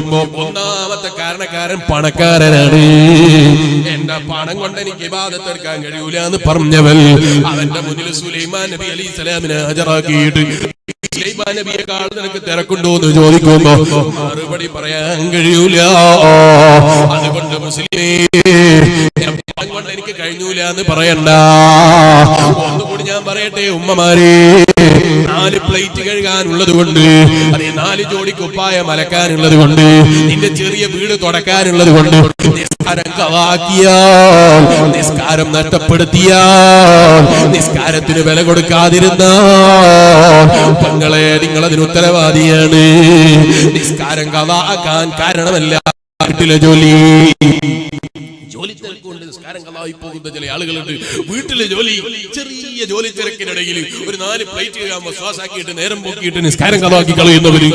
ഒന്നാമത്തെ കാരണക്കാരൻ പണക്കാരനാണ്. എന്റെ പണം കൊണ്ട് എനിക്ക് ഇബാദത്ത് എടുക്കാൻ കഴിയൂല എന്ന് പറഞ്ഞവൻ അവന്റെ മുന്നിൽ സുലൈമാൻ നബി അലൈഹിസ്സലാമിനെ ഹാജരാക്കിയിട്ട് സുലൈമാൻ നബിയെക്കാൾ നിനക്ക് തിരക്കുണ്ടോ എന്ന് ചോദിക്കുമ്പോ മറുപടി പറയാൻ കഴിയൂല. അതുകൊണ്ട് മുസ്ലിമേ, കൊണ്ട് എനിക്ക് കഴിഞ്ഞൂല എന്ന് പറയണ്ട. ഒന്നുകൂടി ഞാൻ പറയട്ടെ, ഉമ്മമാരെ, 4 പ്ലേറ്റ് കഴുകാനുള്ളത് കൊണ്ട്, അതേ 4 ജോഡി കുപ്പായം അലക്കാനുള്ളത് കൊണ്ട്, നിന്റെ ചെറിയ വീട് തുടക്കാനുള്ളത് കൊണ്ട് നിസ്കാരം കളാക്കിയാൽ, നിസ്കാരം നഷ്ടപ്പെടുത്തിയാൽ, നിസ്കാരത്തിന് വില കൊടുക്കാതിരുന്നാൽ പെങ്ങളെ നിങ്ങളതിന് ഉത്തരവാദിയാണ്. നിസ്കാരം കളാക്കാൻ കാരണമല്ല വീട്ടിലെ ജോലി തിരക്കുകൊണ്ട് നിസ്കാരം കളായി പോകുന്ന ചില ആളുകളുണ്ട്. വീട്ടിലെ ജോലി, ചെറിയ ജോലി തിരക്കിനിടയിൽ ഒരു 4 പ്ലേറ്റ് കഴുകാൻ ശ്വാസാക്കിയിട്ട് നേരം പോക്കിയിട്ട് നിസ്കാരം കളാക്കി കളയുന്നവര്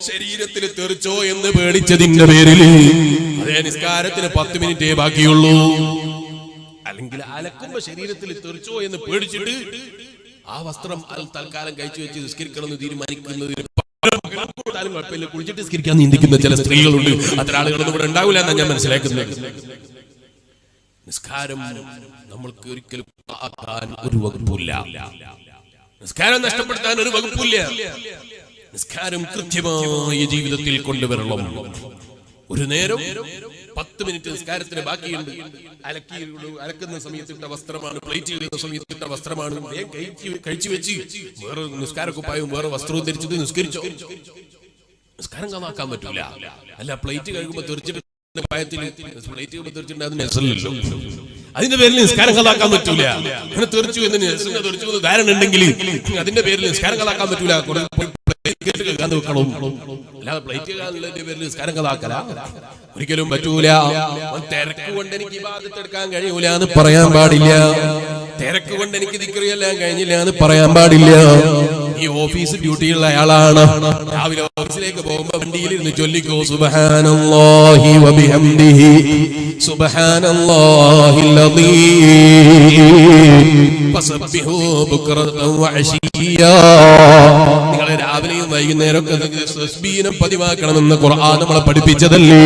ശരീരത്തിൽ തെറിച്ചോ എന്ന് പേടിച്ചതിന്റെ പേരിൽ അതേ നിസ്കാരത്തിന് 10 മിനിറ്റേ ബാക്കിയുള്ളൂ. അല്ലെങ്കിൽ അലക്കുമ്പോ ശരീരത്തിൽ തെറിച്ചോ എന്ന് പേടിച്ചിട്ട് ആ വസ്ത്രം തൽക്കാലം കഴിച്ചു വെച്ച് നിസ്കരിക്കണമെന്ന് തീരുമാനിക്കുന്നതിന് കുഴപ്പമില്ല, കുളിച്ചിട്ട് നിസ്കരിക്കാൻ നീന്തിക്കുന്ന ചില സ്ത്രീകളുണ്ട്. അത്തരം ആളുകളൊന്നും ഇവിടെ ഉണ്ടാവില്ല എന്നാണ് ഞാൻ മനസ്സിലാക്കുന്നത്. നിസ്കാരം നമ്മൾക്ക് ഒരിക്കലും ഒരു വകുപ്പില്ല, നിസ്കാരം നഷ്ടപ്പെടുത്താൻ ഒരു വകുപ്പില്ല. നിസ്കാരം കൃത്യമായ ജീവിതത്തിൽ കൊണ്ടുവരണം. ഒരു നേരം 10 മിനിറ്റ് നിസ്കാരത്തിന് ബാക്കിയുണ്ട്. അലക്കുന്ന സമയത്തിട്ട വസ്ത്രമാണ്, പ്ലേറ്റ് ചെയ്യുന്ന സമയത്തിട്ട വസ്ത്രമാണ്, കഴിച്ചു വെച്ച് വേറെ നിസ്കാരക്കുപ്പായും വേറെ വസ്ത്രവും ധരിച്ചത് നിസ്കരിച്ചോ? നിസ്കാരം കാണാക്കാൻ പറ്റൂല. അല്ല, പ്ലേറ്റ് കഴിക്കുമ്പോ തെറിച്ചിട്ട് അതിന്റെ പേരിൽ നിസ്കാരം കളാക്കാൻ പറ്റൂല. അങ്ങനെ തെറിച്ചു എന്ന് തെറിച്ചു ധാരണ ഉണ്ടെങ്കിൽ അതിന്റെ പേരിൽ നിസ്കാരം കളാക്കാൻ പറ്റൂല. അല്ലാതെ പ്ലേറ്റ് കാണുന്നതിന്റെ പേരിൽ നിസ്കാരം കളാക്കല ഒരിക്കലും പറ്റൂല. തിരക്ക് കൊണ്ട് എനിക്ക് ഇബാദത്ത് എടുക്കാൻ കഴിയൂല എന്ന് പറയാൻ പാടില്ല. തിരക്ക് കൊണ്ട് എനിക്ക് ദിക്ർ ചെയ്യാൻ കഴിഞ്ഞില്ല എന്ന് പറയാൻ പാടില്ല. ഈ ഓഫീസ് ഡ്യൂട്ടിയുള്ള അയാളാണ്. രാവിലെ ഓഫീസിലേക്ക് പോകുമ്പോ വണ്ടിയിൽ ഇരുന്ന് ചൊല്ലിക്കോ സുബ്ഹാനല്ലാഹി വബിഹംദിഹി സുബ്ഹാനല്ലാഹിൽ അദീം ഫസബ്ബിഹു ബുക്റതൻ വഅശിയ്യാ. നിങ്ങൾ രാവിലെയും വൈകുന്നേരം ഒക്കെ തസ്ബീഹിനെ പതിവാക്കണമെന്ന് ഖുർആൻ നമ്മളെ പഠിപ്പിച്ചതല്ലേ.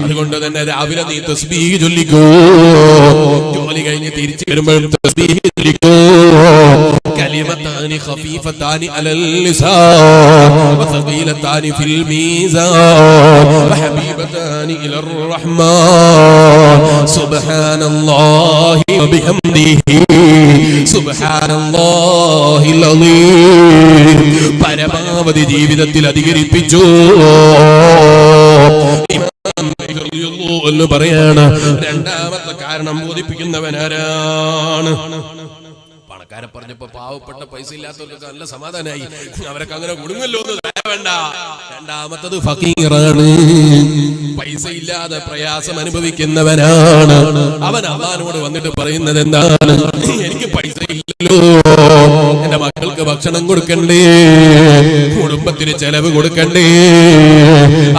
അതുകൊണ്ട് തന്നെ രാവിലെ നീ തസ്ബീഹ് ചൊല്ലിക്കോ. ജോലി കഴിഞ്ഞ് തിരിച്ചു വരുമ്പോഴും തസ്ബീഹ് ചൊല്ലിക്കോ. കലിമതാനി ഖഫീഫതാനി അലൽ ലിസാൻ വസഖീലതാനി ഫിൽ മീസാൻ വഹബീബതാനി ഇലർ റഹ്മാൻ സുബ്ഹാനല്ലാഹി വബിഹംദിഹി സുബ്ഹാനല്ലാഹിൽ അലീം. പരമാവധി ജീവിതത്തിൽ അധികരിപ്പിച്ചു എന്ന് പറയാണ്. രണ്ടാമത്തെ കാരണം ബോധിപ്പിക്കുന്നവനാരാണ്? പണക്കാരെ പറഞ്ഞപ്പോ പാവപ്പെട്ട പൈസ ഇല്ലാത്തവർക്ക് നല്ല സമാധാനായി. അവരൊക്കെ അങ്ങനെ കുടുങ്ങല്ലോ എന്ന് വേണ്ട. രണ്ടാമത്തത് ഫക്കീറാണ്. പൈസ ഇല്ലാതെ പ്രയാസം അനുഭവിക്കുന്നവനാണ്. അവൻ അള്ളാഹുവോട് വന്നിട്ട് പറയുന്നത് എന്താണ്? എനിക്ക് പൈസ ഇല്ലല്ലോ, എന്റെ മക്കൾക്ക് ഭക്ഷണം കൊടുക്കണ്ടേ, കുടുംബത്തിന് ചെലവ് കൊടുക്കണ്ടേ,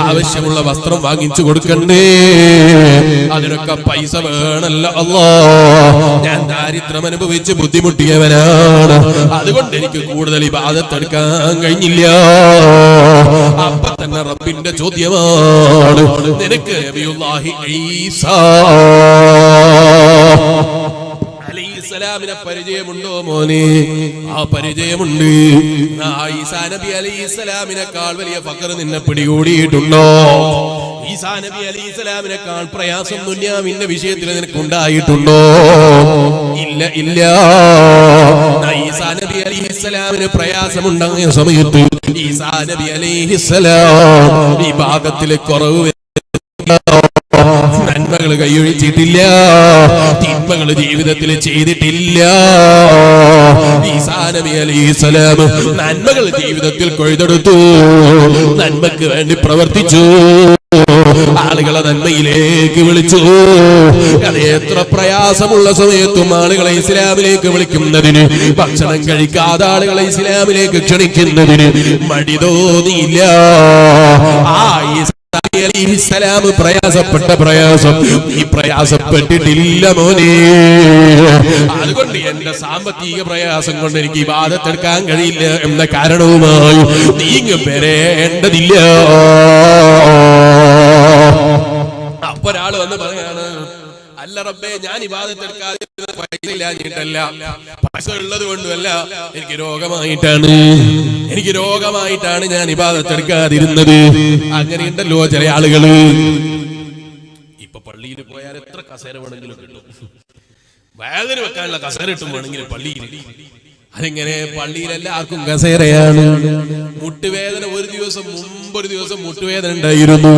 ആവശ്യമുള്ള വസ്ത്രം വാങ്ങിച്ചു കൊടുക്കണ്ടേ, അതിനൊക്കെ പൈസ വേണല്ലോ അല്ലാഹ്. ഞാൻ ദാരിദ്ര്യം അനുഭവിച്ച് ബുദ്ധിമുട്ടിയവനാണ്. അതുകൊണ്ട് എനിക്ക് കൂടുതൽ ഇബാദത്ത് എടുക്കാൻ കഴിഞ്ഞില്ല. അപ്പൊ തന്നെ റബ്ബിന്റെ ചോദ്യമാണ്, നിനക്ക് നബിയുല്ലാഹി ഈസാ അലൈഹിസ്സലാമിനെ പരിചയമുണ്ടോ മോനെ? ആ പരിചയമുണ്ട്. ഈസാ നബി അലൈഹിസ്സലാമിനെക്കാൾ വലിയ ഫഖർ നിന്നെ പിടികൂടിയിട്ടുണ്ടോ? ഈസാ നബി അലൈഹിസ്സലാമിനെക്കാൾ പ്രയാസം ദുനിയാവിന്റെ വിഷയത്തിൽ നിനക്ക് ഉണ്ടായിട്ടുണ്ടോ? ഇല്ല ഇല്ല. ഈസാ നബി അലൈഹിസ്സലാമിന് പ്രയാസമുണ്ടായ സമയത്ത് ഈസാ നബി അലൈഹിസ്സലാം ഇബാദത്തിൽ കുറവ്, നന്മകൾ കൈയൊഴിച്ചിട്ടില്ല, തിന്മകൾ ജീവിതത്തിൽ ചെയ്തിട്ടില്ല. ഈസാ നബി അലൈഹിസ്സലാം നന്മകൾ ജീവിതത്തിൽ കൊയ്തെടുത്തു, നന്മക്ക് വേണ്ടി പ്രവർത്തിച്ചു, ആളുകളെ നന്മയിലേക്ക് വിളിച്ചു. അത് എത്ര പ്രയാസമുള്ള സമയത്തും ആളുകളെ ഇസ്ലാമിലേക്ക് വിളിക്കുന്നതിന്, ഭക്ഷണം കഴിക്കാതെ ആളുകളെ ഇസ്ലാമിലേക്ക് ക്ഷണിക്കുന്നതിന് മടി തോന്നിയില്ല. ആ അലൈഹിസ്സലാം പ്രയാസപ്പെട്ട പ്രയാസം നീ പ്രയാസപ്പെട്ടിട്ടില്ല മോനെ. അതുകൊണ്ട് എന്റെ സാമ്പത്തിക പ്രയാസം കൊണ്ട് എനിക്ക് ഇബാദത്ത് എടുക്കാൻ കഴിയില്ല എന്ന കാരണവുമായി നീങ്ങ് വരേണ്ടതില്ല. അപ്പൊ ഒരാൾ വന്ന് പറയാണ്, അല്ല റബ്ബേ, ഞാൻ ഇബാദത്ത് എടുക്കാതെ പൈസ ഇല്ലാഞ്ഞിട്ടല്ല, പൈസ ഉള്ളത് കൊണ്ടുമല്ല, എനിക്ക് രോഗമായിട്ടാണ് ഞാൻ ഇബാദത്ത് എടുക്കാതിരുന്നത്. അങ്ങനെയുണ്ടല്ലോ ചില ആളുകള്. ഇപ്പൊ പള്ളിയിൽ പോയാൽ എത്ര കസേര വേണമെങ്കിലും കിട്ടും, വേദന വെക്കാനുള്ള കസേര ഇട്ടും വേണമെങ്കിൽ പള്ളിയിൽ. അതെങ്ങനെ? പള്ളിയിൽ എല്ലാവർക്കും കസേരയാണ്. മുട്ടുവേദന ഒരു ദിവസം മുട്ടുവേദന ഉണ്ടായിരുന്നു.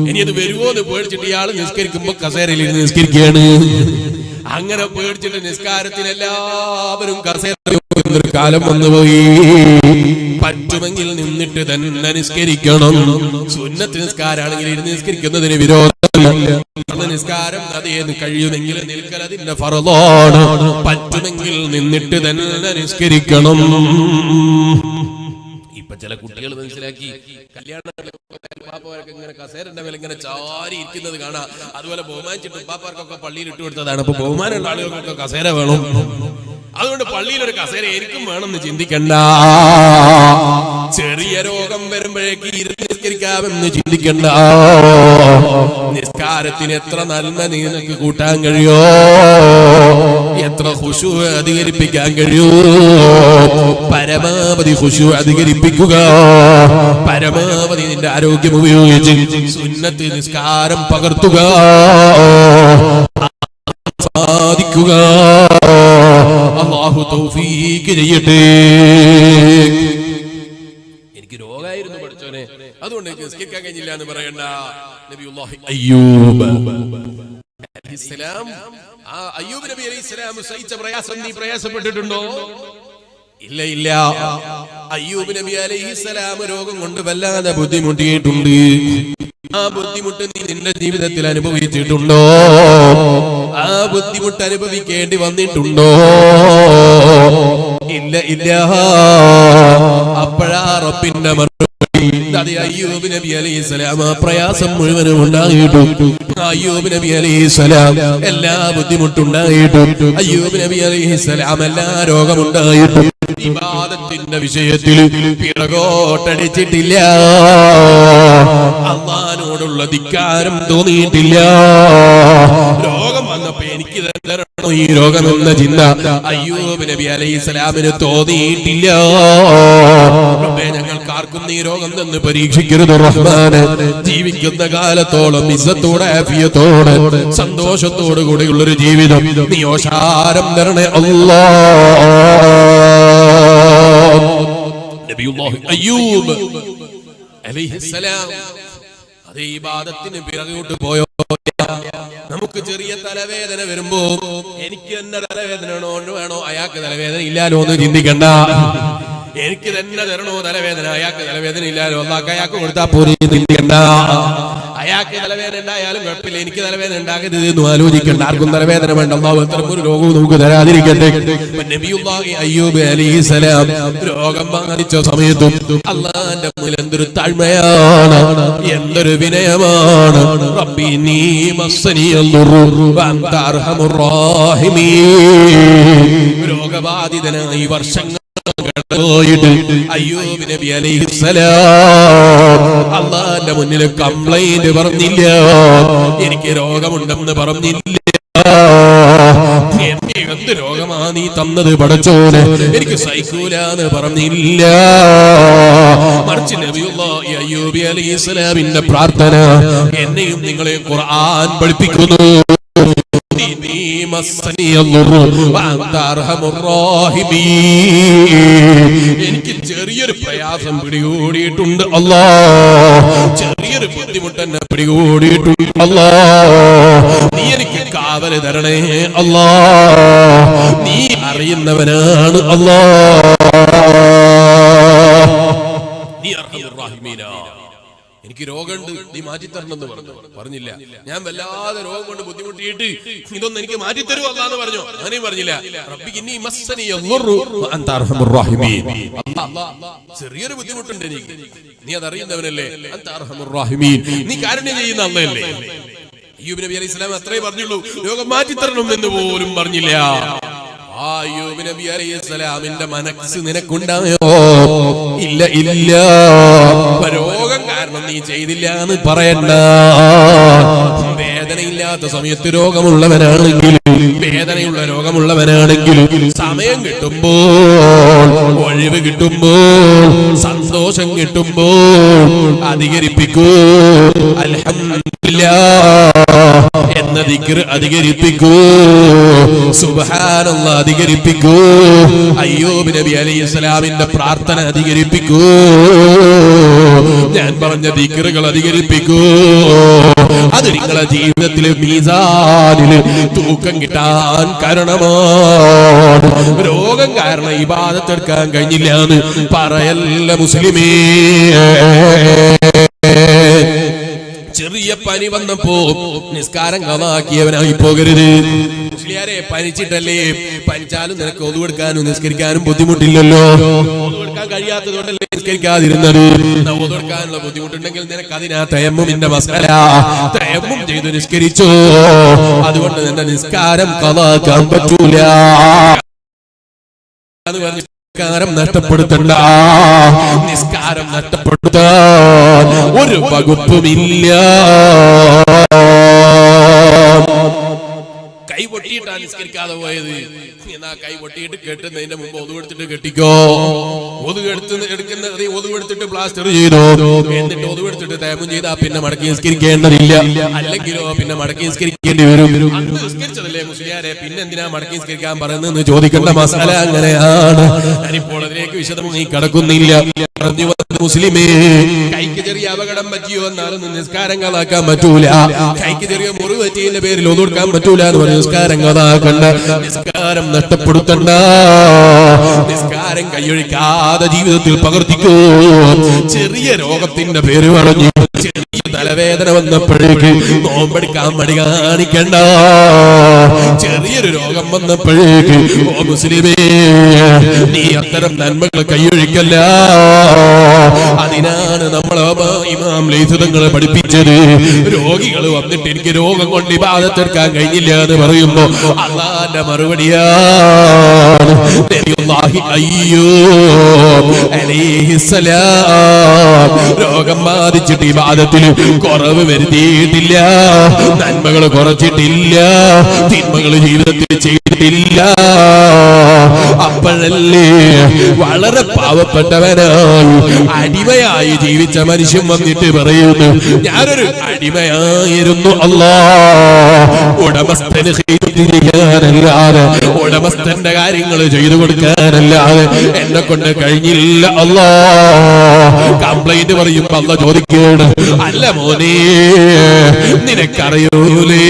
ഇനി അത് വരുമോ എന്ന് പേടിച്ചിട്ട് ഇയാൾ നിസ്കരിക്കുമ്പോ കസേരയിൽ ഇരുന്ന് നിസ്കരിക്കുകയാണ്. അങ്ങനെ പേടിച്ചിട്ട് നിസ്കാരത്തിന് എല്ലാവരും കസേര ഒരു കാലം വന്നുപോയി. പറ്റുമെങ്കിൽ നിന്നിട്ട് തന്നെ നിസ്കരിക്കണം. സുന്നത്ത് നിസ്കാരാണെങ്കിൽ ഇരുന്ന് നിസ്കരിക്കുന്നതിന് വിരോധമില്ല. നിസ്കാരം അതേന്ന് കഴിയുമെങ്കിൽ നിൽക്കൽ അതിന്റെ ഫർളാണ്. പറ്റുമെങ്കിൽ നിന്നിട്ട് തന്നെ നിസ്കരിക്കണം. ഇപ്പൊ ചില കുട്ടികൾ മനസ്സിലാക്കി, കല്യാണപ്പാപ്പവരൊക്കെ ഇങ്ങനെ കസേരന്റെ മേലെ ഇങ്ങനെ ചാരി ഇരിക്കുന്നത് കാണാം. അതുപോലെ ബഹുമാനിച്ചിട്ട് ഉപ്പാപ്പാർക്കൊക്കെ പള്ളിയിൽ ഇട്ട് കൊടുത്തതാണ്. അപ്പൊ ബഹുമാനമുള്ള ആളുകൾക്കൊക്കെ കസേര വേണം. അതുകൊണ്ട് പള്ളിയിൽ ഒരു കസേര എനിക്കും വേണമെന്ന് ചിന്തിക്കണ്ട. ചെറിയ രോഗം വരുമ്പോഴേക്ക് ഇരുന്ന് നിസ്കരിക്കാമെന്ന് ചിന്തിക്കണ്ട. നിസ്കാരത്തിന് എത്ര നന്മ നിനക്ക് കൂട്ടാൻ കഴിയോ, എത്ര ഖുശൂ അധികരിപ്പിക്കാൻ കഴിയോ, പരമാവധി ഖുശൂ അധികരിപ്പിക്കുക. പരമാവധി നിന്റെ ആരോഗ്യം ഉപയോഗിച്ച് സുന്നത്ത് നിസ്കാരം പകർത്തുക, സാധിക്കുക. അല്ലാഹു തൗഫീഖ് ചെയ്യട്ടെ. എനിക്ക് രോഗമായിരുന്നു പഠിച്ചോനെ, അതുകൊണ്ട് എനിക്ക് നിസ്കരിക്കാൻ കഴിഞ്ഞില്ല എന്ന് പറയണ്ട. നബിയുല്ലാഹി അയ്യൂബ് അലൈഹിസ്സലാം. ആ അയ്യൂബ് നബി അലൈഹിസ്സലാം സഹിച്ച പ്രയാസം നീ പ്രയാസപ്പെട്ടിട്ടുണ്ടോ? ഇല്ല ഇല്ല. അയ്യൂബ് നബി അലൈഹിസ്സലാം രോഗം കൊണ്ട് വല്ലാതെ ബുദ്ധിമുട്ടിയിട്ടുണ്ട്. ആ ബുദ്ധിമുട്ട് നീ നിന്റെ ജീവിതത്തിൽ അനുഭവിച്ചിട്ടുണ്ടോ? ആ ബുദ്ധിമുട്ട് അനുഭവിക്കേണ്ടി വന്നിട്ടുണ്ടോ? ഇല്ല ഇല്ല. അപ്പോഴാ റബ്ബിന്റെ അയ്യൂബ് നബി അലൈഹിസ്സലാം ആ പ്രയാസം മുഴുവനും ഉണ്ടായിട്ടും അയ്യൂബ് നബി അലൈഹിസ്സലാം എല്ലാ ബുദ്ധിമുട്ടുണ്ടായിട്ടും അയ്യൂബ് നബി അലൈഹിസ്സലാം എല്ലാ രോഗമുണ്ടായിട്ടും ഇബാദത്തിന്റെ വിഷയത്തിൽ പിറകോട്ടടിച്ചിട്ടില്ല. അല്ലാഹുവിനോടുള്ള ധിക്കാരം തോന്നിയിട്ടില്ല. രോഗം വന്നപ്പോ എനിക്ക് തരണോ ഈ രോഗമെന്ന ചിന്ത അയ്യൂബ് നബി അലൈഹിസ്സലാമിന് തോന്നിയിട്ടില്ല. റബ്ബേ, ഞങ്ങൾക്കാർക്കും ഈ രോഗം നിന്ന് പരീക്ഷിക്കരുത് റഹ്മാനെ. ജീവിക്കുന്ന കാലത്തോളം ഇസ്സത്തോടെ ആഫിയത്തോടെ സന്തോഷത്തോടു കൂടിയുള്ളൊരു ജീവിതം നീ ഓശാരം തരണേ അല്ലാഹ്. നബിയുല്ലാഹി അയ്യൂബ് അലൈഹിസ്സലാം അതേ ഇബാദത്തിന് പിറകോട്ട് പോയോ? നമുക്ക് ചെറിയ തലവേദന വരുമ്പോ എനിക്ക് തന്നെ തലവേദന വേണോ അയാൾക്ക് തലവേദന ഇല്ലാലോ എന്ന് ചിന്തിക്കണ്ട. എനിക്ക് തന്നെ തരണോ തലവേദന, അയാൾക്ക് തലവേദന ഇല്ലാലോ അയാൾക്ക് കൊടുത്താൽ പോലും ചിന്തിക്കണ്ട. അയാൾക്ക് തലവേദന ഉണ്ടായാലും കുഴപ്പമില്ല, എനിക്ക് തലവേദന ഉണ്ടാകരുത് എന്ന് ആലോചിക്കണ്ട. ആർക്കും തലവേദന വേണ്ട. അല്ലാഹു അത്തരം ഒരു രോഗവും നമുക്ക് തരാതിരിക്കട്ടെ. നബിയുല്ലാഹി അയ്യൂബ് അലൈഹിസ്സലാം രോഗം ബാധിച്ച സമയത്തും അല്ലാഹുവിന്റെ മുന്നിൽ എന്തൊരു താഴ്മയാണ്, എന്തൊരു വിനയമാണ്. റബ്ബി നീ മസ്സനിയൽ ദുർറു വഅൻത അർഹമുർ റഹീമീൻ. രോഗബാധിതനായി വർഷങ്ങൾ അയ്യൂബ് നബി അലൈഹിസ്സലാം അല്ലാഹുവിന്റെ മുന്നിൽ കംപ്ലൈന്റ് പറഞ്ഞില്ല. എനിക്ക് രോഗമുണ്ടെന്ന് പറഞ്ഞില്ല. എന്ത് രോഗമാ നീ തന്നത് പടച്ചോനെ, എനിക്ക് സഹിക്കൂലാന്ന് പറഞ്ഞില്ല. മറിച്ച് നബിയുല്ലാഹി അയ്യൂബ് അലൈഹിസ്സലാമിന്റെ പ്രാർത്ഥന എന്നെയും നിങ്ങളെ ഖുർആൻ പഠിപ്പിക്കുന്നു. എനിക്ക് ചെറിയൊരു പ്രയാസം പിടികൂടിയിട്ടുണ്ട് അല്ലാഹ്, ചെറിയൊരു ബുദ്ധിമുട്ട് എന്നെ പിടികൂടിയിട്ടുണ്ട് അല്ലാഹ്. നീ എനിക്ക് കാവല് തരണേ അല്ലാഹ്. നീ അറിയുന്നവനാണ് അല്ലാഹ്. നീ അർഹമുർ റഹീമീനാ. എനിക്ക് രോഗമുണ്ട്, നീ മാറ്റിത്തരണമെന്ന് പറഞ്ഞില്ല. ഞാൻ വല്ലാതെ രോഗം കൊണ്ട് ബുദ്ധിമുട്ടിയിട്ട് ഇതൊന്നും എനിക്ക് മാറ്റിത്തരൂ അല്ലാന്ന് പറഞ്ഞു. അങ്ങനെയും പറഞ്ഞില്ല. റബ്ബി ഇന്നി മസ്സനിയ ദുർറു വഅൻത അർഹമുർ റഹീമീൻ. ചെറിയൊരു ബുദ്ധിമുട്ടുണ്ട് എനിക്ക്, നീ അതറിയുന്നവനല്ലേ. അൻത അർഹമുർ റഹീമീൻ, നീ കാരുണ്യം ചെയ്യുന്ന അല്ലാഹല്ലേ. അയ്യൂബ് നബി അലൈഹിസ്സലാം അത്രേ പറഞ്ഞുള്ളൂ, രോഗം മാറ്റിത്തരണം എന്ന് പോലും പറഞ്ഞില്ല. അയ്യൂബ് നബി അലൈഹിസ്സലാമിന്റെ മനസ്സ് നിനക്കുണ്ടായോ? ഇല്ല ഇല്ല. രോഗം കാരണം നീ ചെയ്തില്ല എന്ന് പറയണ്ട. വേദനയില്ലാത്ത സമയത്ത് രോഗമുള്ളവനാണെങ്കിലും വേദനയുള്ള രോഗമുള്ളവനാണെങ്കിലും സമയം കിട്ടുമ്പോൾ, ഒഴിവ് കിട്ടുമ്പോൾ, സന്തോഷം കിട്ടുമ്പോൾ അധികരിപ്പിക്കൂ അൽഹംദുലില്ലാഹ് എന്ന ദിക്ർ അധികരിപ്പിക്കൂ. സുബ്ഹാനല്ലാഹ് അധികരിപ്പിക്കൂ. അയ്യൂബ് നബി അലൈഹിസ്സലാമിന്റെ പ്രാർത്ഥന അധികരിപ്പിക്കൂ. ഞാൻ പറഞ്ഞ ദിക്റുകൾ അധികരിപ്പിക്കൂ. അത് നിങ്ങളുടെ ജീവിതത്തിലെ മീസാനില് തൂക്കം കിട്ടാൻ കാരണമാണ്. രോഗം കാരണം ഇബാദത്ത് എടുക്കാൻ കഴിഞ്ഞില്ല എന്ന് പറയല്ല മുസ്ലിമേ. ചെറിയ പനി വന്നപ്പോ നിസ്കാരം കളാക്കിയവനായി പോകരുത്. മുസ്ലിയാരെ, പനിച്ചിട്ടല്ലേ? പനിച്ചാലും നിനക്ക് ഒതുവെടുക്കാനും നിസ്കരിക്കാനും ബുദ്ധിമുട്ടില്ലല്ലോ. ഒതുവെടുക്കാൻ കഴിയാത്തതുകൊണ്ടല്ലേ നിസ്കരിക്കാതിരുന്നത്. ഒതുവെടുക്കാനുള്ള ബുദ്ധിമുട്ടുണ്ടെങ്കിൽ നിനക്ക് അതിനാ തയമ്മുമിന്റെ മസാല. തയമ്മും ചെയ്ത് നിസ്കരിച്ചോ. അതുകൊണ്ട് നിന്റെ നിസ്കാരം കളാക്കാൻ പറ്റൂല. നിസ്കാരം നഷ്ടപ്പെടുത്തണ്ട. നിസ്കാരം നഷ്ടപ്പെടുത്താൻ ഒരു വകുപ്പുമില്ല. കൈ പൊട്ടിയിട്ടാ നിസ്കരിക്കാതെ പോയത്. എന്നാ കൈ പൊട്ടിയിട്ട് കെട്ടുന്നതിന്റെ മുമ്പ് ഒതുവെടുത്തിട്ട് കെട്ടിക്കോ. ഒതുവെടുത്തിട്ട് പ്ലാസ്റ്റർ ചെയ്തോ. എന്നിട്ട് ഒതുവെടുത്തിട്ട് തേമം ചെയ്താ പിന്നെ മടക്കി നിസ്കരിക്കേണ്ടതില്ല. അല്ലെങ്കിലോ പിന്നെ മടക്കി നിസ്കരിക്കേണ്ടി വരും. നിസ്കരിച്ചതല്ലേ മുസ്ലിയാരെ പിന്നെന്തിനാ മടക്കി നിസ്കരിക്കാൻ പറയുന്നതെന്ന് ചോദിക്കേണ്ട മസാല അങ്ങനെയാണ്. ഞാനിപ്പോൾ അതിലേക്ക് വിശദമായി കടക്കുന്നില്ല. പറഞ്ഞു മുസ്ലിമേ, കൈക്ക് ചെറിയ അപകടം പറ്റിയോ എന്നാലും നിസ്കാരം കഥാക്കാൻ പറ്റൂല. കൈക്ക് ചെറിയ മുറിവ് പറ്റിയതിന്റെ പേരിൽ ഒന്നും കൊടുക്കാൻ പറ്റൂല എന്ന് പറഞ്ഞ് നിസ്കാരം കഥാക്കണ്ട, നിസ്കാരം നഷ്ടപ്പെടുത്തണ്ട. നിസ്കാരം കൈയൊഴിക്കാതെ ജീവിതത്തിൽ പകർത്തിക്കൂ. ചെറിയ രോഗത്തിന്റെ പേര് പറഞ്ഞു ചെറിയ തലവേദന വന്നപ്പോഴേക്ക് നോമ്പെടുക്കാൻ മടി കാണിക്കണ്ട. ചെറിയൊരു രോഗം വന്നപ്പോഴേക്ക് ഓ മുസ്ലിമേ, നീ അത്തരം നന്മകൾ കൈയൊഴിക്കല്ല. അതിനാണ് നമ്മളെ ഇമാം ലൈസ് തങ്ങൾ പഠിപ്പിച്ചത്. രോഗികൾ വന്നിട്ട് എനിക്ക് രോഗം കൊണ്ട് ഇബാദത്തെടുക്കാൻ കഴിഞ്ഞില്ല എന്ന് പറയുമ്പോ അല്ലാഹുവിന്റെ മറുപടിയാണ് നബിയുല്ലാഹി അയ്യൂബ് അലൈഹിസ്സലാം രോഗം ബാധിച്ചിട്ട് ഇബാദത്തിൽ കുറവ് വരുത്തിയിട്ടില്ല, നന്മകൾ കുറച്ചിട്ടില്ല, തിന്മകൾ ജീവിതത്തിൽ ചെയ്തിട്ടില്ല. അപ്പോഴല്ലേ വളരെ പാവപ്പെട്ടവനായി അടിമയായി ജീവിച്ച മനുഷ്യൻ വന്നിട്ട് പറയുന്നു, ഞാനൊരു അടിമയായിരുന്നു അല്ലാഹ്. ഉടമസ്ഥന് ചെയ്യാനല്ലാതെ, ഉടമസ്ഥന്റെ കാര്യങ്ങൾ ചെയ്തു കൊടുക്കാനല്ലാതെ എന്നെ കൊണ്ട് കഴിഞ്ഞില്ല അല്ലാഹ്. കംപ്ലൈന്റ് പറയുമ്പോ അല്ലാഹ് ചോദിക്കുകയാണ്, അല്ല മോനെ നിനക്കറിയൂലേ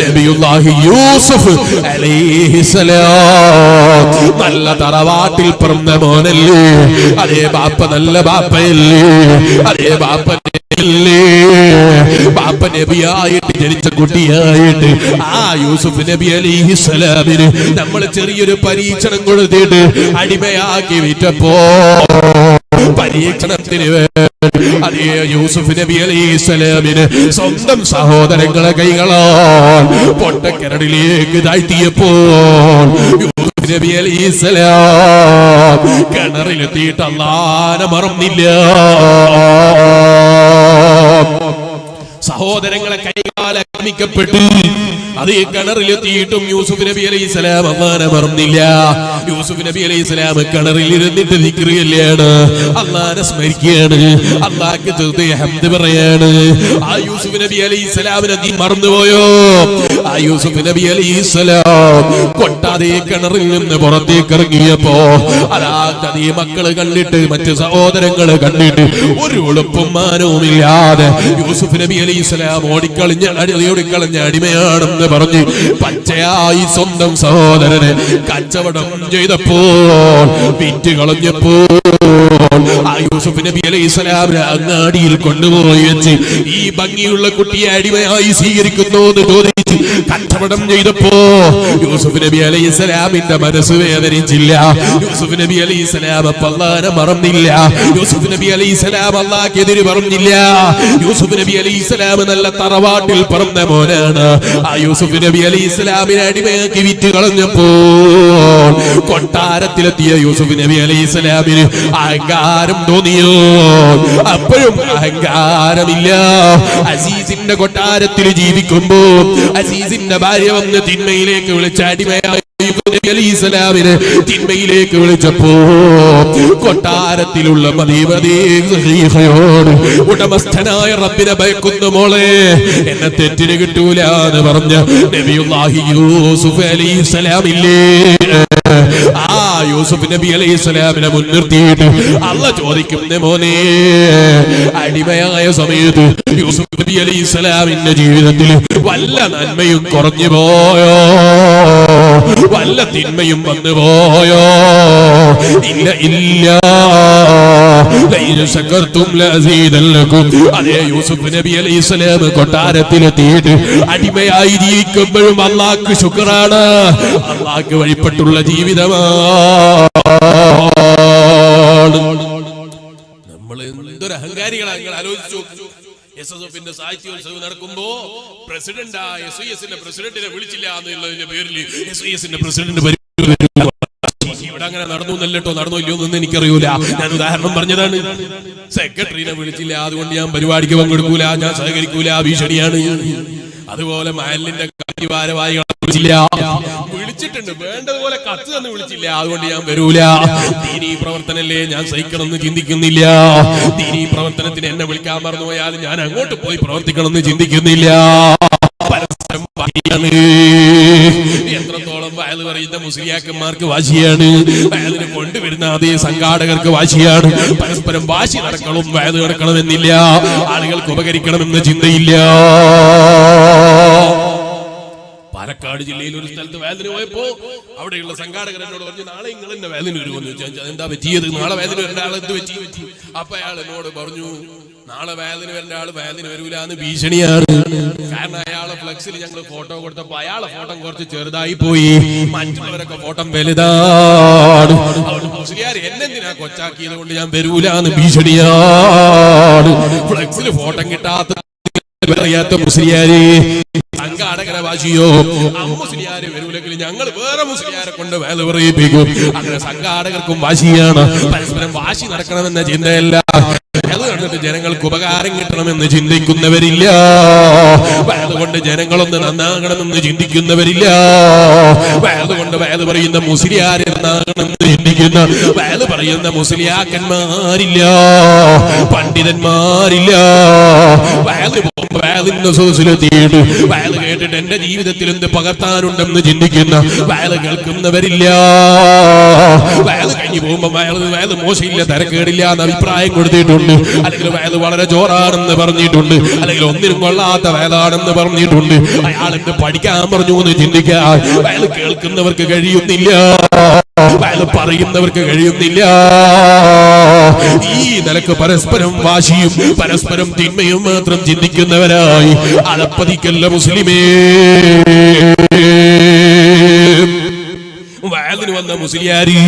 നബിയുല്ലാഹി യൂസുഫ് അലൈഹിസ്സലാം നല്ല തറവാട്ടിൽ പിറന്ന മോനല്ലേ, അതേ ബാപ്പ നല്ല ബാപ്പയല്ലേ, അതേ ബാപ്പ നബിയായിട്ട് ജനിച്ച കുട്ടിയായിട്ട് ആ യൂസുഫ് നബി അലൈഹിസ്സലാമിന് നമ്മൾ ചെറിയൊരു പരീക്ഷണം കൊടുത്തിട്ട് അടിമയാക്കി വിറ്റപ്പോ പരീക്ഷണത്തിന് അതേ യൂസുഫ് നബി അലൈഹിസ്സലാമിന് സ്വന്തം സഹോദരങ്ങളെ കൈകളാൽ പൊട്ടക്കിണറിലേക്ക് താഴ്ത്തിയപ്പോൾ യൂസുഫ് നബി അലൈഹിസ്സലാം കിണറിലെത്തിയിട്ട് അല്ലാഹുവിനെ മറന്നില്ല. സഹോദരങ്ങളെ കൈകാലെ ആക്രമിക്കപ്പെട്ടു അതേ കിണറിലെത്തിയിട്ടും യൂസുഫ് നബി അലൈഹിസ്സലാം അല്ലാഹുവിനെ മറന്നില്ല. യൂസുഫ് നബി അലൈഹിസ്സലാം കിണറിൽ ഇരുന്നിട്ട് ദിക്റിയാണ്, അല്ലാഹുവിനെ സ്മരിക്കുകയാണ്, അല്ലാഹുവിന് ഹംദ് പറയാണ്. ആ യൂസുഫ് നബി അലൈഹിസ്സലാമിനെ നീ മറന്നുപോയോ? ആ യൂസുഫ് നബി അലൈഹിസ്സലാം കൊട്ടാതെ കിണറിൽ നിന്ന് പുറത്തേക്ക് ഇറങ്ങിയപ്പോ അതേ മക്കള് കണ്ടിട്ട്, മറ്റ് സഹോദരങ്ങള് കണ്ടിട്ട് ഒരു ഉളുപ്പും മാനവുമില്ലാതെ യൂസുഫ് നബി അലൈഹിസ്സലാം ഓടിക്കളഞ്ഞ അടിമയാണെന്ന് പറഞ്ഞ് പച്ചയായി സ്വന്തം സഹോദരനെ കച്ചവടം ചെയ്തപ്പോൾ, വിറ്റ് കളഞ്ഞപ്പോൾ ആ യൂസുഫ് നബി അലൈഹിസ്സലാമിനെ അങ്ങാടിയിൽ കൊണ്ടുപോയി വെച്ച് ഈ ഭംഗിയുള്ള കുട്ടിയെ അടിമയായി സ്വീകരിക്കുന്നു എന്ന് ചോദിച്ച് കച്ചവടം ചെയ്തപ്പോ യൂസുഫ് നബി അലൈഹിസ്സലാമിന്റെ മനസ്സ് വേദനിച്ചില്ല. യൂസുഫ് നബി അലൈഹിസ്സലാം അല്ലാഹുവിനെ മറന്നില്ല. യൂസുഫ് നബി അലൈഹിസ്സലാം അല്ലാഹുവിനെതിരെ പറഞ്ഞില്ല. യൂസുഫ് നബി അലൈഹിസ്സലാം നല്ല തറവാട്ടിൽ പിറന്ന മോനാണ്. ആ യൂസുഫ് നബി അലൈഹിസ്സലാമിനെ അടിമയാക്കി വിറ്റ് കളഞ്ഞപ്പോൾ കൊട്ടാരത്തിലെത്തിയ യൂസുഫ് നബി അലൈഹിസ്സലാമിന് അഹങ്കാരം തോന്നിയോ? അപ്പോഴും അഹങ്കാരമില്ല. അസീസിന്റെ കൊട്ടാരത്തിൽ ജീവിക്കുമ്പോ അസീസിന്റെ ഭാര്യ വന്ന് തിന്മയിലേക്ക് വിളിച്ച അടിമയായി നബി അലൈഹിസ്സലാമിനെ തിന്മയിലേക്ക് വിളിച്ചപ്പോ കൊട്ടാരത്തിലുള്ള മദീനയോട് ഉടമസ്ഥനായ റബ്ബിനെ ഭയക്കുന്ന മോളെ എന്നെ തെറ്റിന് കിട്ടൂല എന്ന് പറഞ്ഞ നബിയുല്ലാഹി യൂസുഫ് അലൈഹിസ്സലാമില്ലേ, ആ യൂസുഫ് നബി അലൈഹിസ്സലാമിനെ മുൻനിർത്തിയിട്ട് അല്ലാഹ് ചോദിക്കുന്ന മോനെ, അടിമയായ സമയത്ത് യൂസുഫ് നബി അലൈഹിസ്സലാമിന്റെ ജീവിതത്തിൽ വല്ല നന്മയും കുറഞ്ഞു പോയോ? വല്ല തിന്മയും വന്നു പോയോ? ഇല്ല ഇല്ല. അതേ യൂസുഫ് നബി അലൈഹിസ്സലാം കൊട്ടാരത്തിലെത്തിയിട്ട് അടിമയായി ജീവിക്കുമ്പോഴും അല്ലാഹ്ക്ക് ശുക്റാണ്, അല്ലാഹ്ക്ക് വഴിപ്പെട്ടുള്ള ജീവിതമാണ്. നമ്മൾ എന്തൊരു അഹങ്കാരികളാണ് ആലോചിച്ചു. SSFന്റെ സാഹിത്യോത്സവം നടക്കുമ്പോ പ്രസിഡന്റായ SIS-ന്റെ പ്രസിഡന്റിനെ വിളിച്ചില്ല എന്നുള്ളതിന്റെ പേരിൽ SIS-ന്റെ പ്രസിഡന്റ് ഇവിടെ അങ്ങനെ നടന്നു എന്നല്ലോ, നടന്നോ ഇല്ലയോ എന്ന് എനിക്കറിയൂല. ഞാൻ ഉദാഹരണം പറഞ്ഞതാണ്. സെക്രട്ടറിനെ വിളിച്ചില്ല, അതുകൊണ്ട് ഞാൻ പരിപാടിക്ക് പങ്കെടുക്കൂല, ഞാൻ സഹകരിക്കൂല, ഭീഷണിയാണ്. അതുപോലെ മഹലിന്റെ ഭാരവാഹികളെ വിളിച്ചിട്ടുണ്ട്, വേണ്ടതുപോലെ കത്ത് തന്ന് വിളിച്ചില്ല, അതുകൊണ്ട് ഞാൻ വരൂല. ദീനീ പ്രവർത്തനല്ലേ, ഞാൻ സഹിക്കണമെന്ന് ചിന്തിക്കുന്നില്ല. ദീനീ പ്രവർത്തനത്തിന് എന്നെ വിളിക്കാൻ മറന്നുപോയാലും ഞാൻ അങ്ങോട്ട് പോയി പ്രവർത്തിക്കണമെന്ന് ചിന്തിക്കുന്നില്ല. പരസ്പരം എത്രത്തോളം വയല് പറയുന്ന മുസ്ലിയാക്കന്മാർക്ക് വാശിയാണ്, വയലിന് കൊണ്ടുവരുന്ന അതേ സംഘാടകർക്ക് വാശിയാണ്. പരസ്പരം വാശി നടക്കണം, വയല് നടക്കണമെന്നില്ല, ആളുകൾക്ക് ഉപകരിക്കണമെന്ന് ചിന്തയില്ല. പാലക്കാട് ജില്ലയിൽ ഒരു സ്ഥലത്ത് വേദന പോയപ്പോ അവിടെയുള്ള സംഘാടകർ എന്നോട് പറഞ്ഞു, നാളെ നിങ്ങൾ എന്നെ വേദന വരുമെന്ന് ചോദിച്ചാൽ എന്താ പറ്റിയത്, നാളെ വേദന വരേണ്ട ആൾ എന്ത് പറ്റി? അപ്പൊ അയാൾ എന്നോട് പറഞ്ഞു, നാളെ വേദന വരേണ്ട ആള് വേദന വരൂല എന്ന് ഭീഷണിയാണ്. കാരണം അയാളെ ഫ്ലക്സിൽ ഞങ്ങൾ ഫോട്ടോ കൊടുത്തപ്പോ അയാളെ ഫോട്ടോ കുറച്ച് ചെറുതായി പോയി, മറ്റുള്ളവരൊക്കെ ഫോട്ടോ വലുതാണ്. അവിടെ മുസ്ലിയാർ എന്നെന്തിനാ കൊച്ചാക്കിയത് കൊണ്ട് ഞാൻ വരൂല എന്ന് ഭീഷണിയാണ്. ഫ്ലക്സിൽ ഫോട്ടോ കിട്ടാത്ത പറയാത്ത മുസ്ലിയാരെ സംഘാടകരെ വാശിയോ, മുസ്ലിയാര് വരൂലെങ്കിൽ ഞങ്ങൾ വേറെ മുസ്ലിയാരെ കൊണ്ട് വേല പറയിപ്പിക്കും. അങ്ങനെ സംഘാടകർക്കും വാശിയാണ്. പരസ്പരം വാശി നടക്കണമെന്ന ചിന്തയല്ല, അത് കണ്ടിട്ട് ജനങ്ങൾക്ക് ഉപകാരം കിട്ടണമെന്ന് ചിന്തിക്കുന്നവരില്ല. അതുകൊണ്ട് ജനങ്ങളൊന്ന് നന്നാകണമെന്ന് ചിന്തിക്കുന്നവരില്ല. അതുകൊണ്ട് വേല പറയുന്ന മുസ്ലിയാരെ നന്നാകണമെന്ന് ചിന്തിക്കുന്ന വേല പറയുന്ന മുസ്ലിയാക്കന്മാരില്ല, പണ്ഡിതന്മാരില്ല. വേലിന്റെ സോസിലെത്തിയിട്ട് വേല കേട്ടിട്ട് എന്റെ ജീവിതത്തിൽ എന്ത് പകർത്താനുണ്ടെന്ന് ചിന്തിക്കുന്ന വേല കേൾക്കുന്നവരില്ല. വേല കഴിഞ്ഞു പോകുമ്പോ വേല മോശമില്ല, തരക്കേടില്ല എന്ന് അഭിപ്രായം കൊടുത്തിട്ടുണ്ട്, അല്ലെങ്കിൽ വേല വളരെ ജോറാണെന്ന് പറഞ്ഞിട്ടുണ്ട്, അല്ലെങ്കിൽ ഒന്നിനും കൊള്ളാത്ത വേലാണെന്ന് പറഞ്ഞിട്ടുണ്ട്. അയാളെന്ത് പഠിക്കാൻ പറഞ്ഞു എന്ന് ചിന്തിക്കാൻ വേല കേൾക്കുന്നവർക്ക് കഴിയുന്നില്ല, വേല പറയുന്നവർക്ക് കഴിയുന്നില്ല. ഈ നിലക്ക് പരസ്പരം വാശിയും പരസ്പരം തിന്മയും മാത്രം ചിന്തിക്കുന്നവരായി അലപ്പതിക്കല്ല മുസ്ലിമേ. വയലിന് വന്ന മുസ്ലിയാരി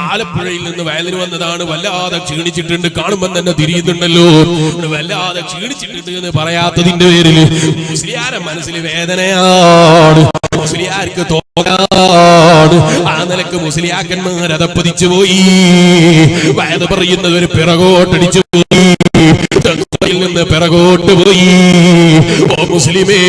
ആലപ്പുഴയിൽ നിന്ന് വയലിന് വന്നതാണ്. വല്ലാതെ ക്ഷീണിച്ചിട്ടുണ്ട്, കാണുമ്പോൾ തന്നെ തിരിയുന്നുണ്ടല്ലോ, വല്ലാതെ ക്ഷീണിച്ചിട്ടുണ്ട് എന്ന് പറയാത്തതിന്റെ പേരിൽ മുസ്ലിയാരെ മനസ്സിൽ വേദനയാണ്, മുസ്ലിയാർക്ക് തോന്നാണ്. ആ നിലക്ക് മുസ്ലിയാക്കന്മാർ അതപ്പതിച്ചു പോയി. വയത് പറയുന്നത് ഒരു പിറകോട്ടടിച്ചു പോയി, നിന്ന് പിറകോട്ട് പോയി. ഓ മുസ്ലിമേ,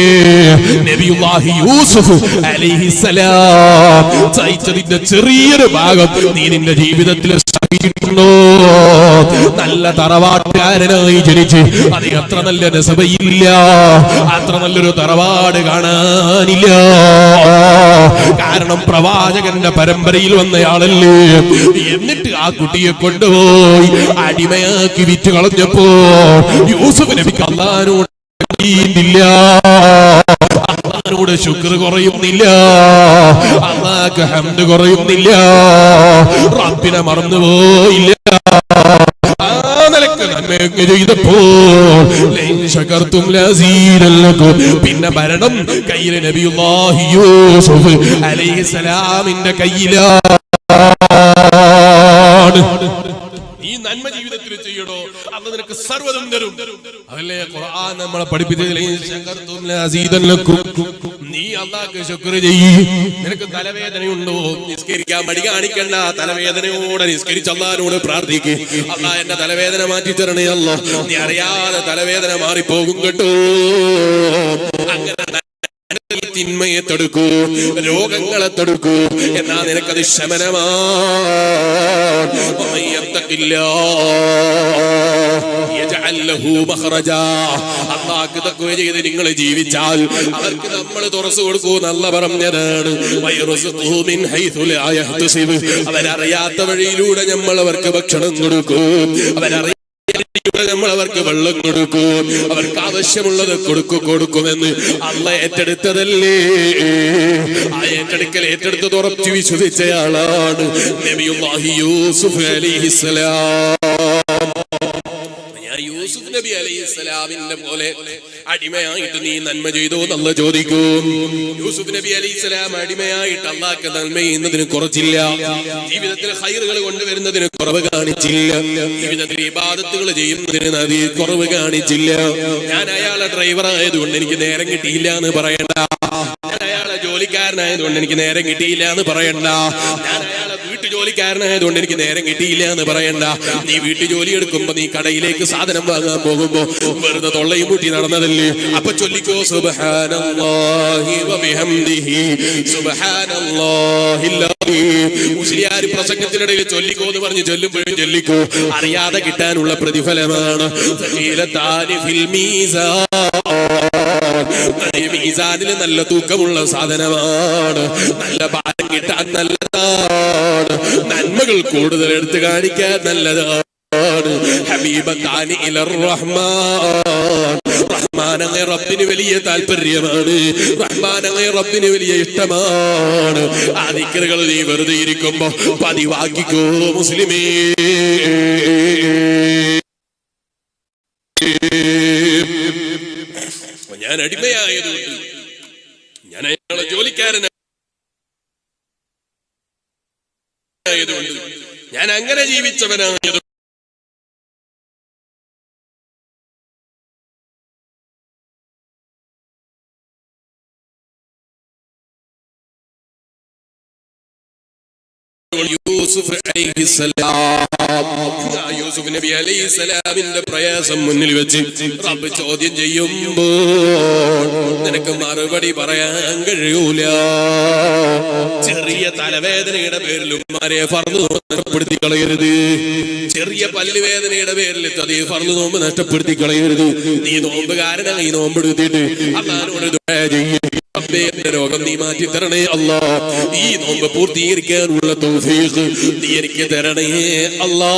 നബിയുല്ലാഹി യൂസുഫ് അലൈഹിസ്സലാം സഹിച്ചതിന്റെ ചെറിയൊരു ഭാഗം നീ നിന്റെ ജീവിതത്തിൽ സഹിച്ചിട്ടുണ്ടോ? നല്ല തറവാട്ടുകാരനായി ജനിച്ച് അത് അത്ര നല്ല നസബയില്ല, അത്ര നല്ലൊരു തറവാട് കാണാനില്ല. കാരണം പ്രവാചകന്റെ പരമ്പരയിൽ വന്നയാളല്ലേ. എന്നിട്ട് ആ കുട്ടിയെ കൊണ്ടുപോയി അടിമയാക്കി വിറ്റ് കളഞ്ഞപ്പോ യൂസുഫ് നബിക്ക് അല്ലാഹുവിനോട് അല്ലാഹുവിനോട് ശുക്ർ കുറയുന്നില്ല, അല്ലാഹുക്ക് ഹംദ് കുറയുന്നില്ല, റബ്ബിനെ മറന്നുപോയില്ല. പിന്നെ ഭരണം കയ്യിലെ നബിയുല്ലാഹി യൂസുഫ് അലൈഹിസ്സലാമിന്റെ കയ്യിലാണ്. ഈ നന്മ ജീവിതത്തിൽ ചെയ്യണോ അന്ന് നിനക്ക് സർവ്വതും തരും. അതല്ലേ ഖുർആൻ നമ്മളെ പഠിപ്പിച്ചത്, നീ അല്ലാഹുക്ക് ശുക്ർ ചെയ്യ്. നിനക്ക് തലവേദനയുണ്ടോ, നിസ്കരിക്കാൻ മടി കാണിക്കണ്ട, തലവേദനയോടെ നിസ്കരിച്ച് അല്ലാഹുവിനോട് പ്രാർത്ഥിക്ക്, അല്ലാഹ് എന്റെ തലവേദന മാറ്റി തരണേ അല്ലാ. നീ അറിയാതെ തലവേദന മാറിപ്പോകും കേട്ടോ. അങ്ങനെ തിന്മയെ തടുക്കൂ, രോഗങ്ങളെ തടുക്കൂ, എന്നാ നിനക്കത് ശമനമാണ്. നിങ്ങൾ ജീവിച്ചാൽ അവർക്ക് നമ്മൾ തുറച്ചു കൊടുക്കൂ നല്ല പറഞ്ഞതാണ്. അവരറിയാത്ത വഴിയിലൂടെ നമ്മൾ അവർക്ക് ഭക്ഷണം കൊടുക്കും, നമ്മൾ അവർക്ക് വെള്ളം കൊടുക്കും, അവർക്ക് ആവശ്യമുള്ളത് കൊടുക്കുമെന്ന് അല്ലാഹ് ഏറ്റെടുത്തതല്ലേ. ആ ഏറ്റെടുത്ത് തുറച്ചു വിശ്വസിച്ചയാളാണ് നബിയുല്ലാഹി യൂസുഫ് അലൈഹിസ്സലാം. യൂസുഫ് നബി അലൈഹിസ്സലാമിന്റെ പോലെ അടിമയായിട്ട് നീ നന്മ ചെയ്തോ എന്നല്ല ചോദിക്കും. യൂസുഫ് നബി അലൈഹിസ്സലാം അടിമയായിട്ട് അല്ലാഹുക്ക് നന്മ ചെയ്യുന്നതിന് കുറച്ചില്ല, ജീവിതത്തിൽ ഖൈറുകൾ കൊണ്ടുവരുന്നതിന് കുറവ് കാണിച്ചില്ല, ജീവിതത്തിൽ ഇബാദത്തുകൾ ചെയ്യുന്നതിന് നബി കുറവ് കാണിച്ചില്ല. ഞാൻ അയാളെ ഡ്രൈവർ ആയതുകൊണ്ട് എനിക്ക് നേരം കിട്ടിയില്ല എന്ന് പറയണ്ട, ഞാൻ അയാളെ ജോലിക്കാരനായതുകൊണ്ട് എനിക്ക് നേരം കിട്ടിയില്ല എന്ന് പറയണ്ട, ഞാൻ അയാളെ വീട്ടുജോലിക്കാരനായതുകൊണ്ട് എനിക്ക് നേരം കിട്ടിയില്ല എന്ന് പറയണ്ട. നീ വീട്ടുജോലി എടുക്കുമ്പോ, നീ കടയിലേക്ക് സാധനം വാങ്ങാൻ പോകുമ്പോ വെറുതെ തൊള്ളയും കൂട്ടി നടന്നതല്ലേ. അപ്പൊ ചൊല്ലിക്കോ സുബ്ഹാനല്ലാഹി വബിഹംദിഹി സുബ്ഹാനല്ലാഹിൽ അസീം. മുസ്ലിയാർ പ്രസംഗത്തിനിടയിൽ ചൊല്ലിക്കോ എന്ന് പറഞ്ഞ് ചൊല്ലുമ്പോഴും ചൊല്ലിക്കോ, അറിയാതെ കിട്ടാനുള്ള പ്രതിഫലമാണ്. മീസാനില് നല്ല തൂക്കമുള്ള സാധനമാണ്. നല്ല ഭാരം കിട്ടാൻ നല്ലതാണ്. നന്മകൾ കൂടുതൽ എടുത്തു കാണിക്കാൻ നല്ലതാണ്. ഹബീബത്താനി ഇലർ റഹ്മാൻ, റഹ്മാനങ്ങേ റബ്ബിന് വലിയ താല്പര്യമാണ്. റഹ്മാനങ്ങേ റബ്ബിന് വലിയ ഇഷ്ടമാണ്. ആ ദിക്റുകൾ നീ വെറുതെ ഇരിക്കുമ്പോ പതിവാക്കിക്കോ മുസ്ലിമേ. ഞാൻ അടിമയായതുകൊണ്ട്, ഞാൻ അയാളെ ജോലിക്കാരനായതുകൊണ്ട്, ഞാൻ അങ്ങനെ ജീവിച്ചവനായതുകൊണ്ട് യൂസുഫ് നബി അലൈഹിസ്സലാമിന്റെ പ്രയാസം മുന്നിൽ വെച്ച് റബ്ബ് ചോദ്യം ചെയ്യുമ്പോൾ നിനക്ക് മറുപടി പറയാൻ കഴിയൂല. ചെറിയ തലവേദനയുടെ പേരിൽ ഉമ്മാരെ ഫർദ് നോമ്പ് നഷ്ടപ്പെടുത്തി കളയരുത്. ചെറിയ പല്ലുവേദനയുടെ പേരിൽ ഫർദ് നോമ്പ് നഷ്ടപ്പെടുത്തി കളയരുത്. നീ നോമ്പുകാരനായി നോമ്പെടുത്തിട്ട് അല്ലാഹുവോട് ദുആ ചെയ്യ്, റബ്ബേ എന്റെ രോഗം നീ മാറ്റി തരണേ അല്ലാഹ്. ഈ നോമ്പ് പൂർത്തീകരിക്കാനുള്ള തൗഫീഖ് നീ എനിക്ക് തരണേ അല്ലാഹ്.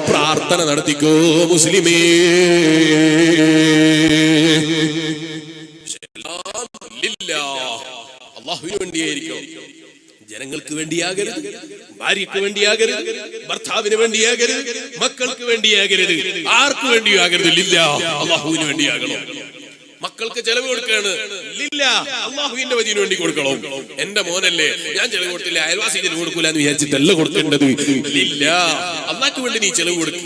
പ്രാർത്ഥന നടത്തിക്കോ മുസ്ലിമേ. അല്ലാഹുവിന് വേണ്ടിയായിരിക്കും, ജനങ്ങൾക്ക് വേണ്ടിയാകരുത്, ഭാര്യക്ക് വേണ്ടിയാകരുത്, ഭർത്താവിന് വേണ്ടിയാകരുത്, മക്കൾക്ക് വേണ്ടിയാകരുത്, ആർക്ക് വേണ്ടിയും ആകരുത്. ലില്ലാഹ്, അല്ലാഹുവിന് വേണ്ടിയാകണം. മക്കൾക്ക് ചെലവ് കൊടുക്കാണ്, അള്ളാഹുവിന്റെ വചിന് വേണ്ടി കൊടുക്കണം. എന്റെ മോനല്ലേ, ഞാൻ ചെലവ് കൊടുത്തില്ല, അയൽവാസി ചെലവ് കൊടുക്കൂല എന്ന് വിചാരിച്ചിട്ടല്ല കൊടുക്കേണ്ടത്. അള്ളാഹ്ക്ക് വേണ്ടി നീ ചെലവ് കൊടുക്കും.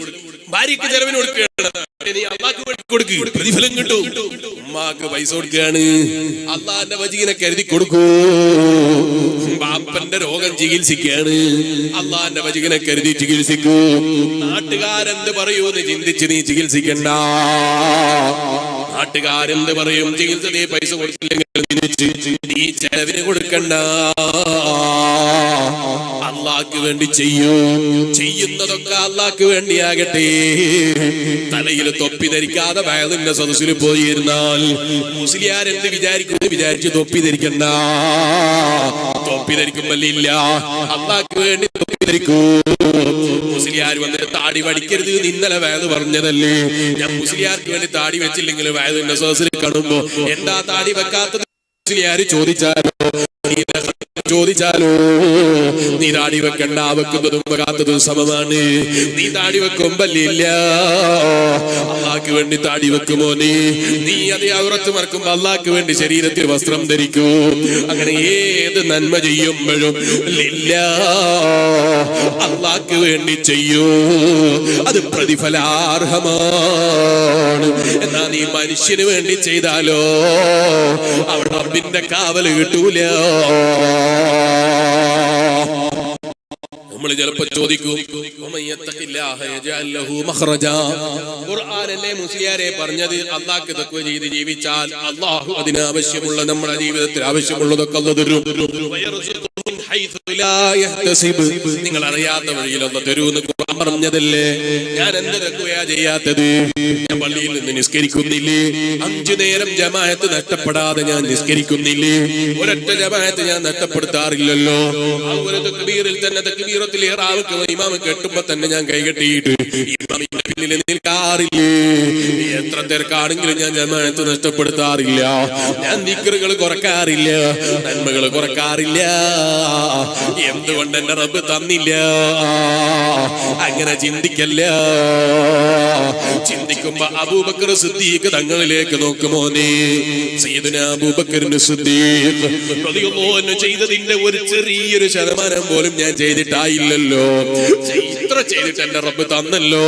ഭാര്യക്ക് ചെലവിന് കൊടുക്കുകയാണ്, നീ അള്ളാഹ്ക്ക് വേണ്ടി കൊടുക്ക്, പ്രതിഫലം കിട്ടും. ഉമ്മാക്ക് പൈസ കൊടുക്കുകയാണ്, അള്ളാഹിന്റെ വചിനെ കരുതി കൊടുക്കൂ. ബാപ്പന്റെ രോഗം ചികിത്സിക്കുകയാണ്, അള്ളാഹിന്റെ വചിനെ കരുതി ചികിത്സിക്കൂ. നാട്ടുകാരെന്ത് പറയൂന്ന് ചിന്തിച്ച് നീ ചികിത്സിക്കണ്ട. നാട്ടുകാരെന്ത് പറയും, ചികിത്സ നീ പൈസ കൊടുത്തില്ലെങ്കിൽ നീ ചെലവിന് കൊടുക്കണ്ട. അള്ളാഹ്ക്ക് വേണ്ടി ചെയ്യൂ. ചെയ്യുന്നതൊക്കെ അള്ളാഹ്ക്ക് വേണ്ടിയാകട്ടെ. തലയിൽ തൊപ്പി ധരിക്കാതെ വയലിന്റെ സദസ്സിൽ പോയിരുന്നാൽ മുസ്ലിയാരെന്ത് വിചാരിക്കും വിചാരിച്ച് തൊപ്പി ധരിക്കണ്ട. തൊപ്പി ധരിക്കുമ്പല്ല, അള്ളാഹ്ക്ക് വേണ്ടി തൊപ്പി ധരിക്കൂ. മുസ്ലിയാർ വന്നിട്ട് താടി വടിക്കരുത് ഇന്നലെ വയത് പറഞ്ഞതല്ലേ. ഞാൻ മുസ്ലിയാർക്ക് വേണ്ടി താടി വെച്ചില്ലെങ്കിൽ വയലിന്റെ സദസ്സിൽ കാണുമ്പോ എന്താ താടി വെക്കാത്തത് മുസ്ലിയാർ ചോദിച്ചാലോ നീ താടി വെക്കണ്ട, വെക്കുന്നതും വെക്കാത്തതും സമമാണ്. നീ താടി വെക്കുമ്പല്ല, അള്ളാഹ്ക്ക് വേണ്ടി താടി വെക്കുമോ നീ അത് ഔറത്ത് മറക്കുമ്പോ അള്ളാഹ്ക്ക് വേണ്ടി ശരീരത്തിൽ വസ്ത്രം ധരിക്കൂ. അങ്ങനെ ഏത് നന്മ ചെയ്യുമ്പോഴും അള്ളാഹ്ക്ക് വേണ്ടി ചെയ്യൂ. അത് പ്രതിഫലാർഹമാണ്. എന്നാ നീ മനുഷ്യന് വേണ്ടി ചെയ്താലോ അവിടെ റബ്ബിന്റെ കാവല് കിട്ടൂല. നമ്മൾ ചിലപ്പോ ചോദിക്കും, ഖുർആനല്ലേ മുസ്ലിയാരെ പറഞ്ഞത്, അള്ളാഹ്ക്ക് തഖ്വ ചെയ്ത് ജീവിച്ചാൽ അള്ളാഹു അതിനാവശ്യമുള്ള നമ്മുടെ ജീവിതത്തിൽ ആവശ്യമുള്ളതൊക്കെ അല്ലാഹു തരും. നിങ്ങൾ അറിയാത്ത വഴിയിൽ ഒന്ന് തരൂന്ന് ഖുർആൻ പറഞ്ഞതല്ലേ. ഞാൻ എന്ത് തഖ്വയാ ചെയ്യാത്തത്? ഞാൻ പള്ളിയിൽ നിന്ന് നിസ്കരിക്കുന്നില്ലേ? 5 നേരം ജമാഅത്ത് നഷ്ടപ്പെടാതെ ഞാൻ നിസ്കരിക്കുന്നില്ലേ? ഒരൊറ്റ ജമാഅത്ത് ഞാൻ നഷ്ടപ്പെടുത്താറില്ലല്ലോ. ആ ഒരു തക്ബീറിൽ തന്നെ തക്ബീറത്തുൽ ഇഹ്റാമിക്ക് ഇമാം കെട്ടുമ്പോ തന്നെ ഞാൻ കൈകെട്ടിയിട്ട് ഇമാമിന്റെ പിന്നിൽ നിൽക്കാറില്ലേ? എത്ര തിരക്കാണെങ്കിലും ഞാൻ ജമാഅത്ത് നഷ്ടപ്പെടുത്താറില്ല. ഞാൻ ദിക്റുകൾ കുറക്കാറില്ല, നന്മകൾ കുറക്കാറില്ല. എന്തുകൊണ്ട് എന്റെ റബ്ബ് തന്നില്ല? അങ്ങനെ ചിന്തിക്കല്ല. ചിന്തിക്കുമ്പോ അബൂബക്കർ സിദ്ദീഖ് തങ്ങളിലേക്ക് നോക്കുമോനെ. സയ്യിദുനാ അബൂബക്കർ സിദ്ദീഖ് റളിയല്ലാഹു അൻഹു ചെയ്തതിന്റെ ഒരു ചെറിയൊരു ശതമാനം പോലും ഞാൻ ചെയ്തിട്ടായില്ലല്ലോ. ഇത്ര ചെയ്തിട്ട് എന്റെ റബ്ബ് തന്നല്ലോ.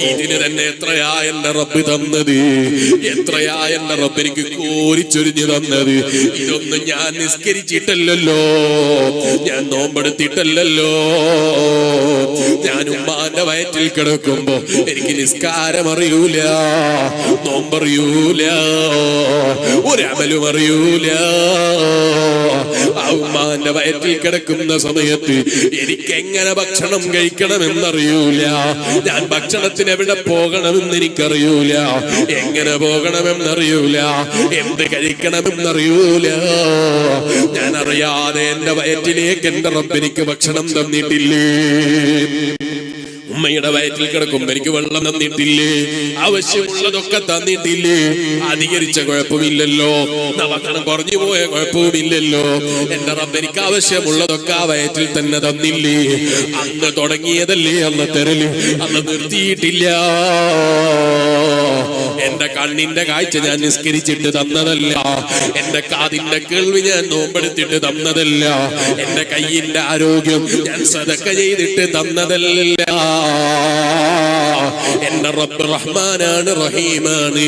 ഇതിന് തന്നെ എത്രയാ എന്റെ റബ്ബ് തന്നത്, എത്രയാ എന്റെ റബ്ബ് എനിക്ക് കോരിച്ചൊരിഞ്ഞു തന്നത്. ഇതൊന്നും ഞാൻ നിസ്കരിച്ചിട്ടല്ലോ, ഞാൻ നോമ്പെടുത്തിട്ടല്ലോ. ഞാൻ ഉമ്മാന്റെ വയറ്റിൽ കിടക്കുമ്പോ എനിക്ക് നിസ്കാരം അറിയൂല, നോമ്പറിയൂല, ഒരമലും അറിയൂല. ആ ഉമ്മാന്റെ വയറ്റിൽ കിടക്കുന്ന സമയത്ത് എനിക്ക് എങ്ങനെ ഭക്ഷണം കഴിക്കണമെന്നറിയൂല. ഞാൻ ഭക്ഷണത്തിന് എവിടെ പോകണമെന്ന് എനിക്കറിയൂല, എങ്ങനെ പോകണമെന്നറിയൂല, എന്ത് കഴിക്കണമെന്നറിയൂല. ഞാൻ അറിയാതെ എന്റെ വയറ്റിലേക്ക് എന്റെ റബ്ബ് എനിക്ക് ഭക്ഷണം തന്നിട്ടില്ലേ? ഉമ്മയുടെ വയറ്റിൽ കിടക്കുമ്പോ എനിക്ക് വെള്ളം തന്നിട്ടില്ലേ? ആവശ്യമുള്ളതൊക്കെ തന്നിട്ടില്ലേ? അധികരിച്ച കുഴപ്പമില്ലല്ലോ, ഭക്ഷണം കുറഞ്ഞു പോയ കുഴപ്പവുമില്ലല്ലോ. എന്റെ റബ്ബ് എനിക്ക് ആവശ്യമുള്ളതൊക്കെ ആ വയറ്റിൽ തന്നെ തന്നില്ലേ? അന്ന് തുടങ്ങിയതല്ലേ അന്ന് തരല്, അന്ന് നിർത്തിയിട്ടില്ല. എന്റെ കണ്ണിന്റെ കാഴ്ച ഞാൻ നിസ്കരിച്ചിട്ട് തന്നതല്ല, എന്റെ കാതിന്റെ കേൾവി ഞാൻ നോമ്പെടുത്തിട്ട് തന്നതല്ല, എന്റെ കയ്യിന്റെ ആരോഗ്യം ഞാൻ സദഖ ചെയ്തിട്ട് തന്നതല്ല. എന്റെ റബ്ബ് റഹ്മാനാണ്, റഹീമാണ്.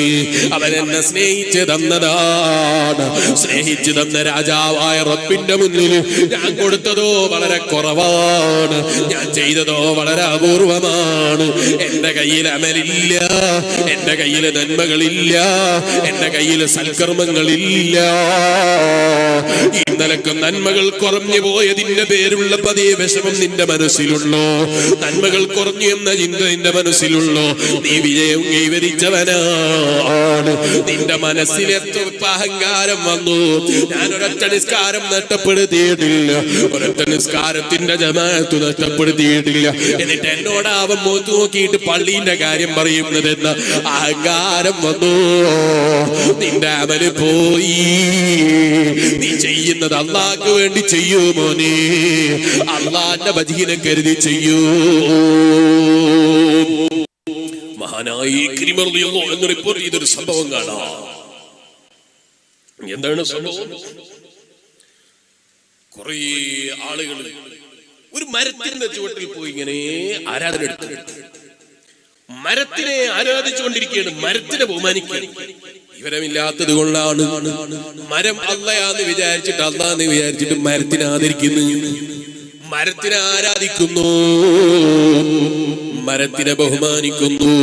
അവൻ എന്നെ സ്നേഹിച്ച് തന്നതാണ്. സ്നേഹിച്ച് തന്ന രാജാവായ റബ്ബിന്റെ മുന്നിൽ ഞാൻ കൊടുത്തതോ വളരെ കുറവാണ്, ഞാൻ ചെയ്തതോ വളരെ അപൂർവമാണ്. എന്റെ കയ്യിൽ അമലില്ല, എന്റെ കയ്യിൽ നന്മകളില്ല, എന്റെ കയ്യിൽ സൽക്കർമ്മങ്ങളില്ല. ഇന്നലക്ക് നന്മകൾ കുറഞ്ഞു പോയതിന്റെ പേരുള്ള പതിയെ വിഷമം നിന്റെ മനസ്സിലുള്ളോ? നന്മകൾ കുറഞ്ഞു എന്ന ചിന്ത നിന്റെ മനസ്സിലുള്ളോ? നീ വിജയം കൈവരിച്ചവനാണ്. നിന്റെ മനസ്സിൽ എത്ര അഹങ്കാരം വന്നു? ഞാൻ ഒരൊറ്റ നിസ്കാരം നഷ്ടപ്പെടുത്തിയിട്ടില്ല, ഒരൊറ്റ നിസ്കാരത്തിന്റെ ജമാഅത്ത് നഷ്ടപ്പെടുത്തിയിട്ടില്ല. എന്നിട്ട് എന്നോടാവൻ മോത്ത് നോക്കിയിട്ട് പള്ളിന്റെ കാര്യം പറയുന്നതെന്ന അഹങ്കാരം വന്നു. നിന്റെ അമല് പോയി. നീ ചെയ്യുന്നത് അള്ളാഹ്ക്ക് വേണ്ടി ചെയ്യൂ മോനെ, അള്ളാന്റെ വജീനെ കരുതി ചെയ്യൂ. മഹാനായി ഇക്രിമ റളിയല്ലാഹു അൻഹു റിപ്പോർട്ട് ചെയ്തൊരു സംഭവം കാണാം. എന്താണ് സംഭവം? കുറെ ആളുകൾ ഒരു മരത്തിന്റെ ചുവട്ടിൽ പോയി ഇങ്ങനെ ആരാധന എടുത്തു. മരത്തിനെ ആരാധിച്ചുകൊണ്ടിരിക്കുകയാണ്, മരത്തിനെ ബഹുമാനിക്കുകയാണ്. വിവരമില്ലാത്തത് കൊണ്ടാണ് മരം അള്ളയാന്ന് വിചാരിച്ചിട്ട്, അള്ളാന്ന് വിചാരിച്ചിട്ട് മരത്തിനെ ആദരിക്കുന്നു, മരത്തിനെ ആരാധിക്കുന്നു, മരത്തിനെ ബഹുമാനിക്കുന്നു.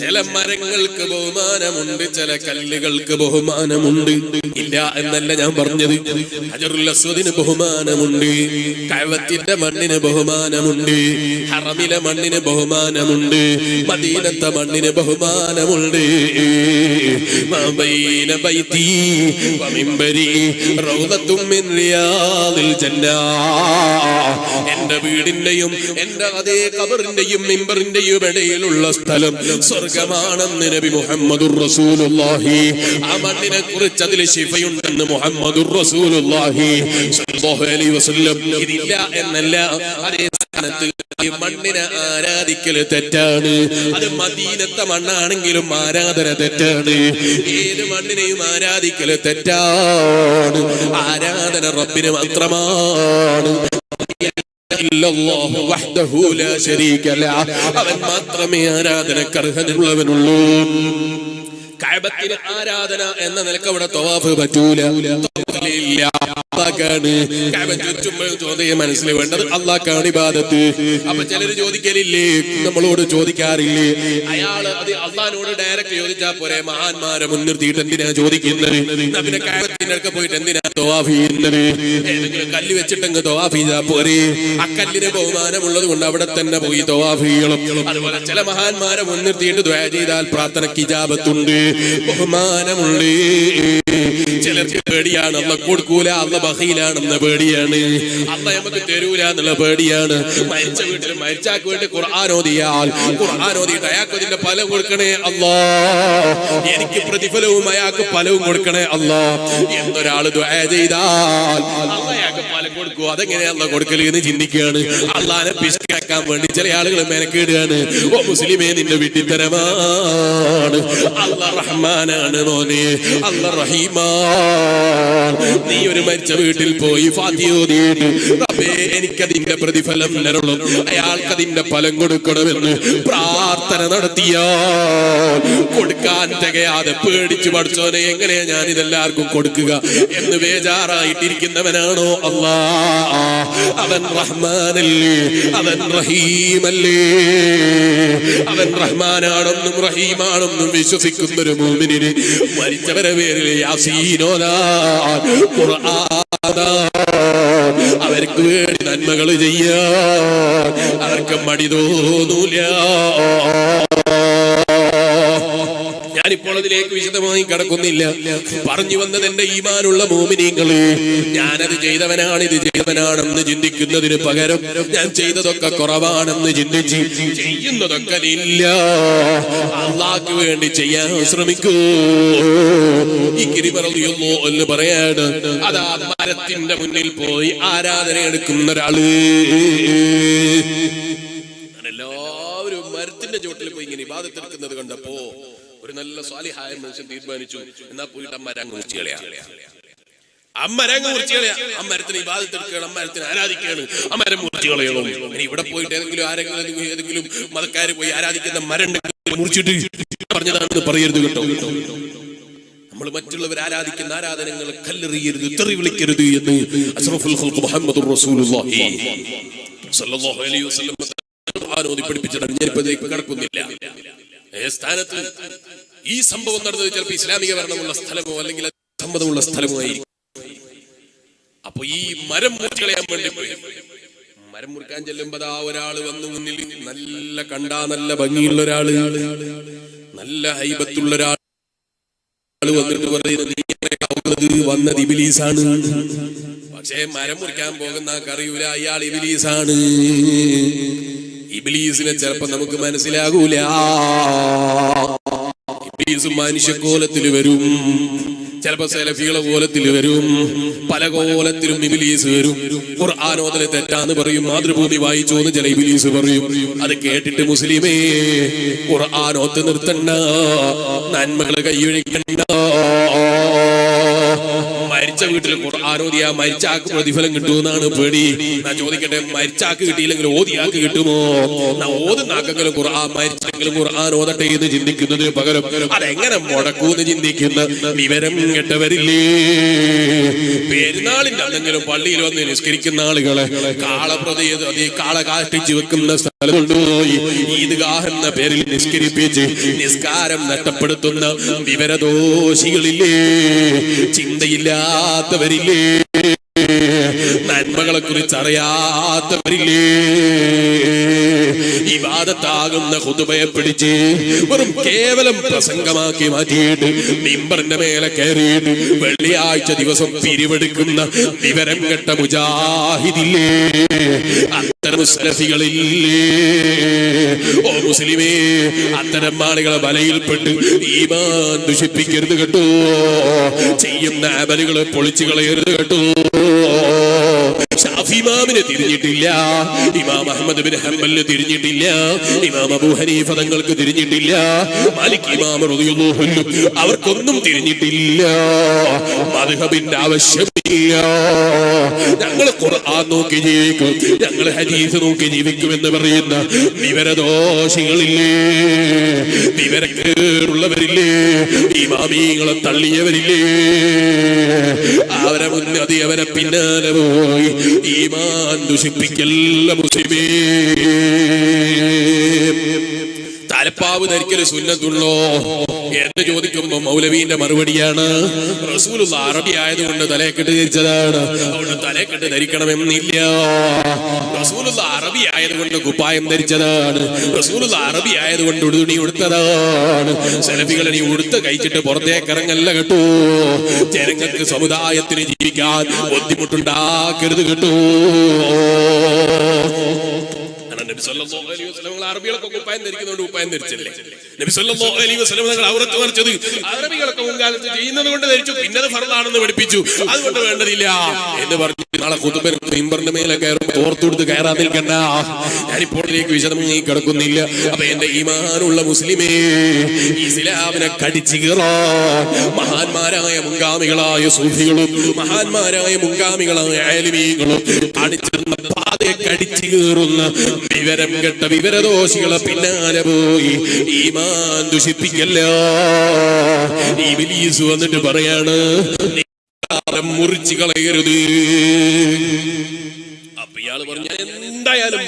ചില മരങ്ങൾക്ക് ബഹുമാനമുണ്ട്, ചില കല്ലുകൾക്ക് ബഹുമാനമുണ്ട്. ഇല്ല എന്നല്ല ഞാൻ പറഞ്ഞത്. ഹജറുൽ അസ്വദിന് ബഹുമാനമുണ്ട്, കഅബത്തിന്റെ മണ്ണിന് ബഹുമാനമുണ്ട്, ഹറമിലെ മണ്ണിന് ബഹുമാനമുണ്ട്, മദീനത്തെ മണ്ണിന് ബഹുമാനമുണ്ട്. മബൈന ബൈതി വമിൻബരി റൗദത്തും മിൻ റിയാദിൽ ജന്നാ. എന്റെ വീടിന്റെയും എന്റെ അതേ ഖബറിന്റെയും മിമ്പറിന്റെയും ഇടയിലുള്ള സ്ഥലം സ്വർഗമാണെന്ന് നബി മുഹമ്മദുർ റസൂലുള്ളാഹി. ആ മണ്ണിനെ കുറിച്ച് അതിൽ ശിഫയുണ്ടെന്ന് മുഹമ്മദുർ റസൂലുള്ളാഹി സ്വല്ലല്ലാഹു അലൈഹി വസല്ലം. ഇതില്ല എന്നല്ല, അതേ സ്ഥാനത്ത് ഈ മണ്ണിനെ ആരാധിക്കല് തെറ്റാണ്. അത് മദീനത്തെ മണ്ണാണെങ്കിലും ആരാധന തെറ്റാണ്. ഏത് മണ്ണിനെയും ആരാധിക്കല് തെറ്റാണ്. ആരാധന റബ്ബിന് മാത്രമാണ്. അവൻ മാത്രമേ ആരാധനക്ക് അർഹതയുള്ളവനുള്ളൂ. കഅബത്തിന് ആരാധന എന്ന നിലക്ക് അവിടെ തവാഫ് പറ്റൂല. ചോദ്യം മനസ്സിൽ വേണ്ടത് അല്ലാഹ്ക്കാണ് ഇബാദത്ത്. അപ്പൊ ചിലര് ചോദിക്കലില്ലേ, നമ്മളോട് ചോദിക്കാറില്ലേ, അയാള് അത് അള്ളാഹിനോട് ഡയറക്റ്റ് ചോദിച്ചാ പോരെ, മഹാന്മാരെ മുൻനിർത്തിയിട്ട് എന്തിനാ ചോദിക്കുന്നത്? പിന്നെ കഅബത്തിന്റെ അടുക്ക പോയിട്ട് എന്തിനാ തവാഫ് ചെയ്യുന്നത്? ഏതെങ്കിലും കല്ല് വെച്ചിട്ടെങ്കിൽ തവാഫ് ചെയ്താ പോരെ. അക്കല്ലിന് ബഹുമാനമുള്ളത് കൊണ്ട് അവിടെ തന്നെ പോയി തവാഫ് ചെയ്യണം. അതുപോലെ ചില മഹാന്മാരെ മുൻനിർത്തിയിട്ട് ദുആ ചെയ്താൽ പ്രാർത്ഥനയ്ക്ക് ഇജാബത്തുണ്ട്, ബഹുമാനമുണ്ട്. ചിലർക്ക് പേടിയാണ്, അള്ള കൊടുക്കൂല, അള്ള ബഖീലാണെന്ന പേടിയാണ്, അള്ള നമുക്ക് തരൂല എന്നുള്ള പേടിയാണ്. മരിച്ച വീട്ടിൽ മരിച്ചാക്ക് വേണ്ടി ഖുർആൻ ഓതിയാൽ, ഖുർആൻ ഓതിയിട്ട് അയാൾക്ക് അതിന്റെ ഫലം കൊടുക്കണേ അല്ലാ, എനിക്ക് പ്രതിഫലവും അയാൾക്ക് ഫലവും കൊടുക്കണേ അല്ലാ എന്നൊരാള് ദുആ ചെയ്താൽ അയാൾക്ക് ഫലം കൊടുക്കൂ. അതെങ്ങനെയാ അള്ള കൊടുക്കല് എന്ന് ചിന്തിക്കുകയാണ്. അള്ളാനെ പിശുക്കാക്കാൻ വേണ്ടി ചില ആളുകൾ മെനക്കേടുകയാണ്. ഓ മുസ്ലിമേ, നിന്റെ വിഡ്ഢിത്തരമാണ്. അള്ള റഹ്മാനാണ് മോനെ, അള്ള റഹീമാൻ. നീ ഒരു മരിച്ച വീട്ടിൽ പോയി ഫാത്തിഹ ഓതിയിട്ട് റബ്ബേ എനിക്കതിന്റെ പ്രതിഫലം തരണം, അയാൾക്കതിന്റെ ഫലം കൊടുക്കണമെന്ന് പ്രാർത്ഥന നടത്തിയാൽ കൊടുക്കാൻ തികയാതെ പേടിച്ചു പഠിച്ചോനെ എങ്ങനെയാ ഞാൻ ഇതെല്ലാവർക്കും കൊടുക്കുക എന്ന് ബേജാറായിട്ടിരിക്കുന്നവനാണോ അല്ലാ? അവൻ റഹ്മാനല്ലേ, അവൻ റഹീമല്ലേ? അവൻ റഹ്മാനാണെന്നും റഹീമാണെന്നും വിശ്വസിക്കുന്നൊരു മുഅ്മിനിന് മരിച്ചവരെ പേരിൽ യാസീനോദാ, ഖുർആൻ അവർക്ക് വേണ്ടി നന്മകൾ ചെയ്യാൻ, അവർ അനക്കം മടി തോന്നൂല. ഞാനിപ്പോൾ അതിലേക്ക് വിശദമായി കടക്കുന്നില്ല. പറഞ്ഞു വന്നത് എന്റെ ഈമാനുള്ള മോമിനീങ്ങള്, ഞാനത് ചെയ്തവനാണ് ഇത് ചെയ്തവനാണെന്ന് ചിന്തിക്കുന്നതിന് പകരം ഞാൻ ചെയ്തതൊക്കെ കുറവാണെന്ന് ചിന്തിച്ച് ചെയ്യുന്നതൊക്കെ ഇല്ല അള്ളാഹ്ക്ക് വേണ്ടി ചെയ്യാൻ ശ്രമിക്കൂ. ഈ കിരിമറിയുള്ളൂ എന്ന് പറയാണ്. അതാ മരത്തിന്റെ മുന്നിൽ പോയി ആരാധന എടുക്കുന്ന ഒരാള്. എല്ലാവരും മരത്തിന്റെ ചോട്ടിൽ പോയി ഇങ്ങനെ ഇബാദത്ത് എടുക്കുന്നത് കണ്ടപ്പോ ഒരു നല്ല സ്വാലിഹായ മനുഷ്യൻ തീരുമാനിച്ചു, എന്നാ പോയിട്ട് അമ്മരങ്ങ് മുറിച്ച് കളയാം. അമ്മരങ്ങ് മുറിച്ച് കളയാം. അമ്മരത്തിന് ഇബാദത്ത് എടുക്കണം, അമ്മരത്തിന് ആരാധിക്കുകയാണ്, അമ്മരം മുറിച്ച് കളയണം. ഇനി ഇവിടെ പോയിട്ട് ഏതെങ്കിലും മതക്കാര് പോയി ആരാധിക്കുന്ന മരം മുറിച്ചിട്ട് പറഞ്ഞതാണെന്ന് പറയരുത് കേട്ടോ. നമ്മൾ മറ്റുള്ളവർ ആരാധിക്കുന്ന ആരാധനകൾ കല്ലെറിയരുത്, തെറി വിളിക്കരുത് എന്ന് അഷ്റഫുൽ ഖൽഖ് മുഹമ്മദുർ റസൂലുള്ളാഹി സ്വല്ലല്ലാഹു അലൈഹി വസല്ലം പഠിപ്പിച്ചിട്ടാണ്. ഞാനിപ്പോ ഇതിലേക്ക് കടക്കുന്നില്ല. സ്ഥാനത്ത് ഈ സംഭവം നടന്നത് ചിലപ്പോൾ ഇസ്ലാമിക ഭരണമുള്ള സ്ഥലമോ അല്ലെങ്കിൽ സമ്മതമുള്ള സ്ഥലമോ ആയിരിക്കും. അപ്പൊ ഈ മരം മുറിച്ച് കളയാൻ വേണ്ടി പോയി. മരം മുറിക്കാൻ ചെല്ലുമ്പോ ഒരാള് വന്നു മുന്നിൽ, നല്ല കണ്ടാ നല്ല ഭംഗിയുള്ള ഒരാള്, നല്ല ഹൈബത്തുള്ള ഒരാൾ വന്നിട്ട് പറയുന്നത് വന്നത് ഇബ്ലീസാണ്. പക്ഷേ മരം മുറിക്കാൻ പോകുന്ന അറിയൂല അയാൾ ഇബ്ലീസാണ്. ഇബ്ലീസിനെ ചിലപ്പോ നമുക്ക് മനസ്സിലാകൂല. ഇബ്ലീസ് മനുഷ്യക്കോലത്തിൽ വരും, ചിലപ്പോ സെലഫികളെ കോലത്തിൽ വരും, പല കോലത്തിലും ഇബ്ലീസ് വരും. ഖുർആൻ ഓതൽ തെറ്റാന്ന് പറയും, മാതൃഭൂമി വായിച്ചോന്ന് ചില ഇബ്ലീസ് പറയും. അത് കേട്ടിട്ട് മുസ്ലിമേ ഖുർആൻ ഓത്ത് നിർത്തണ്ട, നന്മകള് കൈയൊഴിക്കണ്ട. മരിച്ച വീട്ടിൽ ഖുർആൻ ഓതിയാ മരിച്ചാക്ക് പ്രതിഫലം കിട്ടുമെന്നാണ് പേടി. ഞാൻ ചോദിക്കട്ടെ, മരിച്ചാക്ക് കിട്ടിയില്ലെങ്കിൽ ഓതിയാക്ക് കിട്ടുമോ? ഓതുന്നാക്കെങ്കിലും ഖുർആൻ, മരിച്ചെങ്കിലും ഖുർആൻ ഓതട്ടെ എന്ന് ചിന്തിക്കുന്നതിന് പകരം അതെങ്ങനെ മുടക്കൂന്ന് ചിന്തിക്കുന്ന വിവരം കെട്ടവരില്ലേ? പെരുന്നാളിന്റെ അന്നെങ്കിലും പള്ളിയിൽ വന്ന് നിസ്കരിക്കുന്ന ആളുകളെ കാള കാഷ്ടിച്ച് വെക്കുന്ന സ്ഥലം കൊണ്ടുപോയി ഈദ്ഗാഹ് എന്ന പേരിൽ നിസ്കരിപ്പിച്ച് നിസ്കാരം നഷ്ടപ്പെടുത്തുന്ന വിവരദോഷികളില്ലേ? ചിന്തയില്ലാത്തവരില്ലേ? നന്മകളെ കുറിച്ച് അറിയാത്തവരില്ലേ? ഇബാദത്താകുന്ന ഖുതുബയെ പിടിച്ച് വെറും കേവലം പ്രസംഗമാക്കി മാറ്റിയിട്ട് മിമ്പറിന്റെ മേലെ കയറിയിട്ട് വെള്ളിയാഴ്ച ദിവസം പിരിവെടുക്കുന്ന വിവരം കെട്ട മുജാഹിദില്ലേ? അത്തരം സലഫികളില്ലേ? ഓ മുസ്ലിമേ, അത്തരം ആളുകളെ വലയിൽപ്പെട്ട് ഈമാൻ ദുഷിപ്പിക്കരുത് കേട്ടോ. ചെയ്യുന്ന അമലുകളെ പൊളിച്ചു കളയരുത് കേട്ടോ. ഷാഫി ഇമാമിന് തിരിഞ്ഞിട്ടില്ല, ഇമാം അഹ്മദ് ബിൻ ഹംബലിന് തിരിഞ്ഞിട്ടില്ല, ഇമാം അബൂ ഹനീഫ തങ്ങൾക്ക് തിരിഞ്ഞിട്ടില്ല, മാലിക് ഇമാം റളിയല്ലാഹു അൻഹു അവർക്കൊന്നും തിരിഞ്ഞിട്ടില്ല. മദ്ഹബിന്റെ ആവശ്യമില്ല. ഞങ്ങൾ ഖുർആൻ നോക്കി ജീവിക്കും, ഞങ്ങൾ ഹദീസ് നോക്കി ജീവിക്കുമെന്ന് പറയുന്ന വിവരദോഷികളില്ലേ? വിവരക്കേടുള്ളവരില്ലേ? ഇമാമികളെ തള്ളിയവരില്ലേ? അവരെ മുന്നതി അവരെ പിന്നാലെ പോയി ഈമാൻ ദുഷിപ്പിക്കല്ല മുസ്ലിമേ. തലപ്പാവ് ധരിക്കൽ സുന്നത്തുള്ളോ എന്ന് ചോദിക്കുമ്പോ മൗലവീന്റെ മറുപടിയാണ്, റസൂലുള്ള അറബി ആയതുകൊണ്ട് തലക്കെട്ട് ധരിച്ചതാണ്, അതുകൊണ്ട് തലക്കെട്ട് ധരിക്കണമെന്നില്ല. റസൂലുള്ള അറബി ആയതുകൊണ്ട് കുപ്പായം ധരിച്ചതാണ്, റസൂലുള്ള അറബി ആയതുകൊണ്ട് ഉടുതുണി ഉടുത്തതാണ്. സെലഫികളെ ഉടുത്ത് കഴിച്ചിട്ട് പുറത്തേക്ക് ഇറങ്ങല്ല കേട്ടോ. ജനങ്ങൾക്ക് സമുദായത്തിന് ജീവിക്കാൻ ബുദ്ധിമുട്ടുണ്ടാക്കരുത് കേട്ടോ. നബി സല്ലല്ലാഹു അലൈഹി വസല്ലം അറബികളൊക്കെ കുപ്പായം ധരിക്കുന്നതുകൊണ്ട് കുപ്പായം ധരിച്ചില്ലേ? നബി സല്ലല്ലാഹു അലൈഹി വസല്ലം തങ്ങൾ ഔറത്ത് മറിച്ചത് അറബികളൊക്കെ മുൻകാലത്ത് ചെയ്യുന്നത് കൊണ്ട് ധരിച്ചു, പിന്നെ അത് ഫർളാണെന്ന് പഠിപ്പിച്ചു, അതുകൊണ്ട് വേണ്ടതില്ല എന്ന് പറഞ്ഞു. നാളെ ഖുതുബ മിമ്പറിന്റെ മേലെ കയറുമ്പോൾ ഓർത്തെടുത്ത് കയറാൻ നിൽക്കണ്ട. ഞാനിപ്പോൾ ഇതിലേക്ക് വിശദമായി കിടക്കുന്നില്ല. അപ്പൊ എന്റെ ഈമാനുള്ള മുസ്ലിമേ, ഇസ്ലാമിനെ കടിച്ചു കീറാൻ മഹാന്മാരായ മുൻഗാമികളായ സൂഫികളും മഹാന്മാരായ മുൻഗാമികളായ ആലിമീങ്ങളും അടിച്ചിരുന്ന പാതയെ കടിച്ചു കീറുന്ന വിവരം കെട്ട വിവരദോഷികളെ പിന്നാലെ പോയി ഈമാൻ ദുഷിപ്പിക്കല്ല. ഇബ്ലീസ് വന്നിട്ട് പറയാണ്, മുറിച്ചു കളയരുത്. അപ്പൊ ഇയാള് പറഞ്ഞ എന്തായാലും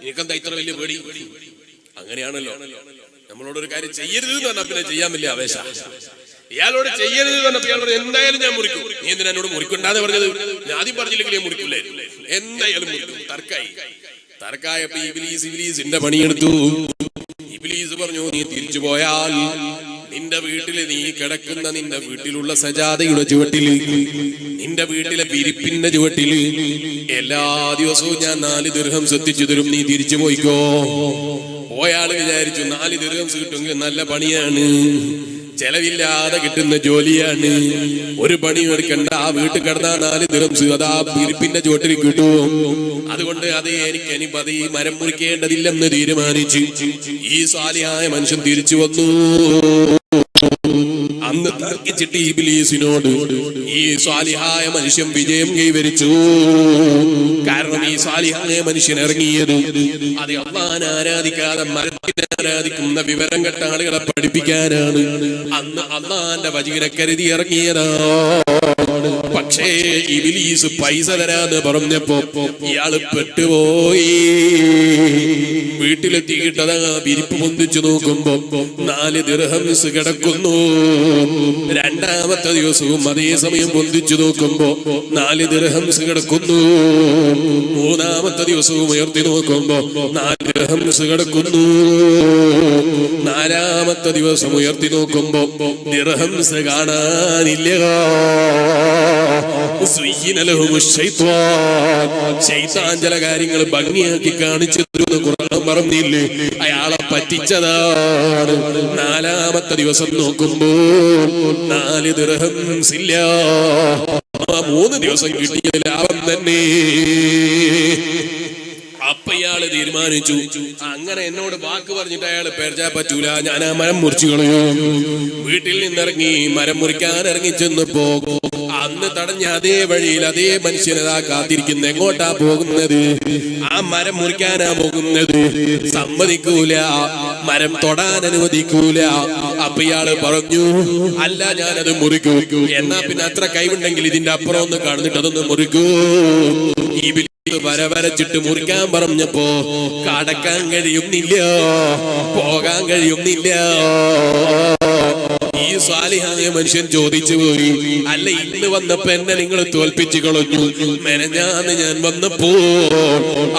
എനിക്കെന്താ ഇത്ര വലിയ പേടി? അങ്ങനെയാണല്ലോ, നമ്മളോടൊരു കാര്യം ചെയ്യരുത് എന്ന് പറഞ്ഞാൽ പിന്നെ ചെയ്യാൻ വലിയ ആവേശ. ഇയാളോട് ചെയ്യരുത് എന്ന് പറഞ്ഞപ്പോ ഇയാളോട് എന്തായാലും ഞാൻ മുറിക്കും. നീ എന്തിനാ എന്നോട് മുറിക്കണ്ടാന്ന് പറഞ്ഞത്? ഞാൻ ആദ്യം പറഞ്ഞില്ലെങ്കിൽ ഞാൻ മുറിക്കില്ലായിരുന്നു, എന്തായാലും മുറിക്കും. തർക്കായി. തർക്കായപ്പോ ഇബ്ലീസിന്റെ പണിയെടുത്തു. ഇബ്ലീസ് പറഞ്ഞു, നീ തിരിച്ചു പോയാൽ നിന്റെ വീട്ടില് നീ കിടക്കുന്ന നിന്റെ വീട്ടിലുള്ള സജാദയുടെ ചുവട്ടില്, നിന്റെ വീട്ടിലെ വിരിപ്പിന്റെ ചുവട്ടില് എല്ലാ ദിവസവും ഞാൻ 4 ദിർഹം ശ്രദ്ധിച്ചു തരും, നീ തിരിച്ചു പോയിക്കോ. പോയാള് വിചാരിച്ചു 4 ദിർഹം കിട്ടുമെങ്കിൽ നല്ല പണിയാണ്, ചെലവില്ലാതെ കിട്ടുന്ന ജോലിയാണ്, ഒരു പണി എടുക്കണ്ട, ആ വീട്ടിൽ കിടന്നാ 4 ദിർഹം അതാ വിരിപ്പിന്റെ ചുവട്ടിൽ കിട്ടും. അതുകൊണ്ട് അത് എനിക്കത് ഈ മരം മുറിക്കേണ്ടതില്ലെന്ന് തീരുമാനിച്ച് ഈ സാലിഹായ മനുഷ്യൻ തിരിച്ചു വന്നു. അന്ന് തർക്കിച്ചിട്ട് ഇബ്ലീസിനോട് ഈ സാലിഹായ മനുഷ്യൻ വിജയം കൈവരിച്ചു. കാരണം ഈ സാലിഹായ മനുഷ്യൻ ഇറങ്ങിയത് അത് അല്ലാഹുവിനെ ആരാധിക്കാതെ മരത്തിനെ ആരാധിക്കുന്ന വിവരം കെട്ട ആളുകളെ പഠിപ്പിക്കാനാണ്. അന്ന് അല്ലാഹുവിന്റെ വചനം കരുതി ഇറങ്ങിയതാണ്. പക്ഷേ ഇബ്ലീസ് പൈസ തരാന്ന് പറഞ്ഞപ്പോ ഇയാള് പെട്ടുപോയി. വീട്ടിലെത്തിയിട്ടതാ വിരിപ്പ് പൊന്തിച്ചു നോക്കുമ്പോ 4 ദിർഹംസ് കിടക്കുന്നു. രണ്ടാമത്തെ ദിവസവും അതേ സമയം പൊന്തിച്ചു നോക്കുമ്പോ 4 ദിർഹംസ് കിടക്കുന്നു. മൂന്നാമത്തെ ദിവസവും ഉയർത്തി നോക്കുമ്പോ 4 ദിർഹംസ് കിടക്കുന്നു. നാലാമത്തെ ദിവസം ഉയർത്തി നോക്കുമ്പോ ദിർഹംസ് കാണാനില്ല. ശൈത്താൻ ചില കാര്യങ്ങൾ ഭംഗിയാക്കി കാണിച്ചു തരുന്ന ഖുർആൻ പറഞ്ഞില്ലേ, അയാളെ പറ്റിച്ചതാണ്. നാലാമത്തെ ദിവസം നോക്കുമ്പോ 4 ദിർഹംസ് ഇല്ല. 3 ദിവസം കിട്ടിയ ലാഭം തന്നെ. അപ്പൊ ഇയാള് തീരുമാനിച്ചു, അങ്ങനെ എന്നോട് വാക്ക് പറഞ്ഞിട്ട് അയാള് പേർച്ചാ പറ്റൂല, ഞാൻ ആ മരം മുറിച്ചു കളയും. വീട്ടിൽ നിന്നിറങ്ങി മരം മുറിക്കാൻ ഇറങ്ങി ചെന്നപ്പോ അന്ന് തടഞ്ഞ അതേ വഴിയിൽ അതേ മനുഷ്യനതാ കാത്തിരിക്കുന്ന. എങ്ങോട്ടാ പോകുന്നത്? ആ മരം മുറിക്കാനാ പോകുന്നത്. സമ്മതിക്കൂല, മരം തൊടാൻ അനുവദിക്കൂല. അപ്പൊ ഇയാള് പറഞ്ഞു, അല്ല ഞാനത് മുറിക്കൂ. എന്നാ പിന്നെ അത്ര കൈവുണ്ടെങ്കിൽ ഇതിന്റെ അപ്പുറം ഒന്ന് കാണുന്നിട്ട് അതൊന്ന് മുറിക്കൂ. ഈ വരച്ചിട്ട് മുറിക്കാൻ പറഞ്ഞപ്പോ കടക്കാൻ കഴിയുന്നില്ല, പോകാൻ കഴിയുന്നില്ല. ഈ സാലിഹായ മനുഷ്യൻ ചോദിച്ചു പോയി, അല്ല ഇന്ന് വന്നപ്പോ എന്നെ നിങ്ങൾ തോൽപ്പിച്ചു കളഞ്ഞു, മെനഞ്ഞാന്ന് ഞാൻ വന്നപ്പോ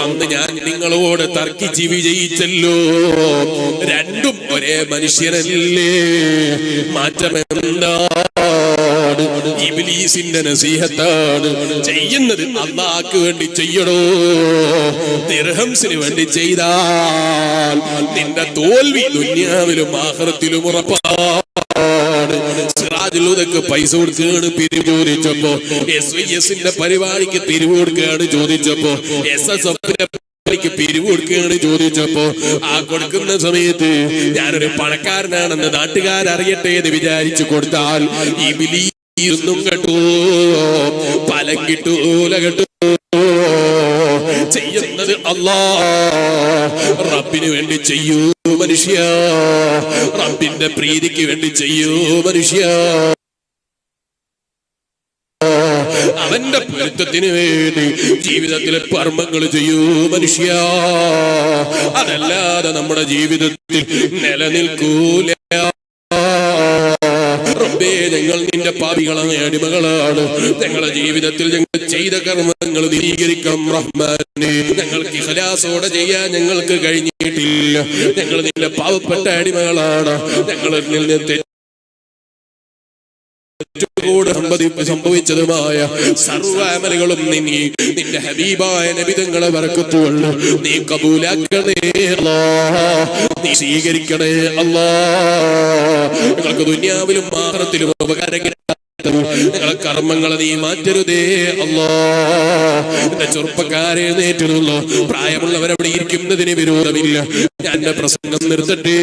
അന്ന് ഞാൻ നിങ്ങളോട് തർക്കിച്ച് വിജയിച്ചല്ലോ. രണ്ടും ഒരേ മനുഷ്യനല്ലേ, മാറ്റമെന്താ? ഇബ്ലീസിന്റെ നസീഹത്താണ്. ചെയ്യുന്നത് അല്ലാഹുവിന് വേണ്ടി ചെയ്യണോ, ദിർഹംസിന് വേണ്ടി ചെയ്താൽ നിന്റെ തോൽവി ദുനിയാവിലും ആഖിറത്തിലും ഉറപ്പാണ്. സിറാജുൽ ഹുദക്ക് പൈസ കൊടുക്കുകയാണ് പിരിവ് ചോദിച്ചപ്പോ, SYSന്റെ പരിപാടിക്ക് പിരിവ് കൊടുക്കുകയാണ് ചോദിച്ചപ്പോ, SSFന്റെ പിരിവ് കൊടുക്കുകയാണ് ചോദിച്ചപ്പോ, ആ കൊടുക്കുന്ന സമയത്ത് ഞാനൊരു പണക്കാരനാണെന്ന് നാട്ടുകാരറിയട്ടെ എന്ന് വിചാരിച്ചു കൊടുത്താൽ ഇബ്ലീസും കേട്ടു, ഫലം കിട്ടൂല കേട്ടു. ചെയ്യുന്നത് അല്ലാഹ് റബ്ബിന് വേണ്ടി ചെയ്യൂ മനുഷ്യ, റബ്ബിന്റെ പ്രീതിക്ക് വേണ്ടി ചെയ്യൂ മനുഷ്യ, അവന്റെ പൊരുത്തത്തിന് വേണ്ടി ജീവിതത്തിലെ കർമ്മങ്ങൾ ചെയ്യൂ മനുഷ്യ. അതല്ലാതെ നമ്മുടെ ജീവിതത്തിൽ നിലനിൽക്കൂല. റബ്ബേ, ഞങ്ങൾ നിന്റെ പാപികളായ അടിമകളാണ്. ഞങ്ങളുടെ ജീവിതത്തിൽ ഞങ്ങൾ ചെയ്ത കർമ്മങ്ങൾ നീതീകരിക്കണം റഹ്മാനേ. ഞങ്ങൾക്ക് ഇഖ്ലാസോടെ ചെയ്യാൻ ഞങ്ങൾക്ക് കഴിഞ്ഞിട്ടില്ല. ഞങ്ങൾ നിന്റെ പാവപ്പെട്ട അടിമകളാണ്. ഞങ്ങളിൽ നിന്ന് സംഭവിച്ചതുമായ സർവ്വ അമലുകളും നിന്റെ ഹബീബായ നബിതങ്ങളെ ബറക്കത്തുകൊണ്ട് നീ കബൂലാക്കണേ അല്ലാഹ്, നീ സ്വീകരിക്കണേ അല്ലാഹ്. ഞങ്ങൾക്ക് ദുനിയാവിലും ആഖിറത്തിലും ഉപകാരങ്ങൾ ഞങ്ങളെ കർമ്മങ്ങളെ നീ മാറ്റരുതേ അല്ലാഹ്. എന്റെ ചെറുപ്പക്കാരെ നേറ്റുള്ളൂ, പ്രായമുള്ളവരവിടെ ഇരിക്കുന്നതിന് വിരോധമില്ല. ഞാൻ എന്റെ പ്രസംഗം നിർത്തട്ടെ.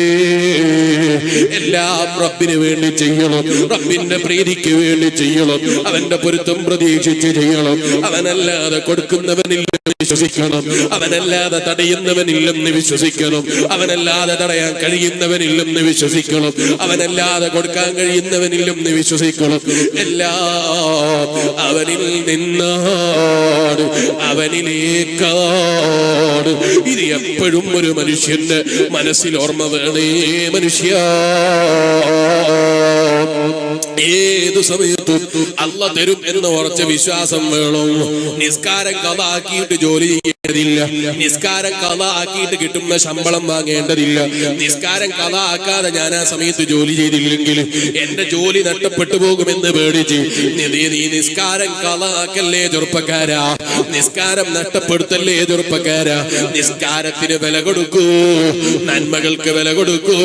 എല്ലാം റബ്ബിന് വേണ്ടി ചെയ്യണം, റബ്ബിന്റെ പ്രീതിക്ക് വേണ്ടി ചെയ്യണം, അവന്റെ പൊരുത്തം പ്രതീക്ഷിച്ച് ചെയ്യണം. അവനല്ലാതെ കൊടുക്കുന്നവനില്ലെന്ന് വിശ്വസിക്കണം, അവനല്ലാതെ തടയുന്നവനില്ലെന്ന് വിശ്വസിക്കണം, അവനല്ലാതെ തടയാൻ കഴിയുന്നവനില്ലെന്ന് വിശ്വസിക്കണം, അവനല്ലാതെ കൊടുക്കാൻ കഴിയുന്നവനില്ലെന്ന് വിശ്വസിക്കണം. എല്ലാം അവനിൽ നിന്നാണ്, അവനിലേക്കാണ്. ഇത് എപ്പോഴും ഒരു മനുഷ്യന്റെ മനസ്സിൽ ഓർമ്മ വേണേ മനുഷ്യ. ഏതു സമയത്തും അല്ലാഹ് തരും എന്ന ഉറച്ച വിശ്വാസം വേണം. നിസ്കാരം ഖളാക്കിയിട്ട് ജോലി ചെയ്യേണ്ടതില്ല, നിസ്കാരം ഖളാക്കിയിട്ട് കിട്ടുന്ന ശമ്പളം വാങ്ങേണ്ടതില്ല. നിസ്കാരം ഖളാക്കാതെ ഞാൻ ആ സമയത്ത് ജോലി ചെയ്തില്ലെങ്കിൽ എന്റെ ജോലി നഷ്ടപ്പെട്ടു പോകുമെന്ന് പേടിച്ച് നീ നിസ്കാരം ഖളാക്കല്ലേ ചെറുപ്പക്കാരാ, നിസ്കാരം നഷ്ടപ്പെടുത്തല്ലേ ചെറുപ്പക്കാരാ. നിസ്കാരത്തിന് വില കൊടുക്കൂ, നന്മകൾക്ക് വില കൊടുക്കൂ.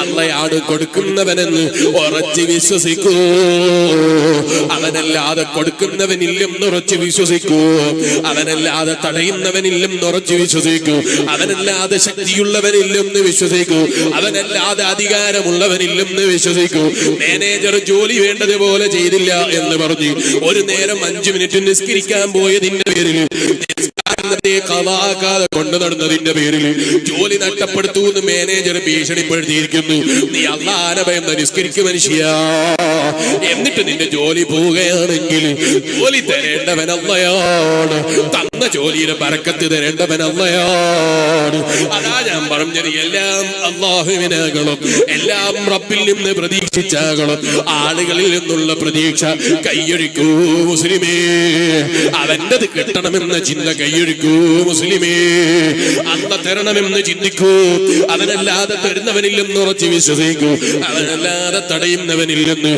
അള്ളയാണ് കൊടുക്കുന്നവനെന്ന് ഉറച്ച് വിശ്വസിക്കൂ. അവനല്ലാതെ കൊടുക്കുന്നവനില്ലെന്ന് ഉറച്ച് വിശ്വസിക്കൂ. അവനല്ലാതെ തടയുന്നവനില്ലെന്ന് ഉറച്ച് വിശ്വസിക്കൂ. അവനല്ലാതെ ശക്തിയുള്ളവനില്ലെന്ന് വിശ്വസിക്കൂ. അവനല്ലാതെ അധികാരമുള്ളവനില്ലെന്ന് വിശ്വസിക്കൂ. മാനേജർ ജോലി വേണ്ടതുപോലെ ചെയ്തില്ല എന്ന് പറഞ്ഞ് ഒരു നേരം 5 മിനിറ്റ് നിസ്കരിക്കാൻ പോയതിന്റെ പേരിൽ, ഖളാക്കാതെ കൊണ്ടു നടന്നതിന്റെ പേരിൽ ജോലി നഷ്ടപ്പെടുത്തു എന്ന് മാനേജർ ഭീഷണിപ്പെടുത്തിയിരിക്കുന്നു. നീ അല്ലാഹനെ ഭയന്ന് നിസ്കരിക്കും മനുഷ്യ. എന്നിട്ട് നിന്റെ ജോലി പോവുകയാണെങ്കിൽ ജോലി തരേണ്ടവൻ അല്ലാഹയാണ്. തന്ന ജോലിയുടെ ബറക്കത്ത് തരേണ്ടവൻ അല്ലാഹയാണ്. അതാ ഞാൻ പറഞ്ഞത്, എല്ലാം അല്ലാഹുവിനാകണം, എല്ലാം റബ്ബിൽ നിന്ന് പ്രതീക്ഷിച്ചാകണം. ആളുകളിൽ നിന്നുള്ള പ്രതീക്ഷ കൈയൊഴിക്കൂ മുസ്ലിമേ. അവൻ്റെത് കിട്ടണമെന്ന ചിന്ത കൈയൊഴിക്കൂ മുസ്ലിമേ. അല്ലാഹ് തരണമെന്ന് ചിന്തിക്കൂ. അവനല്ലാതെ തരുന്നവനില്ലെന്ന് ഉറച്ച് വിശ്വസിക്കൂ. അവനല്ലാതെ തടയുന്നവനില്ലെന്ന്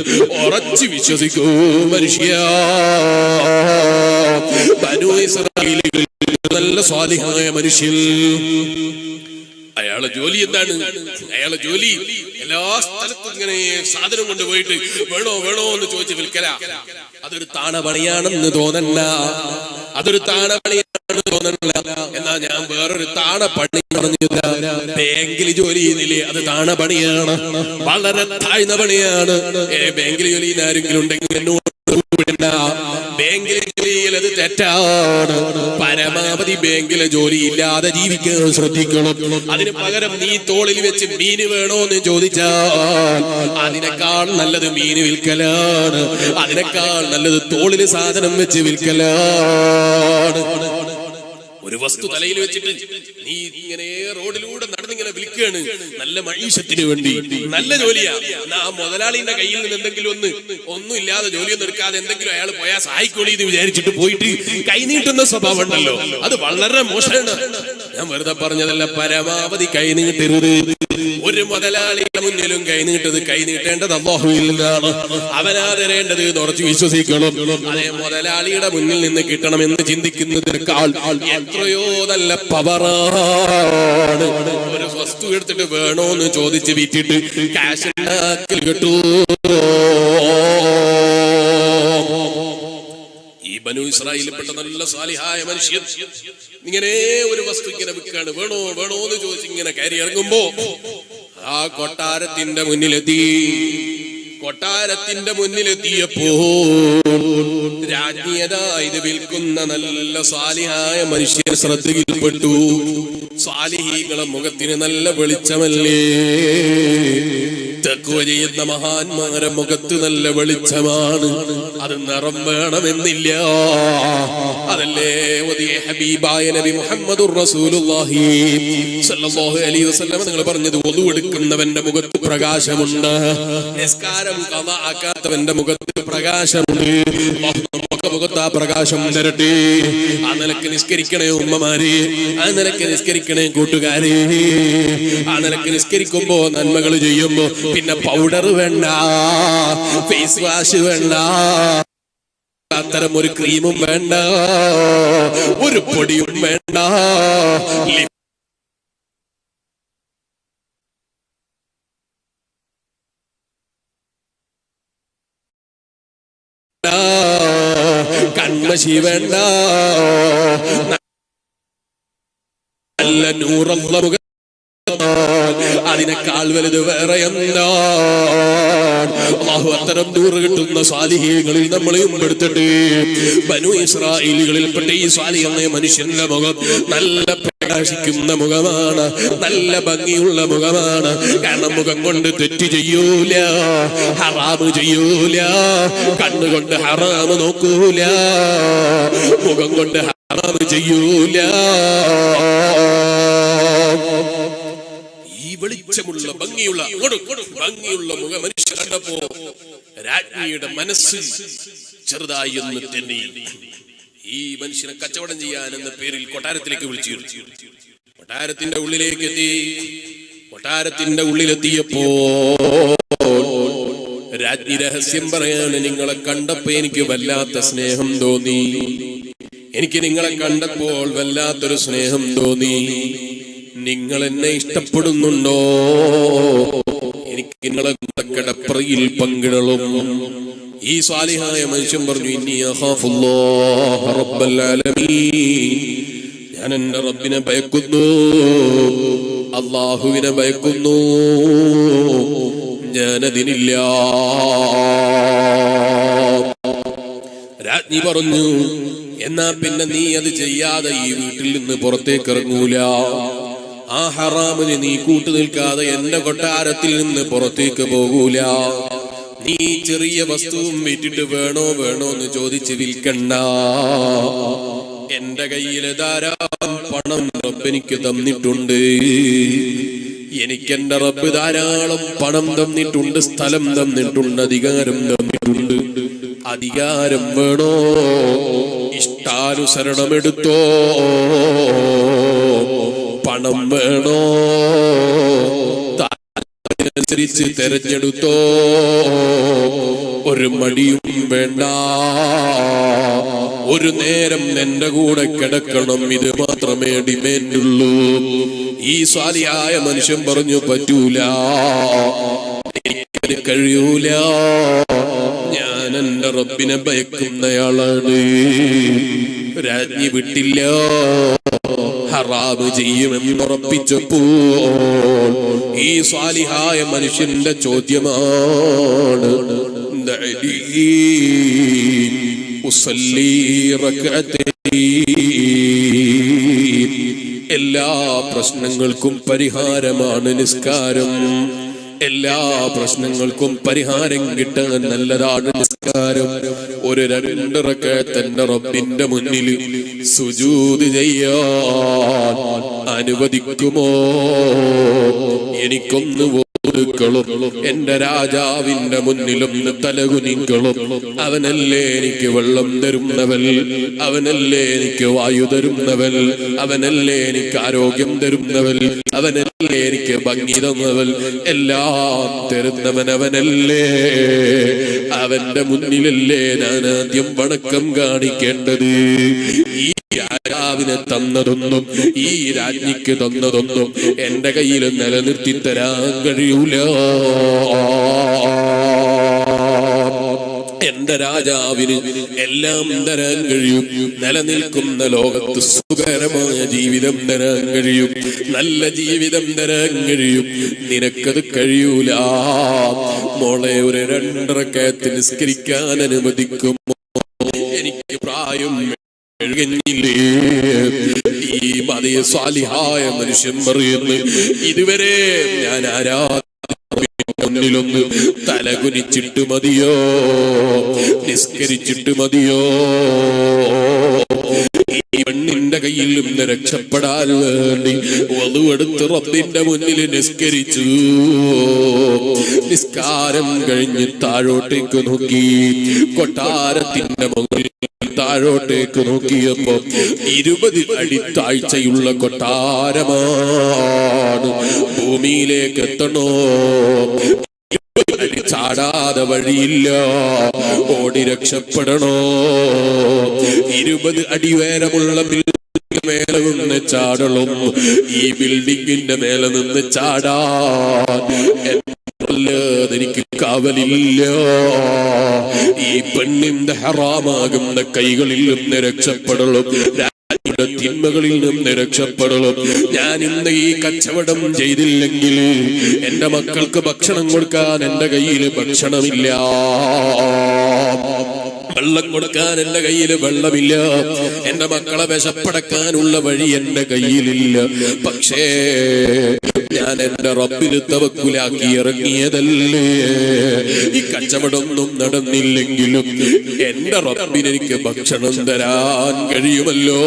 ഉറച്ച് വിശ്വസിക്കൂ മനുഷ്യ. ബനൂ ഇസ്രായേലിൽ നല്ല സ്വാലിഹായ മനുഷ്യൻ. അയാളെ ജോലി എന്താണ്? അയാളെ ജോലി എല്ലാ സ്ഥലത്തും ഇങ്ങനെ സാധനം കൊണ്ടുപോയിട്ട് വേണോ വേണോ എന്ന് ചോദിച്ച് വിൽക്കല. അതൊരു താണപണിയാണെന്ന് തോന്നണ്ട, അതൊരു താണപണിയാണെന്ന് തോന്നണ്ട. എന്നാ ഞാൻ വേറൊരു താണപണി പറഞ്ഞില്ല. ബാങ്കിൽ ജോലി ചെയ്യുന്നില്ലേ, അത് താണപണിയാണ്, വളരെ താഴ്ന്ന പണിയാണ്. ബാങ്കിൽ ജോലി ചെയ്യുന്ന ആരെങ്കിലും ഉണ്ടെങ്കിൽ എന്നോട് ബാങ്കിലെ ജോലിയിൽ അത് തെറ്റാണ്. പരമാവധി ബാങ്കിലെ ജോലി ഇല്ലാതെ ജീവിക്കാൻ ശ്രദ്ധിക്കണം. അതിന് പകരം നീ തോളിൽ വെച്ച് മീന് വേണോ എന്ന് ചോദിച്ചാൽ അതിനേക്കാൾ നല്ലത് മീന് വിൽക്കലാണ്. അതിനേക്കാൾ നല്ലത് തോളിൽ സാധനം വെച്ച് വിൽക്കലാണ്. ഒരു വസ്തു തലയിൽ വെച്ചിട്ട് നീ ഇങ്ങനെ റോഡിലൂടെ നടന്നിങ്ങനെ വിൽക്കുകയാണ് നല്ല മഴീഷത്തിന് വേണ്ടി, നല്ല ജോലിയാ. ആ മുതലാളിന്റെ കയ്യിൽ നിന്ന് എന്തെങ്കിലും ഒന്നും ഇല്ലാതെ ജോലിയൊന്നും എടുക്കാതെ എന്തെങ്കിലും അയാൾ പോയാൽ സഹായിക്കോളി എന്ന് വിചാരിച്ചിട്ട് പോയിട്ട് കൈനീട്ടുന്ന സ്വഭാവം ഉണ്ടല്ലോ, അത് വളരെ മോശമാണ്. ഞാൻ വെറുതെ പറഞ്ഞതല്ല, പരമാവധി കൈനീട്ടരുത്. ഒരു മുതലാളിയുടെ മുന്നിലും കൈനീട്ടേണ്ടത് അല്ലാഹുവിൽ നിന്നാണ്. അവനാ തരേണ്ടത് ഉറച്ചു വിശ്വസിക്കണം. അതേ മുതലാളിയുടെ മുന്നിൽ നിന്ന് കിട്ടണമെന്ന് ചിന്തിക്കുന്നതിനേക്കാൾ എത്രയോ നല്ല പവറാണ് ഒരു വസ്തു എടുത്തിട്ട് വേണോന്ന് ചോദിച്ച് വിറ്റിട്ട് കാശ് ഉണ്ടാക്കൽ കിട്ടൂ. ഈ ബനൂ ഇസ്രായേലിൽപ്പെട്ട നല്ല സാലിഹായ മനുഷ്യൻ ഇങ്ങനെ ഒരു വസ്തു ഇങ്ങനെ വിൽക്കാണ്. വേണോ വേണോ എന്ന് ചോദിച്ച് ഇങ്ങനെ കയറി ഇറങ്ങുമ്പോ ആ കൊട്ടാരത്തിന്റെ മുന്നിലെത്തിയപ്പോ രാജ്ഞിയതാ ഇത് വിൽക്കുന്ന നല്ല സാലിഹായ മനുഷ്യൻ ശ്രദ്ധയിൽപ്പെട്ടു. സാലിഹീങ്ങളെ മുഖത്തിന് നല്ല വെളിച്ചമല്ലേ, തഖ്വ ചെയ്യുന്ന മഹാന്മാരെ മുഖത്ത് നല്ല വെളിച്ചമാണ്. അത് നിറം വേണമെന്നില്ല. അതല്ലേ ഹബീബായ നബി മുഹമ്മദുർ റസൂലുള്ളാഹി സ്വല്ലല്ലാഹു അലൈഹി വസല്ലം നിങ്ങൾ പറഞ്ഞത്, wudu എടുക്കുന്നവന്റെ മുഖത്ത് പ്രകാശമുണ്ട്, നിസ്കാരം ഖളാ ആക്കാത്തവന്റെ മുഖത്ത് പ്രകാശമുണ്ട്. നമുക്ക് മുഖത്ത് ആ പ്രകാശം തരട്ടെ. ആ നിലക്ക് നിസ്കരിക്കണേ ഉമ്മമാരെ, ആ നിലക്ക് നിസ്കരിക്കണേ കൂട്ടുകാരെ. ആ നിലക്ക് നിസ്കരിക്കുമ്പോ നന്മകൾ ചെയ്യുമ്പോ പിന്നെ പൗഡർ വേണ്ട, ഫേസ് വാഷ് വേണ്ട, അത്തരം ഒരു ക്രീമും വേണ്ട, ഒരു പൊടിയും വേണ്ട. കൺമശി വേണ്ട, നല്ല നൂറുള്ള മുഖം, അതിനേക്കാൾ വലുത് വേറെ എന്താണ്? അല്ലാഹു അത്തരം നൂറ് കിട്ടുന്ന സാലിഹീങ്ങളിൽ നമ്മളെയും പെടുത്തട്ടെ. ബനൂ ഇസ്രായേലികളിൽപ്പെട്ട ഈ സാലിഹായ മനുഷ്യന്റെ മുഖം നല്ല പ്രകാശിക്കുന്ന മുഖമാണ്, നല്ല ഭംഗിയുള്ള മുഖമാണ്. കാരണം മുഖം കൊണ്ട് തെറ്റ് ചെയ്യൂല, ഹറാമ് ചെയ്യൂല, കണ്ണുകൊണ്ട് ഹറാമ് നോക്കൂല, മുഖം കൊണ്ട് ഹറാമ് ചെയ്യൂല. വെളിച്ചമുള്ള ഭംഗിയുള്ള മുഖ മനുഷ്യ കണ്ടപ്പോ രാജ്ഞിയുടെ മനസ്സ് ചെറുതായി ഒന്ന് തെന്നി. ഈ മനുഷ്യനെ കച്ചവടം ചെയ്യാൻ എന്ന പേരിൽ കൊട്ടാരത്തിലേക്ക് വിളിച്ചു. കൊട്ടാരത്തിന്റെ ഉള്ളിലേക്ക് എത്തി. കൊട്ടാരത്തിന്റെ ഉള്ളിലെത്തിയപ്പോ രാജ്ഞി രഹസ്യം പറയാണ്, നിങ്ങളെ കണ്ടപ്പോ എനിക്ക് വല്ലാത്ത സ്നേഹം തോന്നി. എനിക്ക് നിങ്ങളെ കണ്ടപ്പോൾ വല്ലാത്തൊരു സ്നേഹം തോന്നി. നിങ്ങൾ എന്നെ ഇഷ്ടപ്പെടുന്നുണ്ടോ? എനിക്ക് നിങ്ങളെ കടപ്പറയിൽ പങ്കിടലും. ഈ സ്വാലിഹായ മനുഷ്യൻ പറഞ്ഞു, ഇന്നി അഖാഫുല്ലാഹ റബ്ബൽ ആലമീൻ, ഞാൻ എന്റെ റബ്ബിനെ ഭയക്കുന്നു, അല്ലാഹുവിനെ ഭയക്കുന്നു, ഞാനതിനില്ല. രാജ്ഞി പറഞ്ഞു, എന്നാ പിന്നെ നീ അത് ചെയ്യാതെ ഈ വീട്ടിൽ നിന്ന് പുറത്തേക്ക് ഇറങ്ങൂല. ആ ഹറാമിന് നീ കൂട്ടു നിൽക്കാതെ എന്റെ കൊട്ടാരത്തിൽ നിന്ന് പുറത്തേക്ക് പോകൂല. നീ ചെറിയ വസ്തുവും വിറ്റിട്ട് വേണോ എന്ന് ചോദിച്ച് വിൽക്കണ്ട. എന്റെ കയ്യില് ധാരാളം പണം റബ്ബെനിക്ക് തന്നിട്ടുണ്ട്. എനിക്കെന്റെ റബ്ബ് ധാരാളം പണം തന്നിട്ടുണ്ട്, സ്ഥലം തന്നിട്ടുണ്ട്, അധികാരം തന്നിട്ടുണ്ട്. അധികാരം വേണോ? ഇഷ്ടാനുസരണം എടുത്തോ. പണം വേണോ? അനുസരിച്ച് തെരഞ്ഞെടുത്തോ. ഒരു മടിയും വേണ്ട. ഒരു നേരം എന്റെ കൂടെ കിടക്കണം, ഇത് മാത്രമേ ഡിമാൻഡുള്ളൂ. ഈ സ്വാലിഹായ മനുഷ്യൻ പറഞ്ഞു, പറ്റൂല, എനിക്കത് കഴിയൂല, ഞാൻ എന്റെ റബ്ബിനെ ഭയക്കുന്നയാളാണ്. രാജ്ഞി വിട്ടില്ല. ഹറാമ് ചെയ്യുമെന്ന് ഉറപ്പിച്ചപ്പോൾ ഈ സ്വാലിഹായ മനുഷ്യന്റെ ചോദ്യമാണ്, എല്ലാ പ്രശ്നങ്ങൾക്കും പരിഹാരമാണ് നിസ്കാരം. എല്ലാ പ്രശ്നങ്ങൾക്കും പരിഹാരം കിട്ടാൻ നല്ലതാണ് നിസ്കാരം. ഒരു 2 റക്അത്ത് തന്റെ റബ്ബിന്റെ മുന്നിൽ സുജൂദ് ചെയ്യാൻ അനുവദിക്കുമോ? എനിക്കൊന്ന് ഒതുക്കളും, എന്റെ രാജാവിന്റെ മുന്നിലൊന്ന് തലകുനിക്കളും. അവനല്ലേ എനിക്ക് വെള്ളം തരുന്നവൻ, അവനല്ലേ എനിക്ക് വായു തരുന്നവൻ, അവനല്ലേ എനിക്ക് ആരോഗ്യം തരുന്നവൻ, അവനല്ലേ എനിക്ക് ഭംഗി തന്നവൻ, എല്ലാം തരുന്നവൻ അവനല്ലേ. അവന്റെ മുന്നിലല്ലേ ഞാൻ ആദ്യം വണക്കം കാണിക്കേണ്ടത്. ഈ രാജാവിനെ തന്നതൊന്നും, ഈ രാജ്ഞിക്ക് തന്നതൊന്നും എന്റെ കയ്യിൽ നിലനിർത്തി തരാൻ കഴിയൂല. എന്റെ രാജാവിന് എല്ലാം തരാൻ കഴിയും. നിലനിൽക്കുന്ന ലോകത്ത് സുഖകരമായ ജീവിതം തരാൻ കഴിയും, നല്ല ജീവിതം തരാൻ കഴിയും. നിനക്കത് കഴിയൂല. മോളെ, ഒരു 2 റക്അത്ത് നിസ്കരിക്കാൻ അനുവദിക്കുമോ? എനിക്ക് പ്രായം എഴുകഞ്ഞില്ലേ? ഈ മതയ സ്വാലിഹായ മനുഷ്യൻ പറയുന്നു, ഇതുവരെ ഞാൻ മുന്നിലൊന്ന് തലകുനിച്ചിട്ട് മതിയോ? നിസ്കരിച്ചിട്ട് മതിയോ? ഈ പെണ്ണിന്റെ കയ്യിൽ നിന്ന് രക്ഷപ്പെടാൻ വേണ്ടി വധുവെടുത്ത് റബ്ബിന്റെ മുന്നിൽ നിസ്കരിച്ചു. നിസ്കാരം കഴിഞ്ഞ് താഴോട്ടേക്ക് നോക്കി. കൊട്ടാരത്തിന്റെ മുകളിൽ താഴോട്ടേക്ക് നോക്കിയപ്പോ 20 അടി താഴ്ചയുള്ള കൊട്ടാരമാണ്. ഭൂമിയിലേക്ക് എത്തണോ? 20 അടി ചാടാതെ വഴിയില്ല. ഓടി രക്ഷപ്പെടണോ? 20 അടി ഉയരമുള്ള ബിൽഡിംഗ് മേലെ നിന്ന് ചാടണം. ഈ ബിൽഡിങ്ങിന്റെ മേലെ നിന്ന് ചാടാൻ എനിക്ക് കാവലില്ല. ഈ പെണ്ണിന്റെ ഹറാമാകുന്ന കൈകളിൽ നിന്ന് രക്ഷപ്പെടണം, തിന്മകളിൽ നിന്ന് രക്ഷപ്പെടണം. ഞാൻ ഇന്ന് ഈ കച്ചവടം ചെയ്തില്ലെങ്കിൽ എന്റെ മക്കൾക്ക് ഭക്ഷണം കൊടുക്കാൻ എന്റെ കയ്യിൽ ഭക്ഷണമില്ല, വെള്ളം കൊടുക്കാൻ എന്റെ കയ്യിൽ വെള്ളമില്ല, എന്റെ മക്കളെ വിശപ്പടക്കാനുള്ള വഴി എന്റെ കയ്യിലില്ല. പക്ഷേ ഞാൻ എന്റെ റബ്ബിൽ തവക്കുലാക്കി ഇറങ്ങിയതല്ലേ. ഈ കച്ചവടമൊന്നും നടന്നില്ലെങ്കിലും എന്റെ റബ്ബിന് എനിക്ക് ഭക്ഷണം തരാൻ കഴിയുമല്ലോ.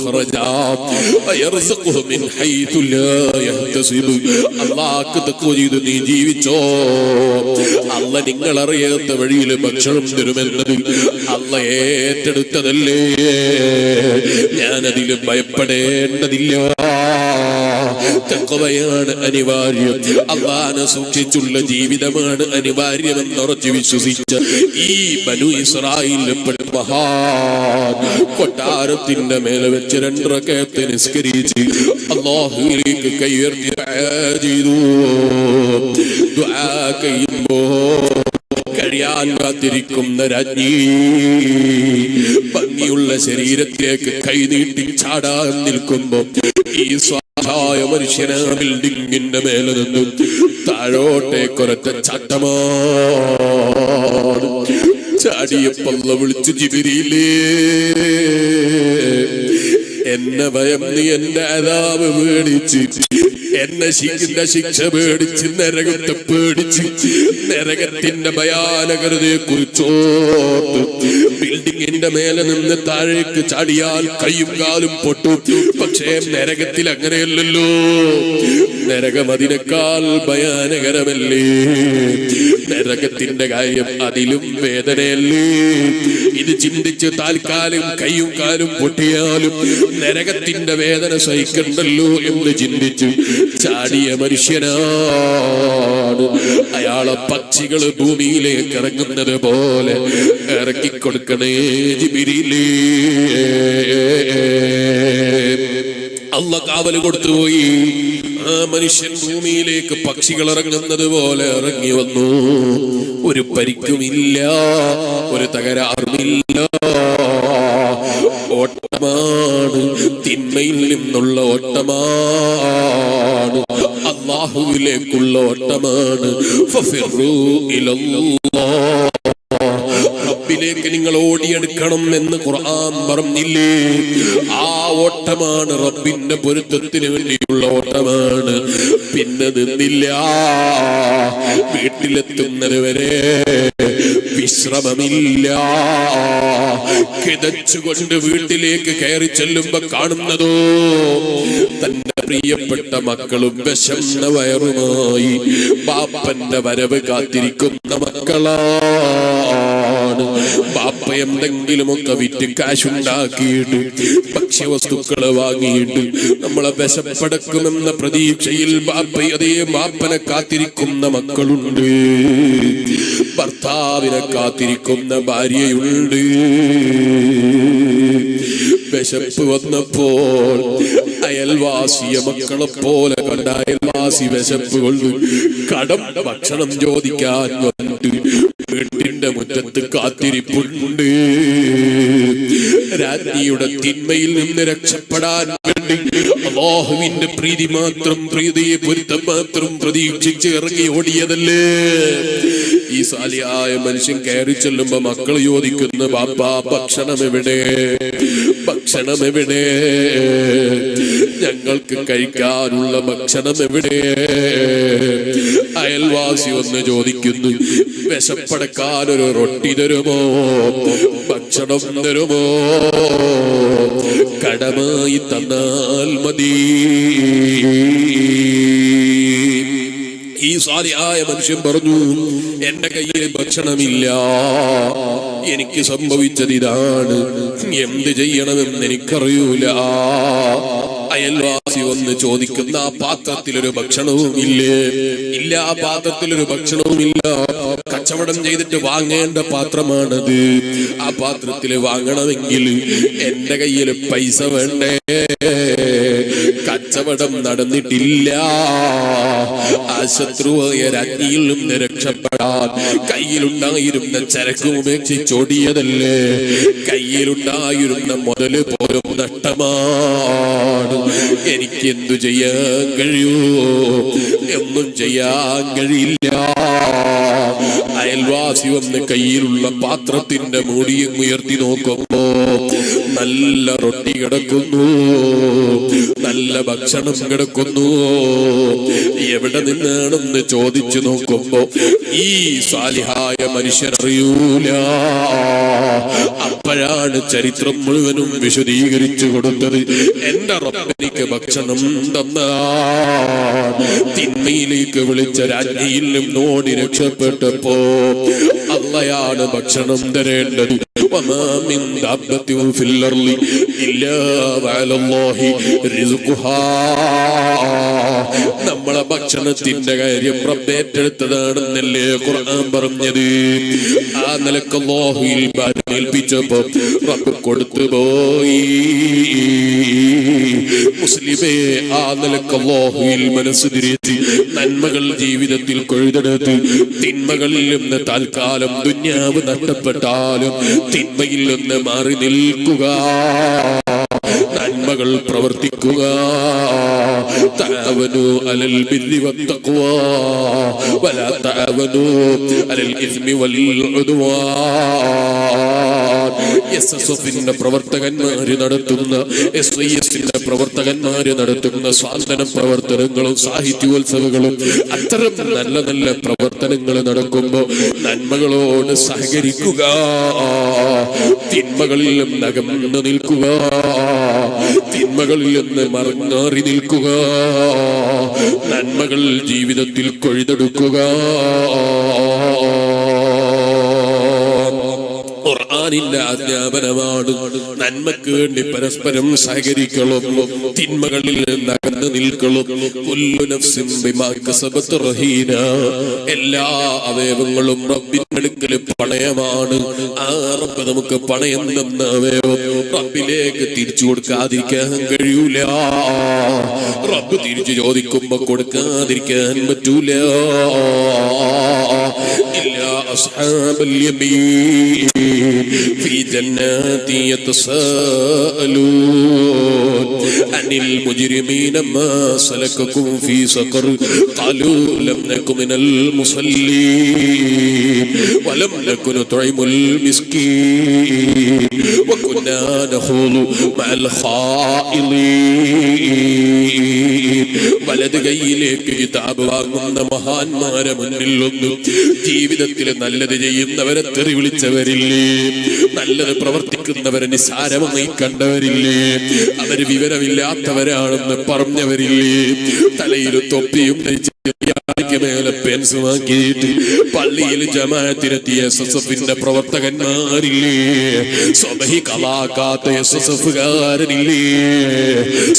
مخرجا ويرزقه من حيث لا يحتسب. അള്ളാഹ്ക്ക് തഖ്വ ചെയ്ത് നീ ജീവിച്ചോ, അള്ളാഹ് നിങ്ങൾ അറിയാത്ത വഴിയിൽ ഭക്ഷണം തരുമെന്നത് അള്ളാഹ് ഏറ്റെടുത്തതല്ലേ. ഞാനതിൽ ഭയപ്പെടേണ്ടതില്ല. തഖ്വയാണ് അനിവാര്യം. അള്ളാഹനെ സൂക്ഷിച്ചുള്ള ജീവിതമാണ് അനിവാര്യമെന്ന് ഉറച്ചു വിശ്വസിച്ച ഈ ബനു ഇസ്രായേൽ മഹാൻ കൊട്ടാരത്തിന്റെ മേലെ വെച്ച് 2 റക്അത്ത് നിസ്കരിച്ച് അല്ലാഹുവിലേക്ക് കൈയുയർത്തി ചെയ്തു. ദുആ ചെയ്യുമ്പോൾ കഴിയാൻ കാത്തിരിക്കുന്ന രാജ്ഞി ഭംഗിയുള്ള ശരീരത്തിലേക്ക് കൈനീട്ടി ചാടാൻ നിൽക്കുമ്പോ ഈ സ്വാഭായ മനുഷ്യനാ ബിൽഡിങ്ങിന്റെ മേലെ നിന്നും താഴോട്ടേക്കൊരൊറ്റ ചാട്ടമാണ്. ചാടിയപ്പല്ല വിളിച്ചു ജിബ്രീലേ, എന്നെ ഭയം നീ എന്റെ അദാബ് പേടിച്ച്, എന്നെ ശിക്ഷ പേടിച്ച്, നരകത്തെ പേടിച്ച്, നരകത്തിന്റെ ഭയാനകരതയെ കുറിച്ചോട്ട് ബിൽഡിങ്ങിന്റെ മേലെ നിന്ന് താഴേക്ക് ചാടിയാൽ കൈയും കാലും പൊട്ടു. പക്ഷേ നരകത്തിൽ അങ്ങനെയല്ലല്ലോ. നരകം അതിനേക്കാൾ ഭയാനകരമല്ലേ. നരകത്തിന്റെ കാര്യം അതിലും വേദനയല്ലേ. ഇത് ചിന്തിച്ച് താൽക്കാലം കൈയും കാലും പൊട്ടിയാലും നരകത്തിന്റെ വേദന സഹിക്കണ്ടല്ലോ എന്ന് ചിന്തിച്ചു ചാടിയ മനുഷ്യനാണ്. അയാളെ പക്ഷികൾ ഭൂമിയിലേക്ക് ഇറങ്ങുന്നത് പോലെ ഇറക്കിക്കൊടുക്കണേ ജിബ്രീലേ. അല്ലാഹ് കാവല് കൊടുത്തുപോയി. ആ മനുഷ്യൻ ഭൂമിയിലേക്ക് പക്ഷികൾ ഇറങ്ങുന്നത് പോലെ ഇറങ്ങി വന്നു. ഒരു പരിക്കുമില്ല, ഒരു തകരാറുമില്ല. ഓട്ടമാണ്, തിന്മയിൽ നിന്നുള്ള ഓട്ടമാണ്, അല്ലാഹുവിലേക്കുള്ള ഓട്ടമാണ്. ഫഫിറൂ ഇലല്ലാഹ്, റബ്ബിലേക്ക് നിങ്ങൾ ഓടിയെടുക്കണം എന്ന് ഖുർആൻ പറഞ്ഞില്ലേ? ആ ഓട്ടമാണ്, റബ്ബിന്റെ പൊരുത്തത്തിന് വേണ്ടിയുള്ള ഓട്ടമാണ്. പിന്നെ നിന്നില്ല. വീട്ടിലെത്തുന്നത് വരെ വിശ്രമമില്ല. കിതച്ചുകൊണ്ട് വീട്ടിലേക്ക് കയറി ചെല്ലുമ്പോ കാണുന്നതോ തന്റെ പ്രിയപ്പെട്ട മക്കളും വിശന്ന വയറുമായി ബാപ്പന്റെ വരവ് കാത്തിരിക്കുന്ന മക്കളാണ്. ബാപ്പ എന്തെങ്കിലുമൊക്കെ വിറ്റ് കാശുണ്ടാക്കിയിട്ട് ഭക്ഷ്യവസ്തുക്കള് വാങ്ങിയിട്ട് നമ്മളെ വിശപ്പടക്കുമെന്ന പ്രതീക്ഷയിൽ അതേ ബാപ്പനെ കാത്തിരിക്കുന്ന മക്കളുണ്ട്. ഭർത്താവിനെ കാത്തിരിക്കുന്ന ഭാര്യയുണ്ട്. വിശപ്പ് വന്നപ്പോൾ അയൽവാസിയെ മക്കളെ പോലെ കണ്ട അയൽവാസി വിശപ്പ് കൊണ്ട് കടം ഭക്ഷണം ചോദിക്കാൻ വന്നിട്ട് വീട്ടിന്റെ മുറ്റത്ത് കാത്തിരിപ്പുണ്ട്. രാജ്ഞിയുടെ തിന്മയിൽ നിന്ന് രക്ഷപ്പെടാൻ വേണ്ടി അല്ലാഹുവിന്റെ പ്രീതി മാത്രം, പ്രീതിയെ പൊരുത്തം മാത്രം പ്രതീക്ഷിച്ച് ഇറങ്ങി ഓടിയതല്ലേ. ഈ സാലിയായ മനുഷ്യൻ കയറി ചെല്ലുമ്പോ മക്കൾ ചോദിക്കുന്ന ബാപ്പാ ഭക്ഷണം എവിടെ, ഭക്ഷണം എവിടെ, ഞങ്ങൾക്ക് കഴിക്കാനുള്ള ഭക്ഷണം എവിടെ? അയൽവാസി ഒന്ന് ചോദിക്കുന്നു, വിശപ്പടക്കാൻ ഒരു റൊട്ടി തരുമോ, ഭക്ഷണം തരുമോ? കടമായി തന്നാൽ മതി. ഈ സാലിഹായ മനുഷ്യൻ പറഞ്ഞു, എന്റെ കയ്യിൽ ഭക്ഷണമില്ല, എനിക്ക് സംഭവിച്ചത് ഇതാണ്, എന്ത് ചെയ്യണമെന്ന് എനിക്കറിയൂല. അയൽവാസി ഒന്ന് ചോദിക്കുന്ന, ആ പാത്രത്തിലൊരു ഭക്ഷണവും ഇല്ലേ? ഇല്ല, ആ പാത്രത്തിലൊരു ഭക്ഷണവും ഇല്ല. കച്ചവടം ചെയ്തിട്ട് വാങ്ങേണ്ട പാത്രമാണത്. ആ പാത്രത്തിൽ വാങ്ങണമെങ്കിൽ എന്റെ കയ്യിൽ പൈസ വേണ്ടേ? കച്ചവടം നടന്നിട്ടില്ല. ആ ശത്രുവായ രാജ്ഞിയിൽ നിന്ന് രക്ഷപ്പെടാൻ കയ്യിലുണ്ടായിരുന്ന ചരക്ക് ഉപേക്ഷിച്ചോടിയതല്ലേ. കയ്യിലുണ്ടായിരുന്ന മുതല് പോലും നഷ്ടമാണ്. എനിക്ക് എന്തു ചെയ്യാൻ കഴിയൂ? ഒന്നും ചെയ്യാൻ കഴിയില്ല. അയൽവാസി വന്ന് കയ്യിലുള്ള പാത്രത്തിന്റെ മൂടിയും ഉയർത്തി നോക്കുമ്പോൾ നല്ല റൊട്ടി കിടക്കുന്നു, നല്ല ഭക്ഷണം കിടക്കുന്നു. എവിടെ നിന്നാണെന്ന് ചോദിച്ചു നോക്കുമ്പോ ഈ സാലിഹായ മനുഷ്യനറിയൂല. അപ്പോഴാണ് ചരിത്രം മുഴുവനും വിശദീകരിച്ചു കൊടുത്തത്. എന്റെ റബ്ബെനിക്ക് ഭക്ഷണം തന്ന തിന്മയിലേക്ക് വിളിച്ച രാജ്ഞിയിൽ നിന്നോടി രക്ഷപ്പെട്ടപ്പോ അള്ളയാണ് ഭക്ഷണം തരേണ്ടത്. നമ്മളെ ഭക്ഷണത്തിന്റെ കാര്യം റബ്ബ് ഏറ്റെടുത്തതാണെന്നല്ലേ ഖുർആൻ പറഞ്ഞത്. ആ നിലക്ക് അല്ലാഹുവിൽ ഏൽപ്പിച്ചപ്പോ റബ്ബ് കൊടുത്തു പോയി. മുസ്ലിമേ, ആ നിലക്ക് അല്ലാഹുവിൽ മനസ്സ് തിരിച്ച് നന്മകൾ ജീവിതത്തിൽ കൊഴുതെടുത്ത് തിന്മകളിൽ നിന്ന് തൽക്കാലം ദുന്യാവ് നഷ്ടപ്പെട്ടാലും തിന്മയിൽ നിന്ന് മാറി നിൽക്കുക, നന്മകൾ പ്രവർത്തിക്കുക. തഅവനു അലൽ ബിർരി വത്തഖ്വാ വലാ തഅവനു അലൽ ഇസ്മി വൽ ഉദ്വാൻ. എസ്എസ്എഫിന്റെ പ്രവർത്തകന്മാര് നടത്തുന്ന, എസ്ഐഎസിന്റെ പ്രവർത്തകന്മാര് നടത്തുന്ന സ്വാതന്ത്ര്യ പ്രവർത്തനങ്ങളും സാഹിത്യോത്സവങ്ങളും അത്തരം നല്ല നല്ല പ്രവർത്തനങ്ങൾ നടക്കുമ്പോ നന്മകളോട് സഹകരിക്കുക, തിന്മകളിൽ നിന്ന് അകന്നു നിൽക്കുക, തിന്മകളിൽ നിന്ന് മറങ്ങാറി നിൽക്കുക, നന്മകൾ ജീവിതത്തിൽ കൊഴുതെടുക്കുക. ഖുർആനിന്റെ ആജ്ഞാപനമാണ്. നന്മക്ക് വേണ്ടി പരസ്പരം സഹകരിക്കണം, തിന്മകളിൽ നിന്ന് അകന്നു നിൽക്കണം. കുല്ലു നഫ്സിൻ ബിമാ കസബത് റഹീന. എല്ലാ അവയവങ്ങളും റബ്ബിന്റെ അടുക്കൽ പണയമാണ്. ആ റബ്ബ് നമുക്ക് പണയം തന്ന അവയവം റബ്ബിലേക്ക് തിരിച്ചു കൊടുക്കാതിരിക്കാൻ കഴിയൂല. റബ്ബ് തിരിച്ചു ചോദിക്കുമ്പോ കൊടുക്കാതിരിക്കാൻ പറ്റൂല. ഇല്ലാ അസ്ഹാബൽ യമീൻ في جنات يتساءلون عن المجرمين ما سلككم في سقر قالوا لم نكن من المصلين ولم نكن نطعم المسكين وكنا نخوض مع الخائضين. വലത് കൈയിലേക്ക് കിതാബ് വാങ്ങുന്ന മഹാന്മാരെ മുന്നിലൊന്നും ജീവിതത്തിൽ നല്ലത് ചെയ്യുന്നവരെ തെറി വിളിച്ചവരില്ലേ, നല്ലത് പ്രവർത്തിക്കുന്നവരെ നിസ്സാരമായി കണ്ടവരില്ലേ, അവര് വിവരമില്ലാത്തവരാണെന്ന് പറഞ്ഞവരില്ലേ, തലയിൽ തൊപ്പിയും മേലെ പെൻസുമാക്കിയിട്ട് പള്ളിയിൽ ജമാഅത്തിനെത്തിയ എസ്എസ്എഫിന്റെ പ്രവർത്തകന്മാരില്ലേ, സ്വബഹി കളാക്കാത്ത എസ്എസ്എഫുകാരനില്ലേ,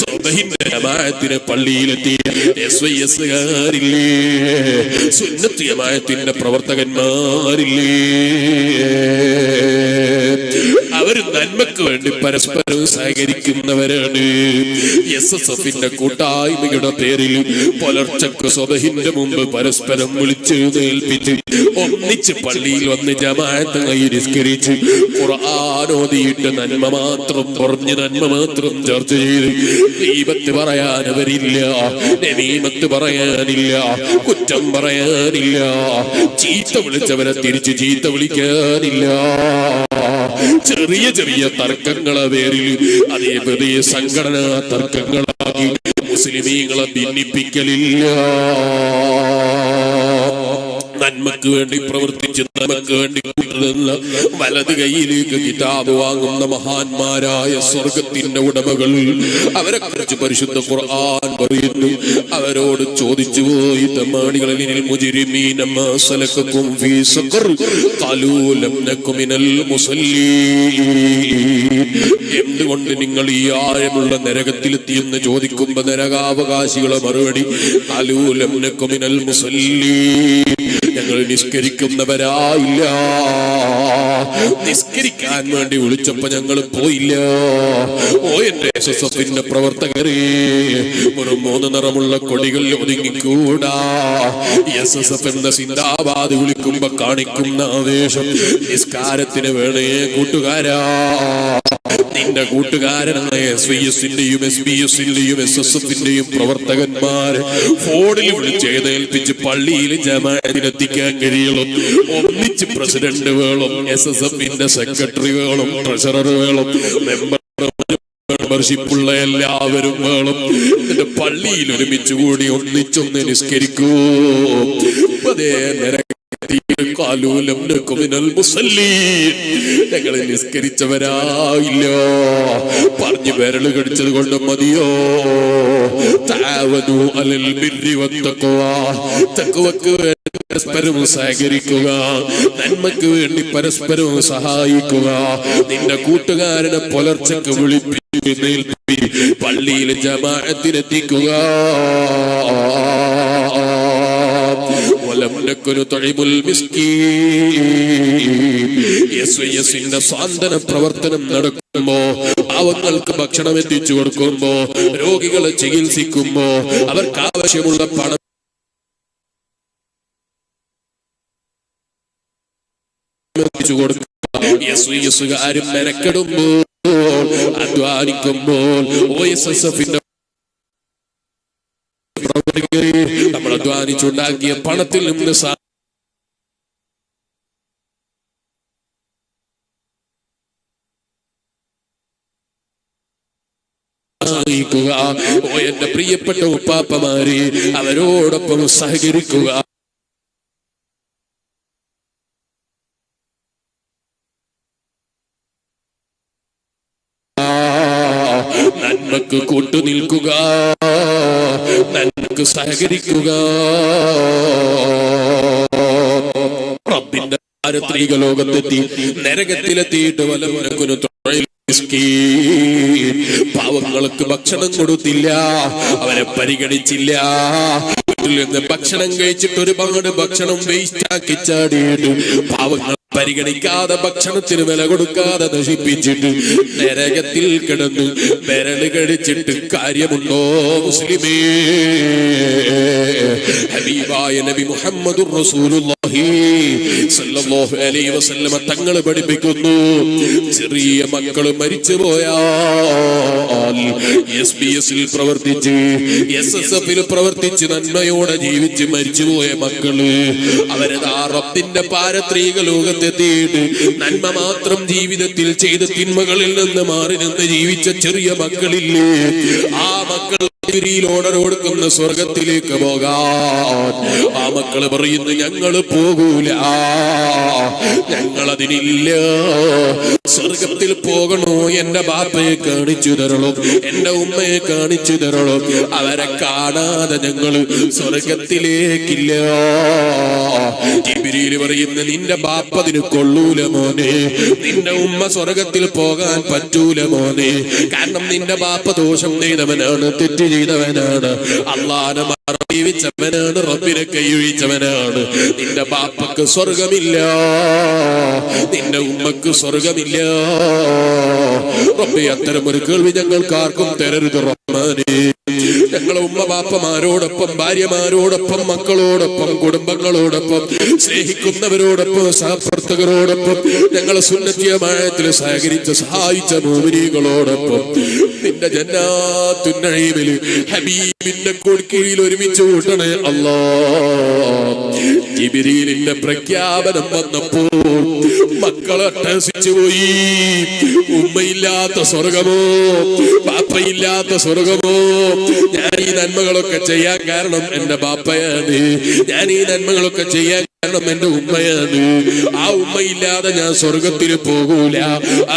സ്വബഹിന്റെ ജമാഅത്തിന് പള്ളിയിലെത്തിയ എസ്വൈഎസ്കാരില്ലേ, സുന്നത്ത് ജമാഅത്തിന്റെ പ്രവർത്തകന്മാരില്ലേ, അവർ നന്മക്ക് വേണ്ടി പരസ്പരം സഹകരിക്കുന്നവരാണ്. എസ്എസ്എഫിന്റെ കൂട്ടായ്മയുടെ പേരിൽ പുലർച്ചക്ക് സ്വബഹിന്റെ മുമ്പ് പരസ്പരം വിളിച്ചെഴുന്നേൽപ്പിച്ച് ഒന്നിച്ച് പള്ളിയിൽ വന്ന് ജമാഅത്തായി നിസ്കരിച്ച് ഖുർആൻ ഓതിയിട്ട് നന്മ മാത്രം പറഞ്ഞ് നന്മ മാത്രം ചർച്ച ചെയ്ത് ഗീബത്ത് പറയാനവരില്ല, നമീമത്ത് പറയാനില്ല, കുറ്റം പറയാനില്ല, ചീത്ത വിളിച്ചവരെ തിരിച്ച് ചീത്ത വിളിക്കാനില്ല. ചെറിയ ചെറിയ തർക്കങ്ങളെ പേരിൽ അതേ വലിയ സംഘടനാ തർക്കങ്ങളാക്കി മുസ്ലിമീങ്ങളെ ഭിന്നിപ്പിക്കലില്ല. നന്മക്ക് വേണ്ടി പ്രവർത്തിച്ച് നന്മക്ക് വേണ്ടി കൂട്ടുന്ന വലത് കൈയിലേക്ക് കിതാബ് വാങ്ങുന്ന മഹാന്മാരായ സ്വർഗത്തിന്റെ ഉടമകൾ, അവരെ കുറിച്ച് പരിശുദ്ധ ഖുർആൻ പറയുന്നു. അവരോട് ചോദിച്ചു പോയി, തമാണികളിൽ മുജ്രിമീന മാ സലകകും ഫീ സഖർ ഖാലൂ ലം നകു മിനൽ മുസല്ലീൻ. എന്തുകൊണ്ട് നിങ്ങൾ ഈ ആഴമുള്ള നരകത്തിലെത്തിയെന്ന് ചോദിക്കുമ്പോ നരകാവകാശികളെ മറുപടി ഖാലൂ ലം നകു മിനൽ മുസല്ലീൻ, ഞങ്ങൾ നിസ്കരിക്കുന്നവരായില്ല, നിസ്കരിക്കാൻ വേണ്ടി വിളിച്ചപ്പോ ഞങ്ങൾ പോയില്ല. ഓ എന്റെ എസ്എസ്എഫിന്റെ പ്രവർത്തകരെ, ഒരു 3 നിറമുള്ള കൊടികൾ ഒതുങ്ങിക്കൂടാ. എസ്എസ്എഫ് എന്ന സിന്ദാബാദ് വിളിക്കുമ്പോ കാണിക്കുന്ന ആവേശം നിസ്കാരത്തിന് വേണേ കൂട്ടുകാരാ. നിന്റെ കൂട്ടുകാരനായ എസ്വിഎസിന്റെയും എസ്ബിഎസിന്റെയും എസ്എസ്എഫിന്റെയും പ്രവർത്തകന്മാരെ ഫോണിൽ വിളിച്ച് എഴുന്നേൽപ്പിച്ച് പള്ളിയിൽ ജമാഅത്തിനെത്തിക്കാൻ നിസ്കരിക്കാൻ കഴിയണം. ഒന്നിച്ച് പ്രസിഡന്റ് വേണം, SSFന്റെ സെക്രട്ടറി വേണം, ട്രഷറർ വേണം, മെമ്പർഷിപ്പുള്ള എല്ലാവരും വേണം. എന്നിട്ട് പള്ളിയിൽ ഒരുമിച്ച് കൂടി ഒന്നിച്ചൊന്ന് നിസ്കരിക്കൂ. അതേ ഞങ്ങൾ നിസ്കരിച്ചവരായില്ല. പറഞ്ഞു വിരല് കടിച്ചത് കൊണ്ട് മതിയോ? തആവനൂ അലൽ ബിർരി വത്തഖ്വാ, തഖ്വക്ക് വേണ്ടി പരസ്പരം സഹകരിക്കുക, നന്മക്ക് വേണ്ടി പരസ്പരം സഹായിക്കുക. നിന്റെ കൂട്ടുകാരനെ പുലർച്ചക്ക് വിളിപ്പിച്ച് പള്ളിയിൽ ജമാഅത്തിനെത്തിക്കുക. SYSന്റെ സാന്ത്വന പ്രവർത്തനം നടക്കുമ്പോ, പാവങ്ങൾക്ക് ഭക്ഷണം എത്തിച്ചു കൊടുക്കുമ്പോ, രോഗികളെ ചികിത്സിക്കുമ്പോ, അവർക്ക് ആവശ്യമുള്ള പണം എത്തിച്ചു കൊടുക്കുക. SYSകാരും മെനക്കെടുമ്പോൾ, അധ്വാനിക്കുമ്പോൾ, OSSFന്റെ നമ്മൾ അധ്വാനിച്ചുണ്ടാക്കിയ പണത്തിൽ നിന്ന് സഹായിക്കുക. എന്റെ പ്രിയപ്പെട്ട ഉപ്പാപ്പമാരെ, അവരോടൊപ്പം സഹകരിക്കുക. നന്മക്ക് കൂട്ടുനിൽക്കുക, നന്മക്ക് സഹകരിക്കുക. റബ്ബിന്റെ പാരത്രിക ലോകത്തെത്തി നരകത്തിലെത്തിയിട്ട് വലവനക്കൊരു പാവങ്ങൾക്ക് ഭക്ഷണം കൊടുത്തില്ല, അവരെ പരിഗണിച്ചില്ല. വീട്ടിൽ നിന്ന് ഭക്ഷണം കഴിച്ചിട്ട് ഒരുപാട് ഭക്ഷണം വേസ്റ്റ് ആക്കി ചാടിയിട്ട് പാവങ്ങൾ പരിഗണിക്കാതെ, ഭക്ഷണത്തിന് വില കൊടുക്കാതെ നശിപ്പിച്ചിട്ട് നരകത്തിൽ കിടന്ന് വിരല് കടിച്ചിട്ട് കാര്യമുണ്ടോ മുസ്ലിമേ? ഹബീബായ നബി മുഹമ്മദുർ റസൂലുള്ളാഹി സ്വല്ലല്ലാഹു അലൈഹി വസല്ലമ തങ്ങൾ പഠിപ്പിക്കുന്നു, ചെറിയ മക്കൾ മരിച്ചു പോയാൽ SBS-ൽ പ്രവർത്തിച്ച്, SSF-ൽ പ്രവർത്തിച്ച് നന്മയോടെ ജീവിച്ച് മരിച്ചുപോയ മക്കള് അവരതാ റബ്ബിന്റെ പാരത്രിക ലോകത്തെത്തിയിട്ട് നന്മ മാത്രം ജീവിതത്തിൽ ചെയ്ത തിന്മകളിൽ നിന്ന് മാറി നിന്ന് ജീവിച്ച ചെറിയ മക്കളില്ലേ, ആ മക്കൾ ഓർഡർ കൊടുക്കുന്ന സ്വർഗത്തിലേക്ക് പോകാൻ ആ മക്കള് പറയുന്നു, ഞങ്ങള് പോകൂല, ഞങ്ങളതിനില്ല. സ്വർഗത്തിൽ പോകണോ? എന്റെ ബാപ്പയെ കാണിച്ചു തരണം, എന്റെ ഉമ്മയെ കാണിച്ചു തരണം. അവരെ കാണാതെ ഞങ്ങള് സ്വർഗത്തിലേക്കില്ല. ജിബ്രീൽ പറയുന്നു, നിന്റെ ബാപ്പതിന് കൊള്ളൂല മോനെ, നിന്റെ ഉമ്മ സ്വർഗത്തിൽ പോകാൻ പറ്റൂല മോനെ. കാരണം നിന്റെ ബാപ്പ ദോഷം ചെയ്തവനാണ്, തെറ്റ് ചെയ്തവനാണ്, അള്ളാനെ ജീവിച്ചവനാണ്, റബ്ബിനെ കൈയൊഴിച്ചവനാണ്. നിന്റെ ബാപ്പക്ക് സ്വർഗമില്ല, നിന്റെ ഉമ്മക്ക് സ്വർഗമില്ല. റബ്ബേ, അത്തരം ഒരു കേൾവി ഞങ്ങൾക്കാർക്കും തരരുത് റഹ്മാനേ. ഞങ്ങളെ ഉമ്മ ബാപ്പമാരോടൊപ്പം, ഭാര്യമാരോടൊപ്പം, മക്കളോടൊപ്പം, കുടുംബങ്ങളോടൊപ്പം, സ്നേഹിക്കുന്നവരോടൊപ്പം, സഹപ്രവർത്തകരോടൊപ്പം, ഞങ്ങളെ സുന്നത്തിയമായത്തിൽ സഹകരിച്ച് സഹായിച്ച മോമിനികളോടൊപ്പം നിന്റെ ജന്നാത്തുൻ നഈമിൽ ഹബീബിന്റെ കൊടുക്കീഴിൽ ഒരുമിച്ച് കൂട്ടണേ അല്ലാഹ്. ജിബ്രീലിന്റെ പ്രഖ്യാപനം വന്നപ്പോൾ മക്കളെ അട്ടഹസിച്ചു പോയി. ഉമ്മയില്ലാത്ത സ്വർഗമോ, ബാപ്പയില്ലാത്ത സ്വർഗമോ? ഞാൻ ഈ നന്മകളൊക്കെ ചെയ്യാൻ കാരണം എന്റെ ബാപ്പയാണ്, ഞാൻ ഈ നന്മകളൊക്കെ ചെയ്യാൻ കാരണം എന്റെ ഉമ്മയാണ്. ആ ഉമ്മയില്ലാതെ ഞാൻ സ്വർഗത്തിൽ പോകൂല,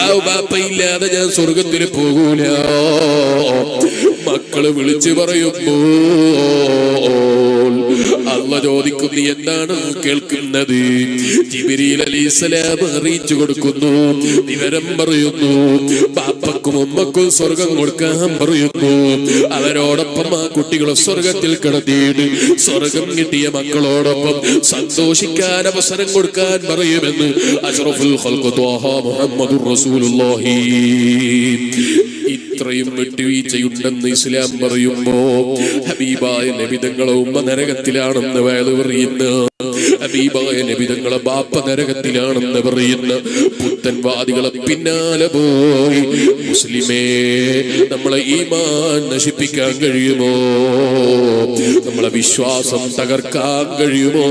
ആ ബാപ്പയില്ലാതെ ഞാൻ സ്വർഗത്തിൽ പോകൂല. മക്കള് വിളിച്ചു പറയുമ്പോൾ അല്ലാഹ് ചോദിക്കുന്നു, എന്താണ് കേൾക്കുന്നത്? ജിബ്രീൽ അലൈഹിസ്സലാം അറിയിച്ചു കൊടുക്കുന്നു, വിവരം പറയുന്നു. ബാപ്പക്കും ഉമ്മക്കും സ്വർഗം കൊടുക്കാൻ പറയുന്നു. അവരോടൊപ്പം ആ കുട്ടികളെ സ്വർഗത്തിൽ കിടത്തിയിട്ട് സ്വർഗം കിട്ടിയ മക്കളോടൊപ്പം സന്തോഷിക്കാൻ അവസരം കൊടുക്കാൻ പറയുമെന്ന് അഷ്റഫുൽ ഖൽഖ് ത്വാഹ മുഹമ്മദുർ റസൂലുള്ളാഹി. ഇത്രയും വിട്ടുവീഴ്ചയുണ്ടെന്ന് ഇസ്ലാം പറയുമ്പോ ഹബീബായ നബി തങ്ങളെ ഉമ്മ നരകത്തിലാണെന്ന് വയല് പറയുന്നു. ഹബീബായ നബി തങ്ങളെ ബാപ്പ നരകത്തിലാണെന്ന് പറയുന്ന പുത്തൻവാദികളെ പിന്നാലെ പോയി മുസ്ലിമേ നമ്മളെ ഈമാൻ നശിപ്പിക്കാൻ കഴിയുമോ? നമ്മളെ വിശ്വാസം തകർക്കാൻ കഴിയുമോ?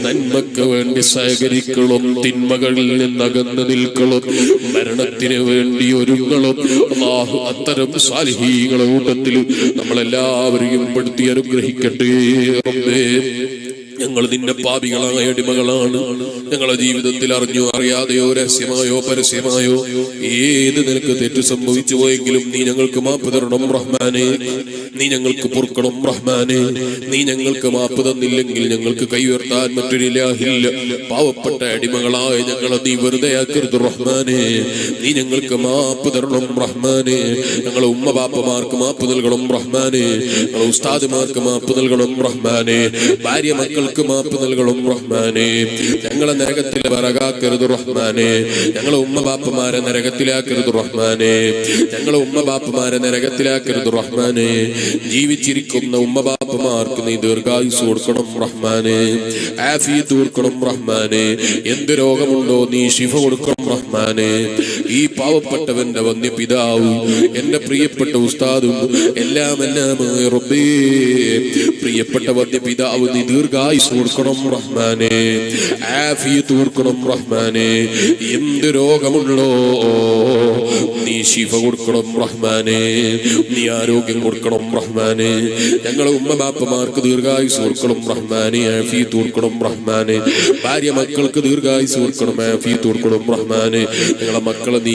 നന്മക്ക് വേണ്ടി സഹകരിക്കണം, തിന്മകളിൽ നിന്നകന്നു നിൽക്കണം, മരണത്തിന് വേണ്ടി ഒരുങ്ങളും. അല്ലാഹു അത്തരം സാലിഹീങ്ങളുടെ കൂട്ടത്തിൽ നമ്മളെല്ലാവരെയും പെടുത്തി അനുഗ്രഹിക്കട്ടെ. റബ്ബേ, ഞങ്ങൾ നിന്റെ പാപികളായ അടിമകളാണ്. ഞങ്ങളുടെ ജീവിതത്തിൽ അറിഞ്ഞോ അറിയാതെയോ രഹസ്യമായോ പരസ്യമായോ ഏത് നിനക്ക് തെറ്റ് സംഭവിച്ചു പോയെങ്കിലും നീ ഞങ്ങൾക്ക് മാപ്പ് തരണം റഹ്മാനെ. നീ ഞങ്ങൾക്ക് പൊറുക്കണം റഹ്മാനെ. നീ ഞങ്ങൾക്ക് മാപ്പ് തന്നില്ലെങ്കിൽ ഞങ്ങൾക്ക് കൈയുയർത്താൻ മറ്റൊരു ഇലാഹില്ല. പാവപ്പെട്ട അടിമകളായ ഞങ്ങളെ നീ വെറുതെ ആക്കരുത് റഹ്മാനെ. നീ ഞങ്ങൾക്ക് മാപ്പ് തരണം റഹ്മാനെ. ഞങ്ങളെ ഉമ്മ ബാപ്പമാർക്ക് മാപ്പ് നൽകണം റഹ്മാനെ. ഞങ്ങളെ ഉസ്താദുമാർക്ക് മാപ്പ് നൽകണം റഹ്മാനെ. ഭാര്യ മക്കൾ മാപ്പ് നൽകണം റഹ്മാനെ. ഞങ്ങളെ നരകത്തിൽ വറകാക്കരുത് റഹ്മാനെ. ഞങ്ങളെ ഉമ്മ ബാപ്പമാരെ നരകത്തിലാക്കരുത് റഹ്മാനെ. ഞങ്ങളെ ഉമ്മ ബാപ്പമാരെ നരകത്തിലാക്കരുത് റഹ്മാനെ. ജീവിച്ചിരിക്കുന്ന ഉമ്മ ബാപ്പമാർക്ക് നീ ദീർഘായുസ് കൊടുക്കണം റഹ്മാനെ. ആഫിയത്ത് കൊടുക്കണം റഹ്മാനെ. എന്ത് രോഗമുണ്ടോ നീ ശിഫ കൊടുക്കണം റഹ്മാനെ. ഈ പാവപ്പെട്ടവന്റെ വന്യ പിതാവ് എന്റെ പ്രിയപ്പെട്ട ഉസ്താദും എല്ലാം റബ്ബേ, പ്രിയപ്പെട്ട വന്യ പിതാവ് നീ ദീർഘായുസ് കൊടുക്കണം റഹ്മാനെ. ആഫിയത്ത് കൊടുക്കണം റഹ്മാനെ. എന്ത് രോഗമുള്ളോ നീ ശിഫ കൊടുക്കണം റഹ്മാനെ. നീ ആരോഗ്യം കൊടുക്കണം റഹ്മാനെ. ഞങ്ങളെ ഉമ്മ ബാപ്പമാർക്ക് ദീർഘായുസ് കൊടുക്കണം റഹ്മാനെ. ആഫിയത്ത് കൊടുക്കണം റഹ്മാനെ. ഭാര്യ മക്കൾക്ക് ദീർഘായുസ് കൊടുക്കണം, ആഫിയത്ത് കൊടുക്കണം റഹ്മാനെ. ഞങ്ങളെ മക്കളെ നീ